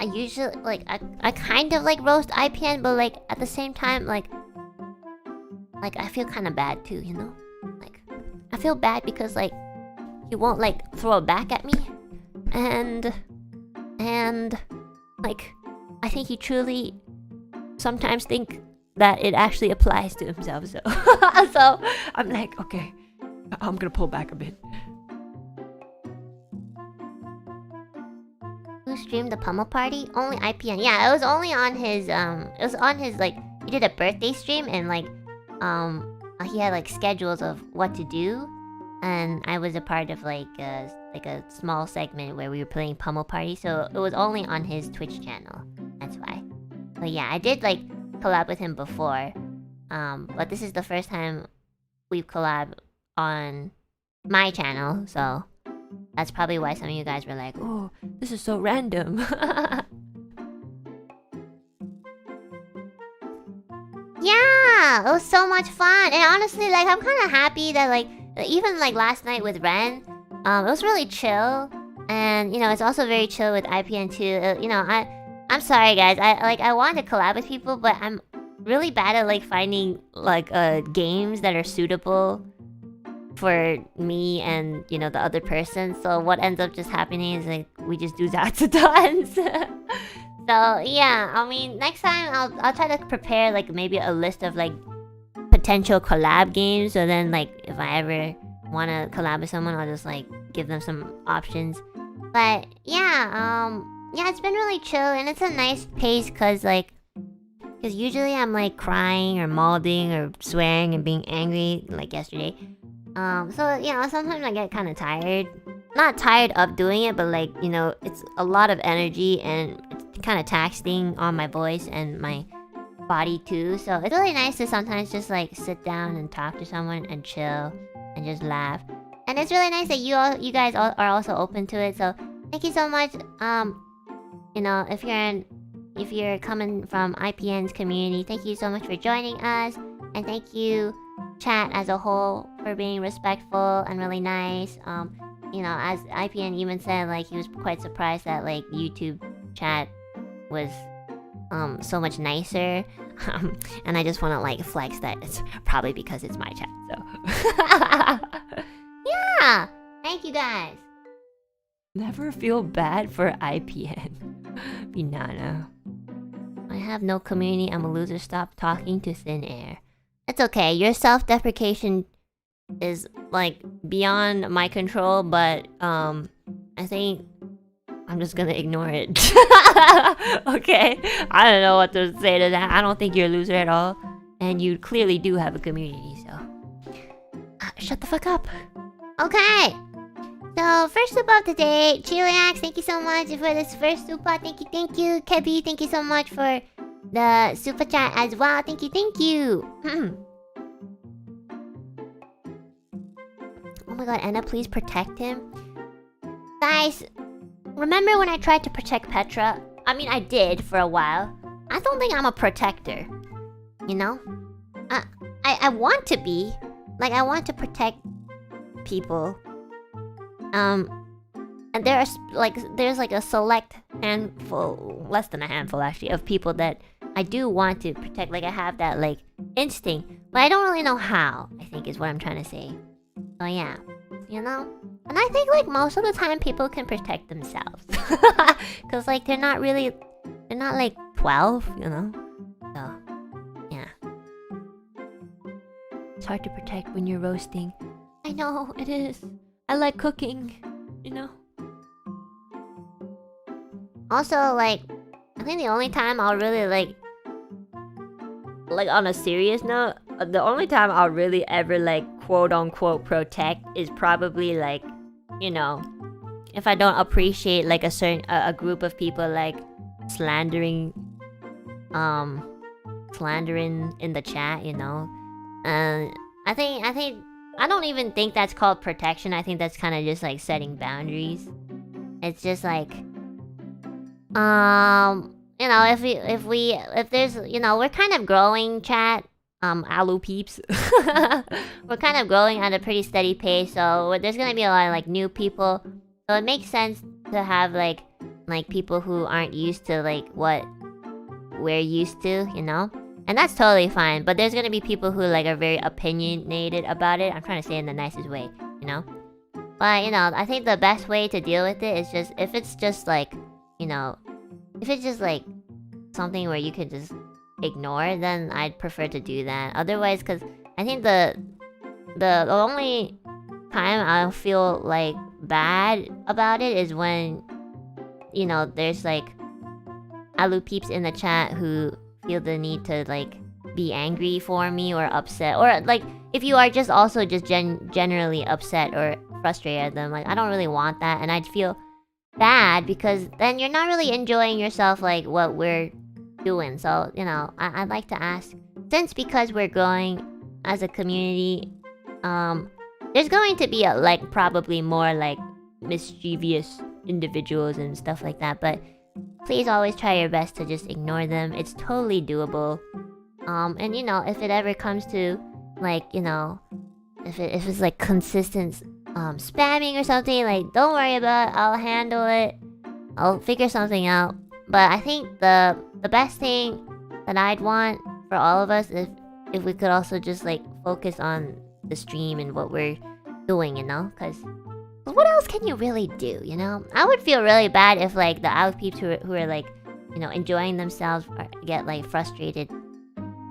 I usually, like, I kind of, like, roast IPN, but, like, at the same time, like, I feel kind of bad, too, you know? Like, I feel bad because, like, he won't, like, throw it back at me. And, like, I think he truly sometimes think that it actually applies to himself, so... so, I'm like, okay, I'm gonna pull back a bit. Who streamed the Pummel Party? Only IPN. Yeah, it was only on his, like, he did a birthday stream, and, like, he had, like, schedules of what to do. And I was a part of, like a small segment where we were playing Pummel Party, so it was only on his Twitch channel. That's why. But yeah, I did, like, collab with him before. But this is the first time we've collabed on my channel, so... That's probably why some of you guys were like, oh, this is so random. Yeah, it was so much fun. And honestly, like, I'm kind of happy that, like, even, like, last night with Ren, it was really chill. And, you know, it's also very chill with IPN too. You know, I I'm sorry, guys. I want to collab with people, but I'm really bad at like finding like games that are suitable for me and you know the other person. So what ends up just happening is like we just do Zatsudans. So yeah, I mean next time I'll try to prepare like maybe a list of like potential collab games. So then like if I ever want to collab with someone, I'll just like give them some options. But yeah, yeah, it's been really chill and it's a nice pace because usually I'm like crying or molding or swearing and being angry like yesterday. So you know sometimes I get kind of tired. Not tired of doing it, but like you know it's a lot of energy and it's kind of taxing on my voice and my body too. So it's really nice to sometimes just like sit down and talk to someone and chill and just laugh. And it's really nice that you guys are also open to it. So thank you so much. You know if you're coming from IPN's community, thank you so much for joining us, and thank you chat as a whole for being respectful and really nice. You know, as IPN even said, like he was quite surprised that like YouTube chat was so much nicer. And I just want to like flex that it's probably because it's my chat. So yeah, thank you guys. Never feel bad for IPN. Banana. I have no community. I'm a loser. Stop talking to thin air. It's okay. Your self-deprecation is like beyond my control, but I think I'm just gonna ignore it. Okay? I don't know what to say to that. I don't think you're a loser at all, and you clearly do have a community. So shut the fuck up. Okay. So first super of the day, Chiliax, thank you so much for this first super. Thank you. Kebby, thank you so much for the super chat as well. Thank you. Oh my god, Enna, please protect him. Guys, remember when I tried to protect Petra? I mean, I did for a while. I don't think I'm a protector. You know? I want to be. Like, I want to protect people. And there's like a select handful, less than a handful actually, of people that I do want to protect. Like I have that like instinct, but I don't really know how, I think is what I'm trying to say. So yeah, you know? And I think like most of the time people can protect themselves. Cause like they're not like 12, you know? So, yeah. It's hard to protect when you're roasting. I know, it is. I like cooking, you know? Also, like, I think the only time I'll really, like on a serious note, the only time I'll really ever, like, quote-unquote protect is probably, like, you know, if I don't appreciate, like, a group of people, like, slandering in the chat, you know? I don't even think that's called protection. I think that's kind of just like setting boundaries. It's just like, you know, if there's, you know, we're kind of growing, chat. Alu peeps. We're kind of growing at a pretty steady pace, so there's gonna be a lot of like new people. So it makes sense to have like people who aren't used to like what we're used to, you know? And that's totally fine, but there's gonna be people who like are very opinionated about it. I'm trying to say it in the nicest way, you know? But, you know, I think the best way to deal with it is just, if it's just like, you know, if it's just like something where you can just ignore, then I'd prefer to do that. Otherwise, because I think the only time I'll feel like bad about it is when, you know, there's like Alu peeps in the chat who feel the need to like be angry for me or upset, or like if you are just also just generally upset or frustrated at them, like I don't really want that, and I'd feel bad because then you're not really enjoying yourself like what we're doing. So, you know, I'd like to ask, since because we're growing as a community, there's going to be like probably more like mischievous individuals and stuff like that, but please always try your best to just ignore them. It's totally doable. And you know, if it ever comes to like, you know, if it's like consistent spamming or something, like don't worry about it. I'll handle it. I'll figure something out. But I think the best thing that I'd want for all of us is if we could also just like focus on the stream and what we're doing, you know? Because what else can you really do, you know? I would feel really bad if like the out people who are like, you know, enjoying themselves get like frustrated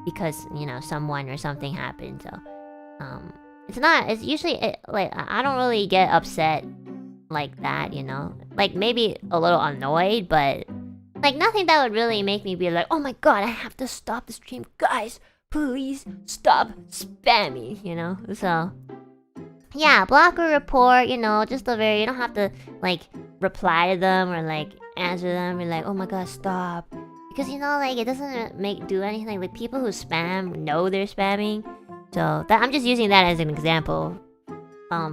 because, you know, someone or something happened. So it's usually like I don't really get upset like that, you know? Like maybe a little annoyed, but like nothing that would really make me be like, oh my god, I have to stop the stream, guys, please stop spamming, you know? So yeah, block or report, you know, just you don't have to like reply to them or like answer them or like, oh my god, stop. Because you know, like it doesn't do anything. Like people who spam know they're spamming. So that I'm just using that as an example.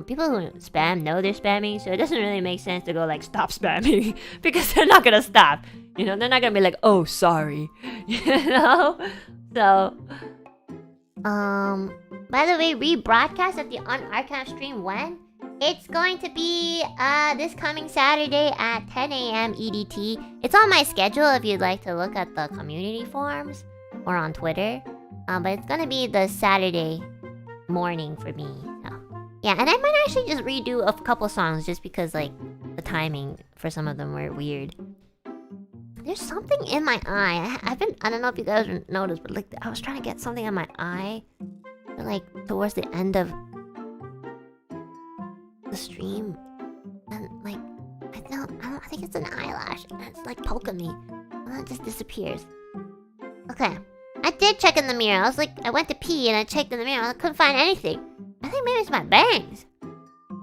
People who spam know they're spamming, so it doesn't really make sense to go like stop spamming because they're not gonna stop. You know, they're not gonna be like, oh sorry. You know? So by the way, rebroadcast of the unarchived stream when? It's going to be this coming Saturday at 10 a.m. EDT. It's on my schedule if you'd like to look at the community forums or on Twitter. But it's gonna be the Saturday morning for me. So yeah, and I might actually just redo a couple songs just because like the timing for some of them were weird. There's something in my eye. I don't know if you guys noticed, but like I was trying to get something in my eye, like towards the end of the stream, and like I think it's an eyelash, and it's like poking me, and then it just disappears. Okay, I did check in the mirror. I went to pee and I checked in the mirror. I couldn't find anything. I think maybe it's my bangs.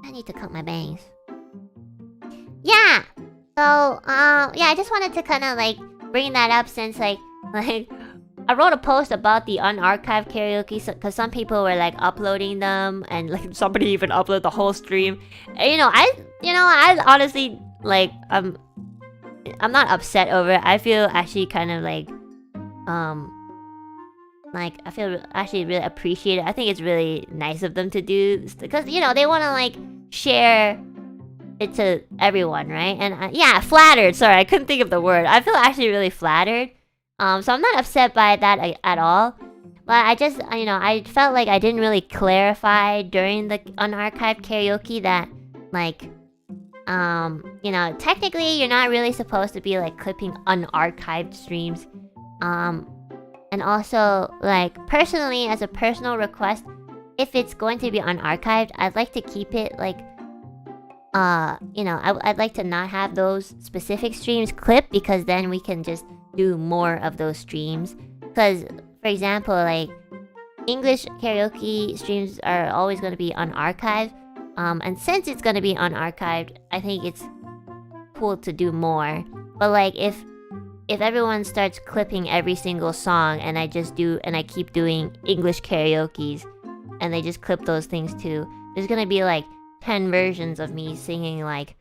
I need to cut my bangs. Yeah. So, yeah, I just wanted to kind of like bring that up since like I wrote a post about the unarchived karaoke because some people were like uploading them and like somebody even uploaded the whole stream. And, I honestly like I'm not upset over it. I feel actually kind of like I feel actually really appreciated. I think it's really nice of them to do because they want to like share it to everyone, right? And yeah, flattered. Sorry, I couldn't think of the word. I feel actually really flattered. So I'm not upset by that at all. But I just, I felt like I didn't really clarify during the unarchived karaoke that, like, technically you're not really supposed to be like clipping unarchived streams. And also, like, personally, as a personal request, if it's going to be unarchived, I'd like to keep it like, I'd like to not have those specific streams clipped because then we can just do more of those streams. Because, for example, like English karaoke streams are always going to be unarchived. And since it's going to be unarchived, I think it's cool to do more. But like if everyone starts clipping every single song and I keep doing English karaokes and they just clip those things too, there's going to be like 10 versions of me singing like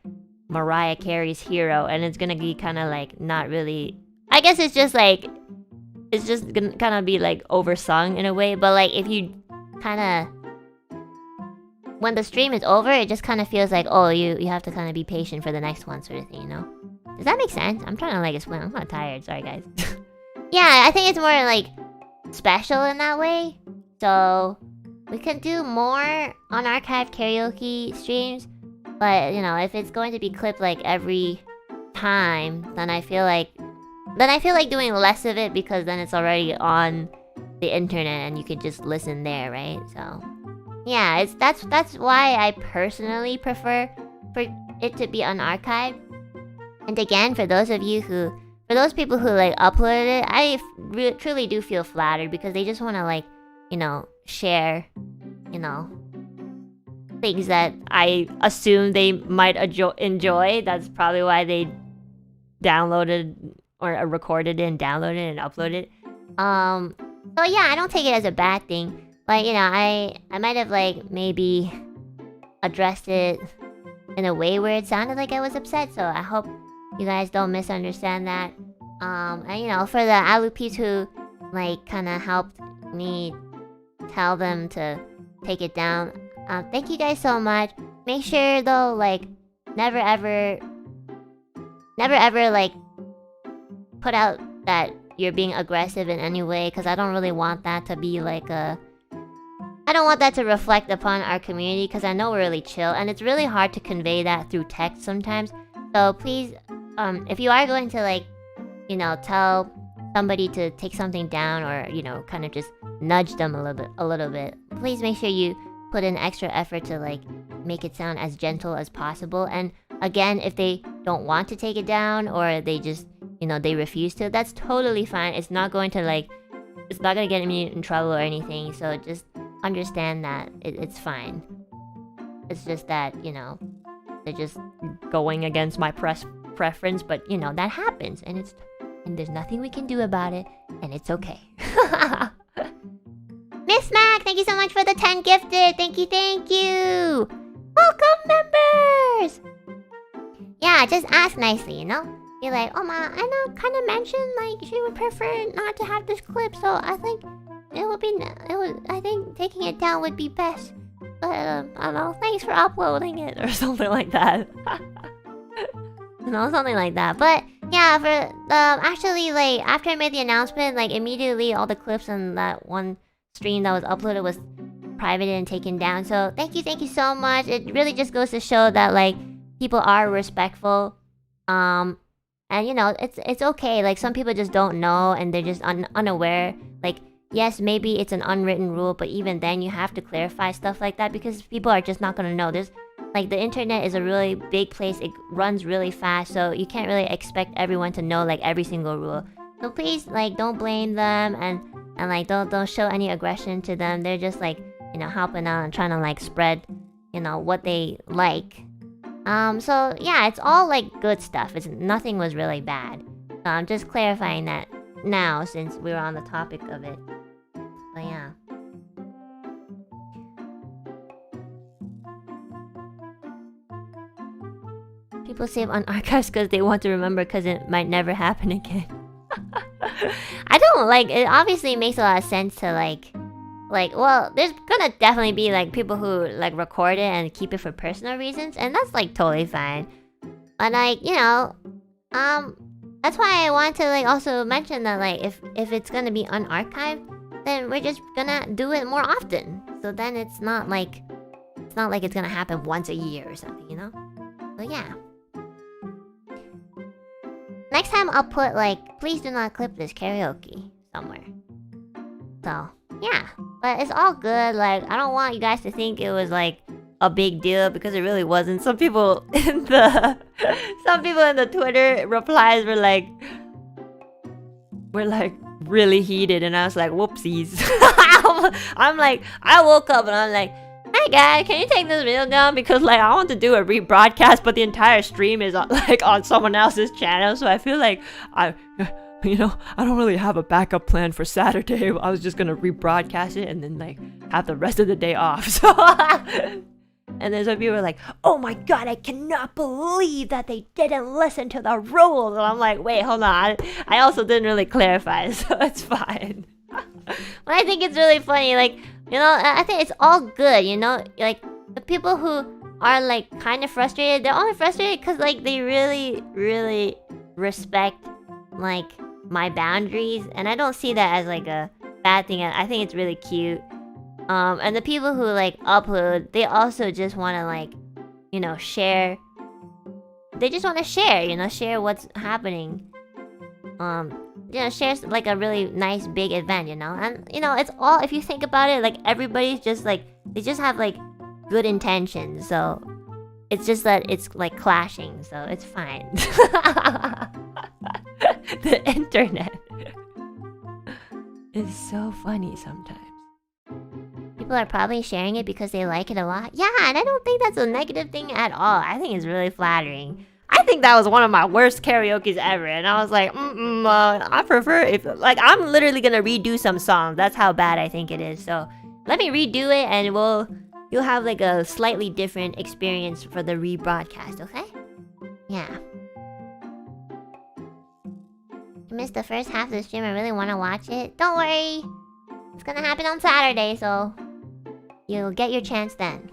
Mariah Carey's Hero, and it's gonna be kind of like not really, I guess it's just gonna kind of be like oversung in a way. But like if you kind of, when the stream is over, it just kind of feels like, oh, you have to kind of be patient for the next one, sort of thing, Does that make sense? I'm trying to like explain. I'm kind of tired, sorry guys. Yeah, I think it's more like special in that way. So we can do more unarchived karaoke streams, but if it's going to be clipped like every time, then I feel like doing less of it because then it's already on the internet and you could just listen there, right? So yeah, that's why I personally prefer for it to be unarchived. And again, for those people who like uploaded it, I truly do feel flattered because they just want to like, share, things that I assume they might enjoy. That's probably why they downloaded or recorded it and downloaded it and uploaded it. So yeah, I don't take it as a bad thing. Like, I might have like maybe addressed it in a way where it sounded like I was upset. So I hope you guys don't misunderstand that. And for the Alouettes who like kind of helped me tell them to take it down, thank you guys so much. Make sure though, like, never ever like put out that you're being aggressive in any way, because I don't really want that to be like a... I don't want that to reflect upon our community, because I know we're really chill, and it's really hard to convey that through text sometimes. So please, if you are going to like, you know, tell somebody to take something down, or, you know, kind of just nudge them a little bit, please make sure you put in extra effort to like make it sound as gentle as possible. And again, if they don't want to take it down, or they just, you know, they refuse to, that's totally fine. It's not going to like, it's not going to get me in trouble or anything. So just understand that it's fine. It's just that, you know, they're just going against my preference, but you know, that happens, and there's nothing we can do about it, and it's okay. Miss Mac, thank you so much for the 10 gifted. Thank you. Welcome, members. Yeah, just ask nicely, you know? Be like, oh ma, Anna kind of mentioned like she would prefer not to have this clip, so I think I think taking it down would be best. But I don't know, thanks for uploading it or something like that. You know, something like that. But yeah, for actually, like after I made the announcement, like immediately all the clips on that one stream that was uploaded was privated and taken down. So thank you so much. It really just goes to show that like people are respectful. And you know, it's okay. Like some people just don't know, and they're just unaware. Like yes, maybe it's an unwritten rule, but even then you have to clarify stuff like that, because people are just not gonna know. There's like the internet is a really big place. It runs really fast, so you can't really expect everyone to know like every single rule. So please, like, don't blame them, and like don't show any aggression to them. They're just like, you know, helping out and trying to like spread, you know, what they like. So yeah, it's all like good stuff. Nothing was really bad. So I'm just clarifying that now since we were on the topic of it. But yeah. People save on archives because they want to remember, because it might never happen again. I don't like it. Obviously makes a lot of sense to like well, there's gonna definitely be like people who like record it and keep it for personal reasons, and that's like totally fine. But like, you know, that's why I want to like also mention that like if it's gonna be unarchived, then we're just gonna do it more often. So then it's not like it's gonna happen once a year or something, you know? So yeah. Next time I'll put like, please do not clip this karaoke somewhere. So yeah, but it's all good. Like I don't want you guys to think it was like a big deal, because it really wasn't. Some people in the Twitter replies were like really heated, and I was like, whoopsies. I'm like, I woke up and I'm like, hey guys, can you take this video down, because like I want to do a rebroadcast, but the entire stream is like on someone else's channel, so I feel like you know, I don't really have a backup plan for Saturday. I was just gonna rebroadcast it and then like have the rest of the day off. So and then some people were like, oh my god, I cannot believe that they didn't listen to the rules. And I'm like, wait, hold on, I also didn't really clarify, so it's fine. But I think it's really funny, like, you know, I think it's all good, you know, like the people who are like kind of frustrated, they're only frustrated because like they really respect like my boundaries, and I don't see that as like a bad thing. I think it's really cute. And the people who like upload, they also just want to like, you know, share. They just want to share, you know, share what's happening. You know, share like a really nice big event, you know. And you know, it's all, if you think about it, like everybody's just like, they just have like good intentions. So it's just that it's like clashing, so it's fine. The internet is so funny sometimes. People are probably sharing it because they like it a lot. Yeah, and I don't think that's a negative thing at all. I think it's really flattering. I think that was one of my worst karaoke's ever, and I was like, I prefer if, like, I'm literally gonna redo some songs. That's how bad I think it is. So let me redo it, and you'll have like a slightly different experience for the rebroadcast, okay? Yeah. You missed the first half of the stream. I really want to watch it. Don't worry, it's gonna happen on Saturday, so you'll get your chance then.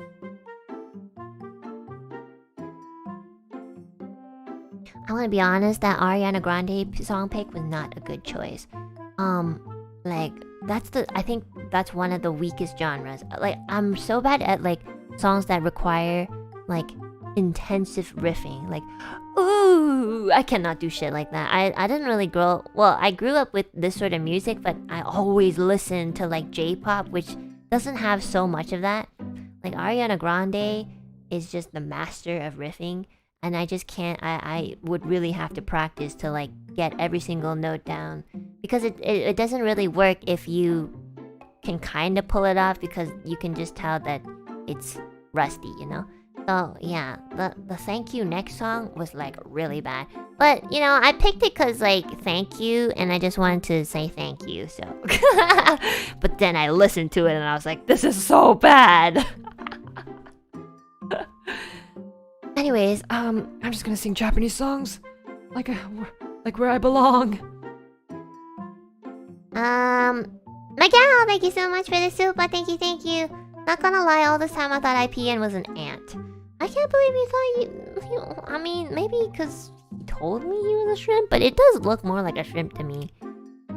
I want to be honest, that Ariana Grande song pick was not a good choice. Like, I think that's one of the weakest genres. Like, I'm so bad at, like, songs that require, like, intensive riffing. Like, ooh, I cannot do shit like that. I didn't really I grew up with this sort of music, but I always listened to, like, J-pop, which doesn't have so much of that. Like, Ariana Grande is just the master of riffing, and I just can't. I would really have to practice to, like, get every single note down, because it doesn't really work if you can kind of pull it off, because you can just tell that it's rusty, you know. So yeah, the thank you next song was, like, really bad, but you know, I picked it because, like, thank you, and I just wanted to say thank you. So but then I listened to it and I was like, this is so bad. Anyways, I'm just gonna sing Japanese songs, like where I belong. Miguel, thank you so much for the super. Thank you. Not gonna lie, all this time I thought IPN was an ant. I can't believe you thought you I mean, maybe because he told me he was a shrimp, but it does look more like a shrimp to me.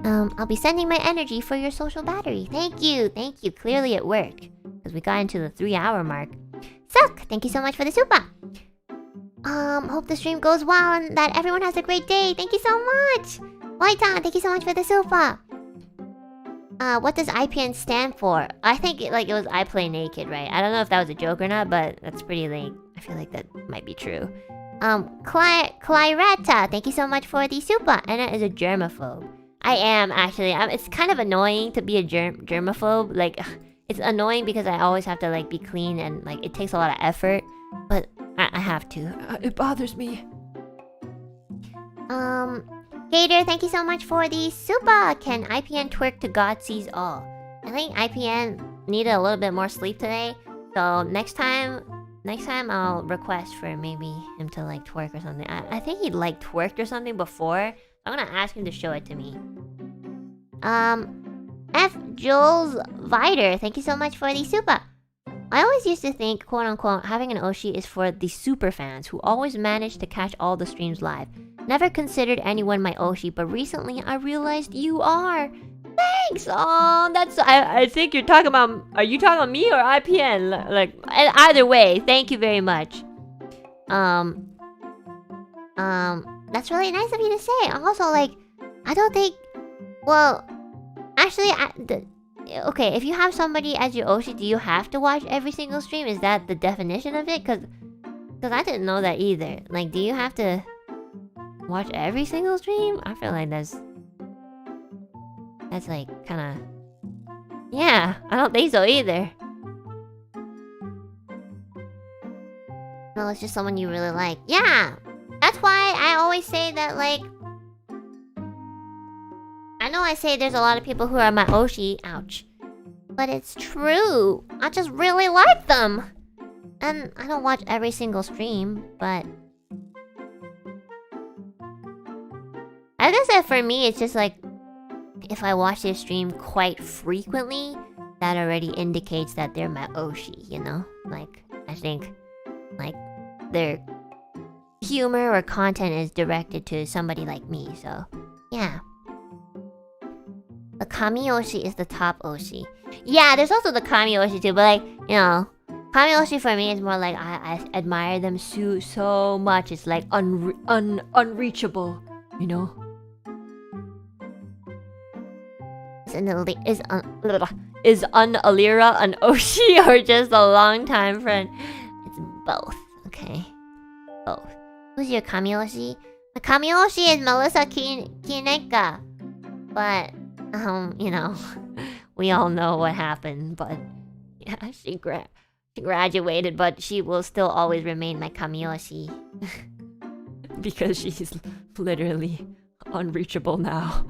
I'll be sending my energy for your social battery. Thank you. Clearly it worked, because we got into the 3-hour mark. Suck, thank you so much for the super. Hope the stream goes well and that everyone has a great day. Thank you so much. White-on, thank you so much for the super. What does IPN stand for? I think it was I Play Naked, right? I don't know if that was a joke or not, but that's pretty late. I feel like that might be true. Claretta, thank you so much for the super. Enna is a germaphobe. I am, actually. It's kind of annoying to be a germaphobe. Like, it's annoying because I always have to, like, be clean, and, like, it takes a lot of effort. But I have to. It bothers me. Gator, thank you so much for the super. Can IPN twerk to God Sees All? I think IPN needed a little bit more sleep today. So next time I'll request for maybe him to, like, twerk or something. I think he'd, like, twerked or something before. I'm gonna ask him to show it to me. F. Jules Vider, thank you so much for the super. I always used to think, quote unquote, having an Oshi is for the super fans who always manage to catch all the streams live. Never considered anyone my Oshi, but recently I realized you are. Thanks! Oh, that's... I think you're talking about... Are you talking about me or IPN? Like, either way, thank you very much. That's really nice of you to say. Also, like, I don't think... Well, actually, okay, if you have somebody as your Oshi, do you have to watch every single stream? Is that the definition of it? Because I didn't know that either. Like, do you have to watch every single stream? I feel like that's like kind of... Yeah, I don't think so either. No, it's just someone you really like. Yeah, that's why I always say that, like... I know I say there's a lot of people who are my Oshi, ouch. But it's true. I just really like them. And I don't watch every single stream, but... I guess that for me, it's just like... If I watch their stream quite frequently, that already indicates that they're my Oshi, you know? Like, I think... Like, their humor or content is directed to somebody like me, so... Yeah. The Kami Oshi is the top Oshi. Yeah, there's also the Kami Oshi too, but, like, you know, Kami Oshi for me is more like I admire them so much. It's like unreachable, you know. Is Unalira an Oshi or just a long-time friend? It's both, okay? Both. Who's your Kami Oshi? The Kami Oshi is Melissa Kineka. But... you know, we all know what happened, but yeah, she graduated, but she will still always remain my Kamiyoshi. Because she's literally unreachable now.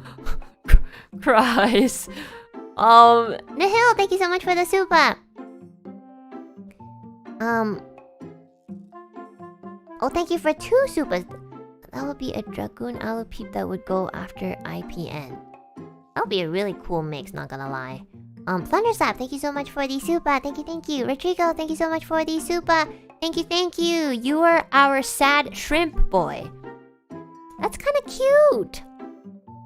Cries. Nihil, thank you so much for the super. Oh, thank you for 2 supers. That would be a Dragoon Alouette that would go after IPN. That would be a really cool mix, not gonna lie. Thundersap, thank you so much for the super. Thank you. Rodrigo, thank you so much for the super. Thank you. You are our sad shrimp boy. That's kind of cute.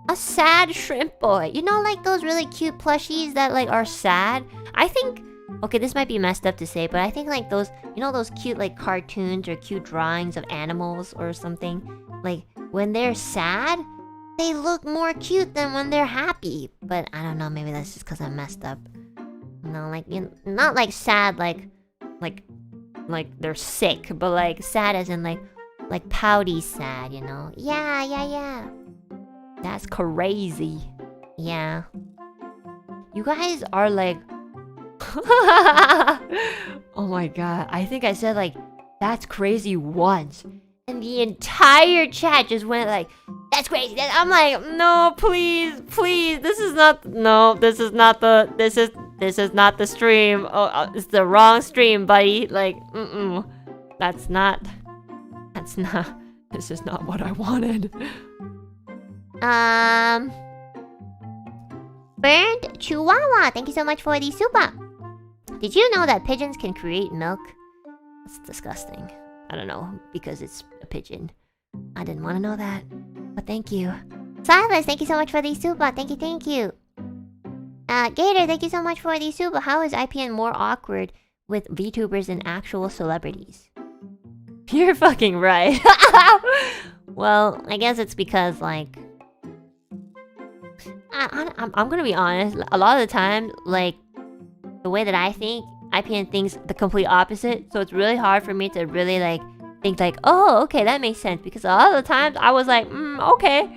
A sad shrimp boy. You know, like those really cute plushies that like are sad? I think, okay, this might be messed up to say, but I think like those, you know, those cute like cartoons or cute drawings of animals or something, like when they're sad, they look more cute than when they're happy. But I don't know, maybe that's just because I'm messed up. No, like, you know, not like sad like they're sick, but like sad as in like pouty sad, you know? Yeah. That's crazy. Yeah. You guys are like... Oh my god. I think I said like, that's crazy once. And the entire chat just went like, that's crazy. I'm like, no, please. This is not the stream. Oh, it's the wrong stream, buddy. Like, This is not what I wanted. Burned Chihuahua, thank you so much for the super. Did you know that pigeons can create milk? That's disgusting. I don't know, because it's a pigeon. I didn't want to know that, but thank you. Silas, thank you so much for the super. Thank you. Gator, thank you so much for the super. How is IPN more awkward with VTubers and actual celebrities? You're fucking right. Well, I guess it's because, like... I'm gonna be honest, a lot of the time, like, the way that I think, IPN thinks the complete opposite, so it's really hard for me to really, like, think, like, oh, okay, that makes sense, because a lot of the times, I was like, okay.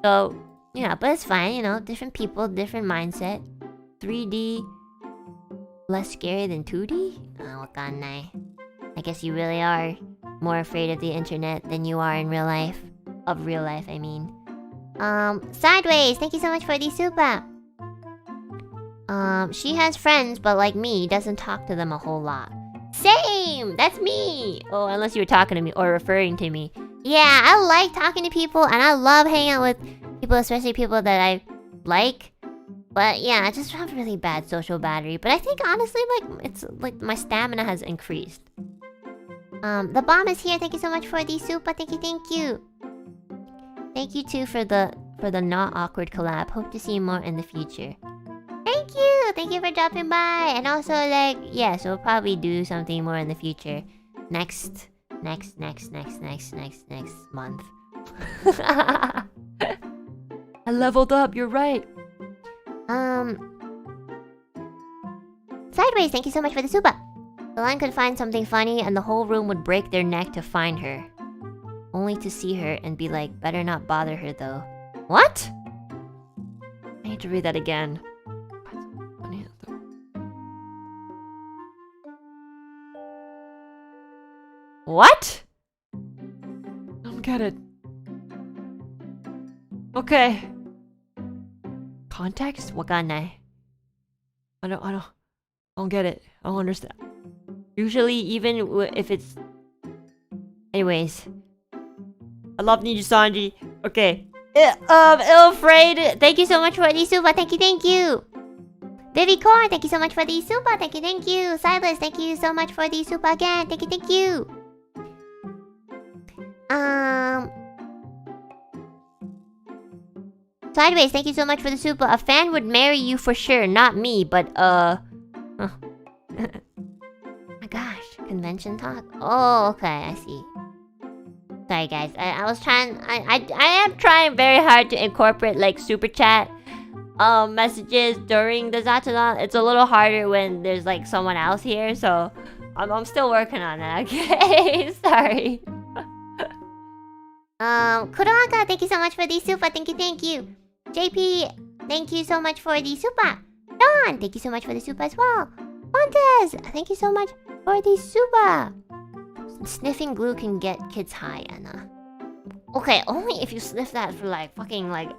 So, yeah, but it's fine, you know, different people, different mindset. 3D, less scary than 2D? Oh, wakanai. I guess you really are more afraid of the internet than you are in real life. Of real life, I mean. Sideways, thank you so much for the super. She has friends, but like me, doesn't talk to them a whole lot. Same! That's me! Oh, unless you were talking to me or referring to me. Yeah, I like talking to people, and I love hanging out with people, especially people that I like. But yeah, I just have really bad social battery. But I think honestly, like, it's like my stamina has increased. The bomb is here. Thank you so much for the super. Thank you. Thank you too for the not awkward collab. Hope to see you more in the future. Thank you for dropping by. And also, like, yes, we'll probably do something more in the future. Next month. I leveled up, you're right. Sideways, thank you so much for the super. The line could find something funny and the whole room would break their neck to find her. Only to see her and be like, better not bother her though. What? I need to read that again. What? I don't get it. Okay. Context? Wakanai. I don't get it. I don't understand. Usually, even if it's... Anyways. I love NIJISANJI. Okay. Ill-Afraid. Thank you so much for the super. Thank you. Vivi Core, thank you so much for the super. Thank you. Silas, thank you so much for the super again. Thank you. Sideways, thank you so much for the super. A fan would marry you for sure, not me, but oh my gosh, convention talk. Oh, okay, I see. Sorry guys, I was trying. I am trying very hard to incorporate like super chat messages during the Zatadon. It's a little harder when there's like someone else here, so I'm still working on that. Okay, sorry. Kuroaka, thank you so much for the super. Thank you. JP, thank you so much for the super. Don, thank you so much for the super as well. Fontes, thank you so much for the super. Sniffing glue can get kids high, Enna. Okay, only if you sniff that for like fucking like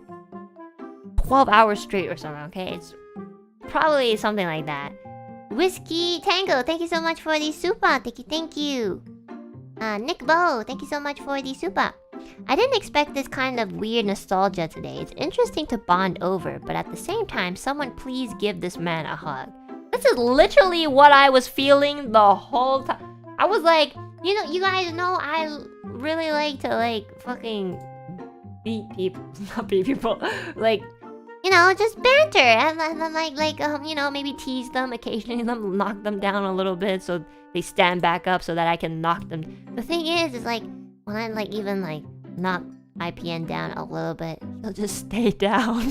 12 hours straight or something, okay? It's probably something like that. Whiskey Tango, thank you so much for the super. Thank you. Nick Bo, thank you so much for the super. I didn't expect this kind of weird nostalgia today. It's interesting to bond over, but at the same time, someone please give this man a hug. This is literally what I was feeling the whole time. I was like, you know, you guys know I really like to like fucking Beat people, not beat people. Like, You know, just banter and you know, maybe tease them occasionally, knock them down a little bit so they stand back up so that I can knock them. The thing is like when I like even like knock IPN down a little bit, He'll just stay down.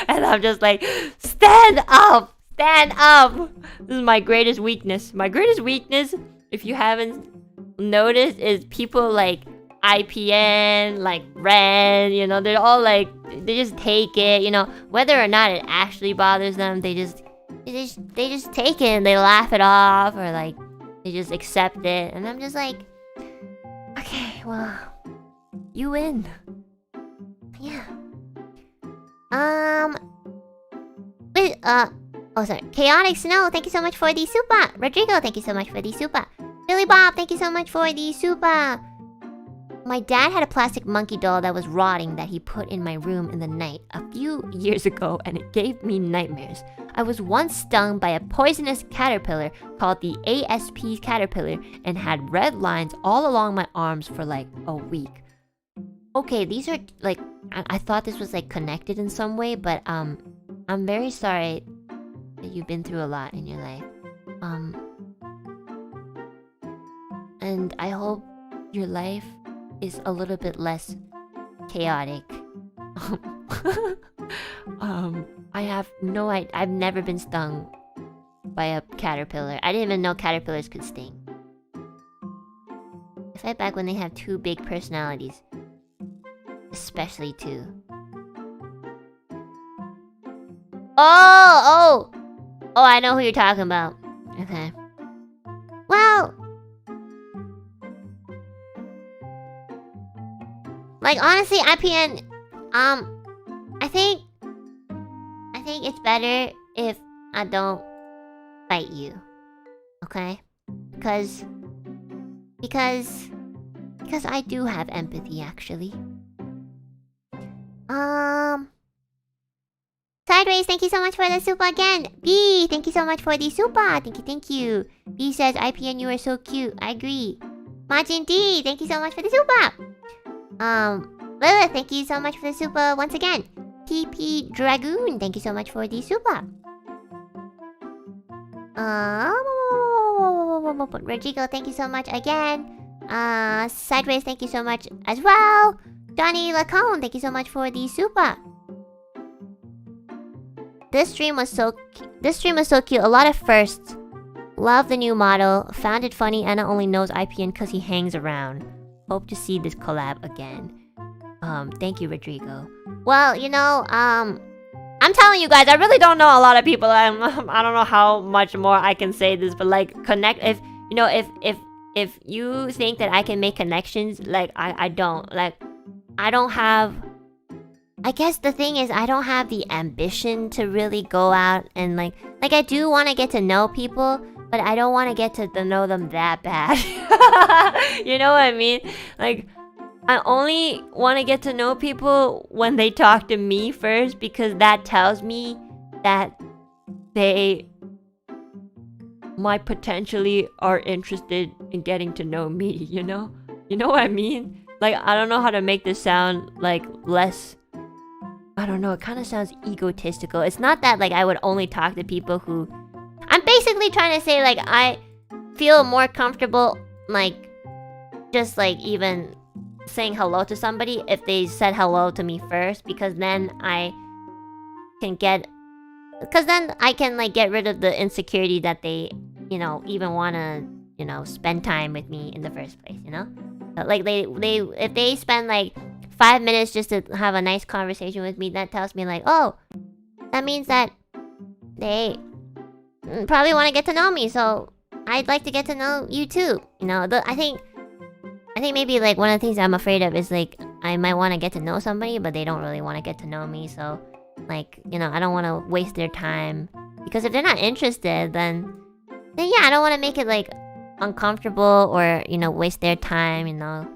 And I'm just like, stand up! Stand up! This is my greatest weakness. My greatest weakness, if you haven't noticed, is people like IPN, like Ren, you know, they're all like, they just take it, you know, whether or not it actually bothers them, they just take it and they laugh it off, or like, they just accept it, and I'm just like, okay, well, you win. yeah. Wait, oh sorry. Chaotic Snow, thank you so much for the super. Rodrigo, thank you so much for the super. Billy Bob, thank you so much for the super. My dad had a plastic monkey doll that was rotting that he put in my room in the night a few years ago, and it gave me nightmares. I was once stung by a poisonous caterpillar called the ASP caterpillar and had red lines all along my arms for like a week. Okay, these are like, I thought this was like connected in some way, but I'm very sorry that you've been through a lot in your life. And I hope your life is a little bit less chaotic. I've never been stung by a caterpillar. I didn't even know caterpillars could sting. I fight back when they have two big personalities. Especially two. Oh, I know who you're talking about. Okay. Well, like honestly, IPN, I think it's better if I don't fight you. Okay? Because I do have empathy actually. Sideways, thank you so much for the super again. B, thank you so much for the super. Thank you. B says, IPN, you are so cute. I agree. Majin D, thank you so much for the super. Lilith, thank you so much for the super once again. TP Dragoon, thank you so much for the super. Rodrigo, thank you so much again. Sideways, thank you so much as well. Johnny Lacone, thank you so much for the super. This stream was so cute. A lot of firsts. Love the new model. Found it funny. Enna only knows IPN because he hangs around. Hope to see this collab again. Thank you, Rodrigo. Well, you know, I'm telling you guys, I really don't know a lot of people. I don't know how much more I can say this, but like connect. If you know, if you think that I can make connections, like I don't. Like I don't have. I guess the thing is I don't have the ambition to really go out and like I do want to get to know people, but I don't want to get to know them that bad. You know what I mean? Like I only want to get to know people when they talk to me first, because that tells me that they might potentially are interested in getting to know me, you know? You know what I mean? Like I don't know how to make this sound like less, I don't know, it kind of sounds egotistical. It's not that like I would only talk to people who... I'm basically trying to say like I feel more comfortable like just like even saying hello to somebody if they said hello to me first, because then I can get... Because then I can like get rid of the insecurity that they, you know, even want to, you know, spend time with me in the first place, you know? But, like if they spend like 5 minutes just to have a nice conversation with me, that tells me like, oh, that means that they probably want to get to know me, so I'd like to get to know you too. You know, I think maybe like one of the things I'm afraid of is like I might want to get to know somebody, but they don't really want to get to know me, so like, you know, I don't want to waste their time, because if they're not interested, then yeah, I don't want to make it like uncomfortable or, you know, waste their time, you know.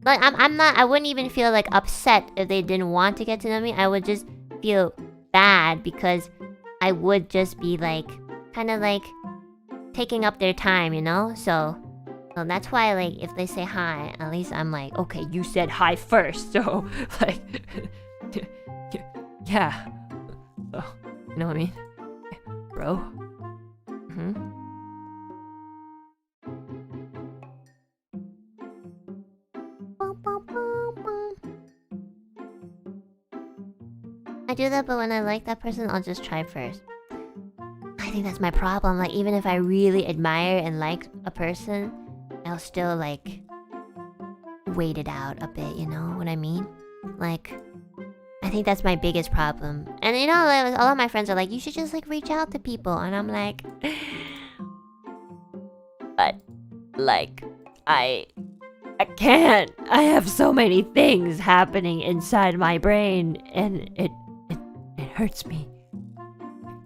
Like I wouldn't even feel like upset if they didn't want to get to know me. I would just feel bad because I would just be like kind of like taking up their time, you know? So So that's why, like, if they say hi, at least I'm like, Okay, you said hi first, so like, yeah. So, you know what I mean, bro? I do that, but when I like that person, I'll just try first. I think that's my problem. Like, even if I really admire and like a person, I'll still, like, wait it out a bit, you know what I mean? Like, I think that's my biggest problem. And you know, like, all of my friends are like, you should just, like, reach out to people. And I'm like... But, like, I can't. I have so many things happening inside my brain, and it hurts me.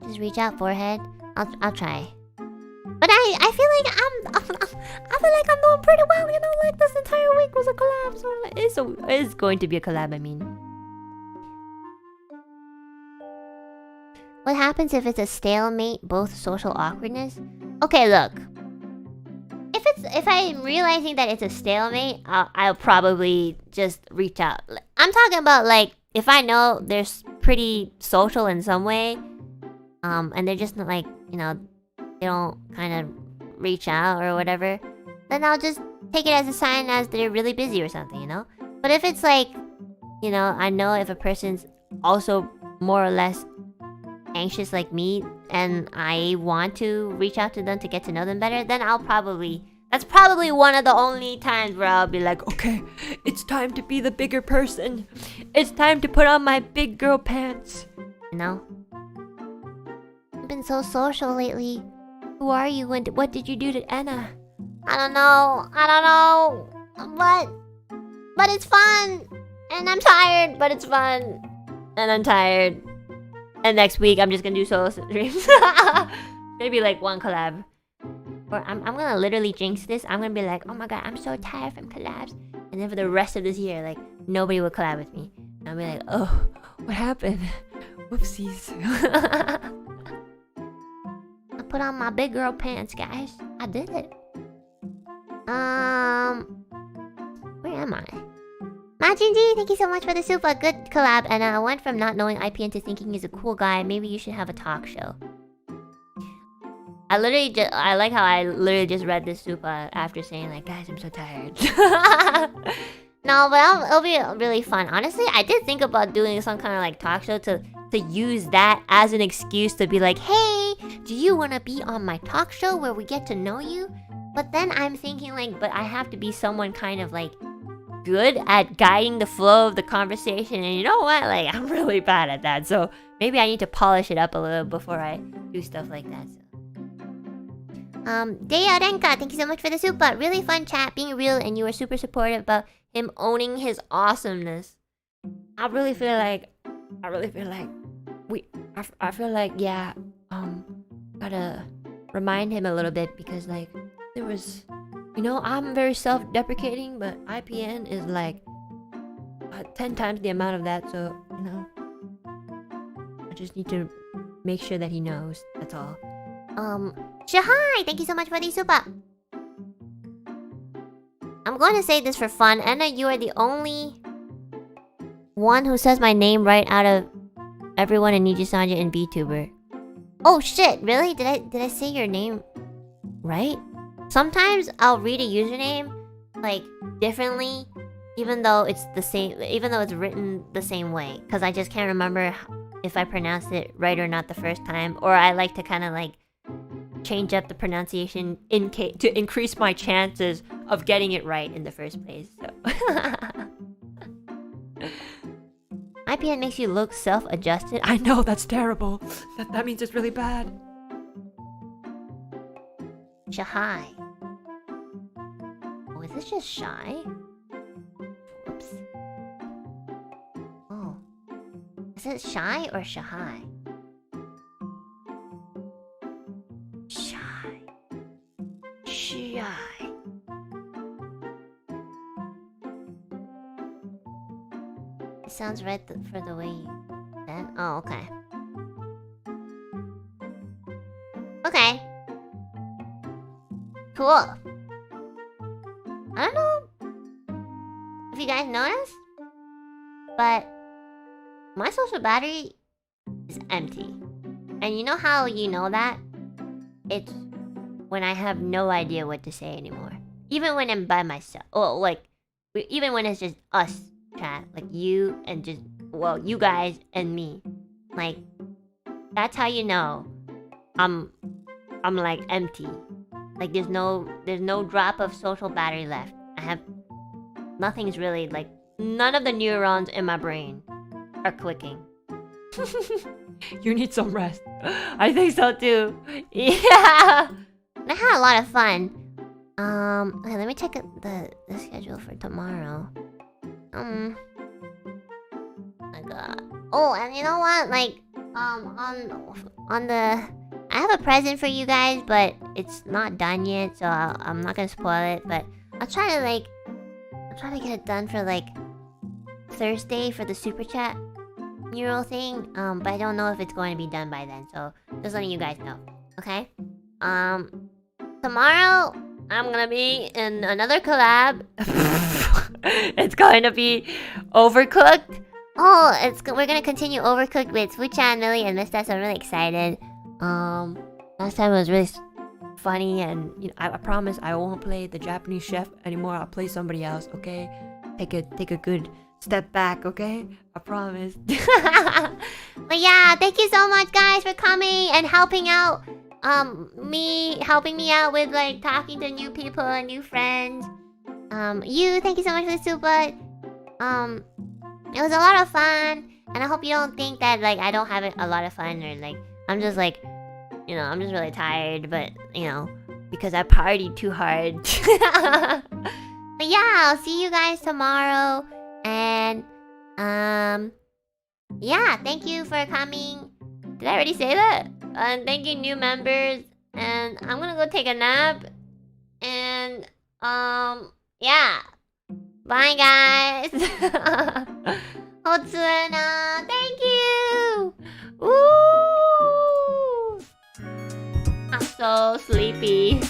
Just reach out, forehead. I'll try. But I feel like I'm doing pretty well, you know, like this entire week was a collab, so It's going to be a collab, I mean. what happens if it's a stalemate, both social awkwardness? Okay, look. If I'm realizing that it's a stalemate, I'll probably just reach out. I'm talking about, like, if I know they're pretty social in some way, and they're just not, like, you know, they don't kind of reach out or whatever, then I'll just take it as a sign as they're really busy or something, you know? But if it's like, you know, I know if a person's also more or less anxious like me and I want to reach out to them to get to know them better, then that's probably one of the only times where I'll be like, Okay, it's time to be the bigger person. It's time to put on my big girl pants. you know? You've been so social lately. Who are you and what did you do to Enna? I don't know. But it's fun. And I'm tired, but it's fun. And I'm tired. And next week I'm just gonna do solo streams. Maybe like one collab. Or I'm gonna literally jinx this. I'm gonna be like, oh my god, I'm so tired from collabs. And then for the rest of this year, like, nobody will collab with me. And I'll be like, oh, What happened? Whoopsies. I put on my big girl pants, guys. I did it. Where am I? Majinji, thank you so much for the super good collab. And I went from not knowing IPN to thinking he's a cool guy. Maybe you should have a talk show. I like how I literally just read this super after saying, like, guys, I'm so tired. No, but it'll be really fun. Honestly, I did think about doing some kind of, like, talk show to use that as an excuse to be like, hey, do you want to be on my talk show where we get to know you? But then I'm thinking, like, but I have to be someone kind of, like, good at guiding the flow of the conversation. And you know what? Like, I'm really bad at that. So maybe I need to polish it up a little before I do stuff like that. So. Deya Renka, thank you so much for the super. Really fun chat, being real, and you were super supportive about him owning his awesomeness. I feel like, yeah, gotta remind him a little bit because, like, there was, you know, I'm very self-deprecating, but IPN is like 10 times the amount of that, so, you know, I just need to make sure that he knows, that's all. Shahai, thank you so much for the super. I'm going to say this for fun. Enna, you are the only one who says my name right out of everyone in NIJISANJI and VTuber. Oh shit, really? Did I say your name right? Sometimes I'll read a username like differently, even though it's written the same way, because I just can't remember if I pronounced it right or not the first time, or I like to kind of like change up the pronunciation to increase my chances of getting it right in the first place. So IPN makes you look self-adjusted. I know, that's terrible. That means it's really bad. Shahai. Oh, is this just shy? Whoops. Oh. Is it shy or Shahai? Shy. Shy. It sounds right for the way you said. Oh, okay. Okay. Cool. I don't know if you guys noticed, but my social battery is empty. And you know how you know that? It's when I have no idea what to say anymore. Even when I'm by myself. Oh, like, even when it's just us chat. Like you and just, well, you guys and me. Like, that's how you know I'm like empty. Like there's no drop of social battery left. I have nothing's really like none of the neurons in my brain are clicking. You need some rest. I think so too. Yeah. I had a lot of fun. Okay, let me check the schedule for tomorrow. My God. Oh, and you know what? Like, on the, I have a present for you guys, but it's not done yet, so I'm not gonna spoil it. But I'll try to get it done for like Thursday for the super chat mural thing. But I don't know if it's going to be done by then, so just letting you guys know. Okay. Tomorrow I'm gonna be in another collab. It's going to be Overcooked. Oh, we're gonna continue Overcooked with Fuchan, Millie, and Mista, so I'm really excited. Last time it was really funny, and you know, I promise I won't play the Japanese chef anymore. I'll play somebody else, okay? Take a good step back, okay? I promise. But yeah, thank you so much, guys, for coming and helping out. Helping me out with like talking to new people and new friends. Thank you so much for the super. It was a lot of fun, and I hope you don't think that like I don't have a lot of fun or like I'm just like, you know, I'm just really tired, but you know, because I partied too hard. But yeah, I'll see you guys tomorrow, and yeah, thank you for coming. Did I already say that? And thank you, new members. And I'm gonna go take a nap. And yeah. Bye, guys. Hotsuena, thank you. Woo! I'm so sleepy.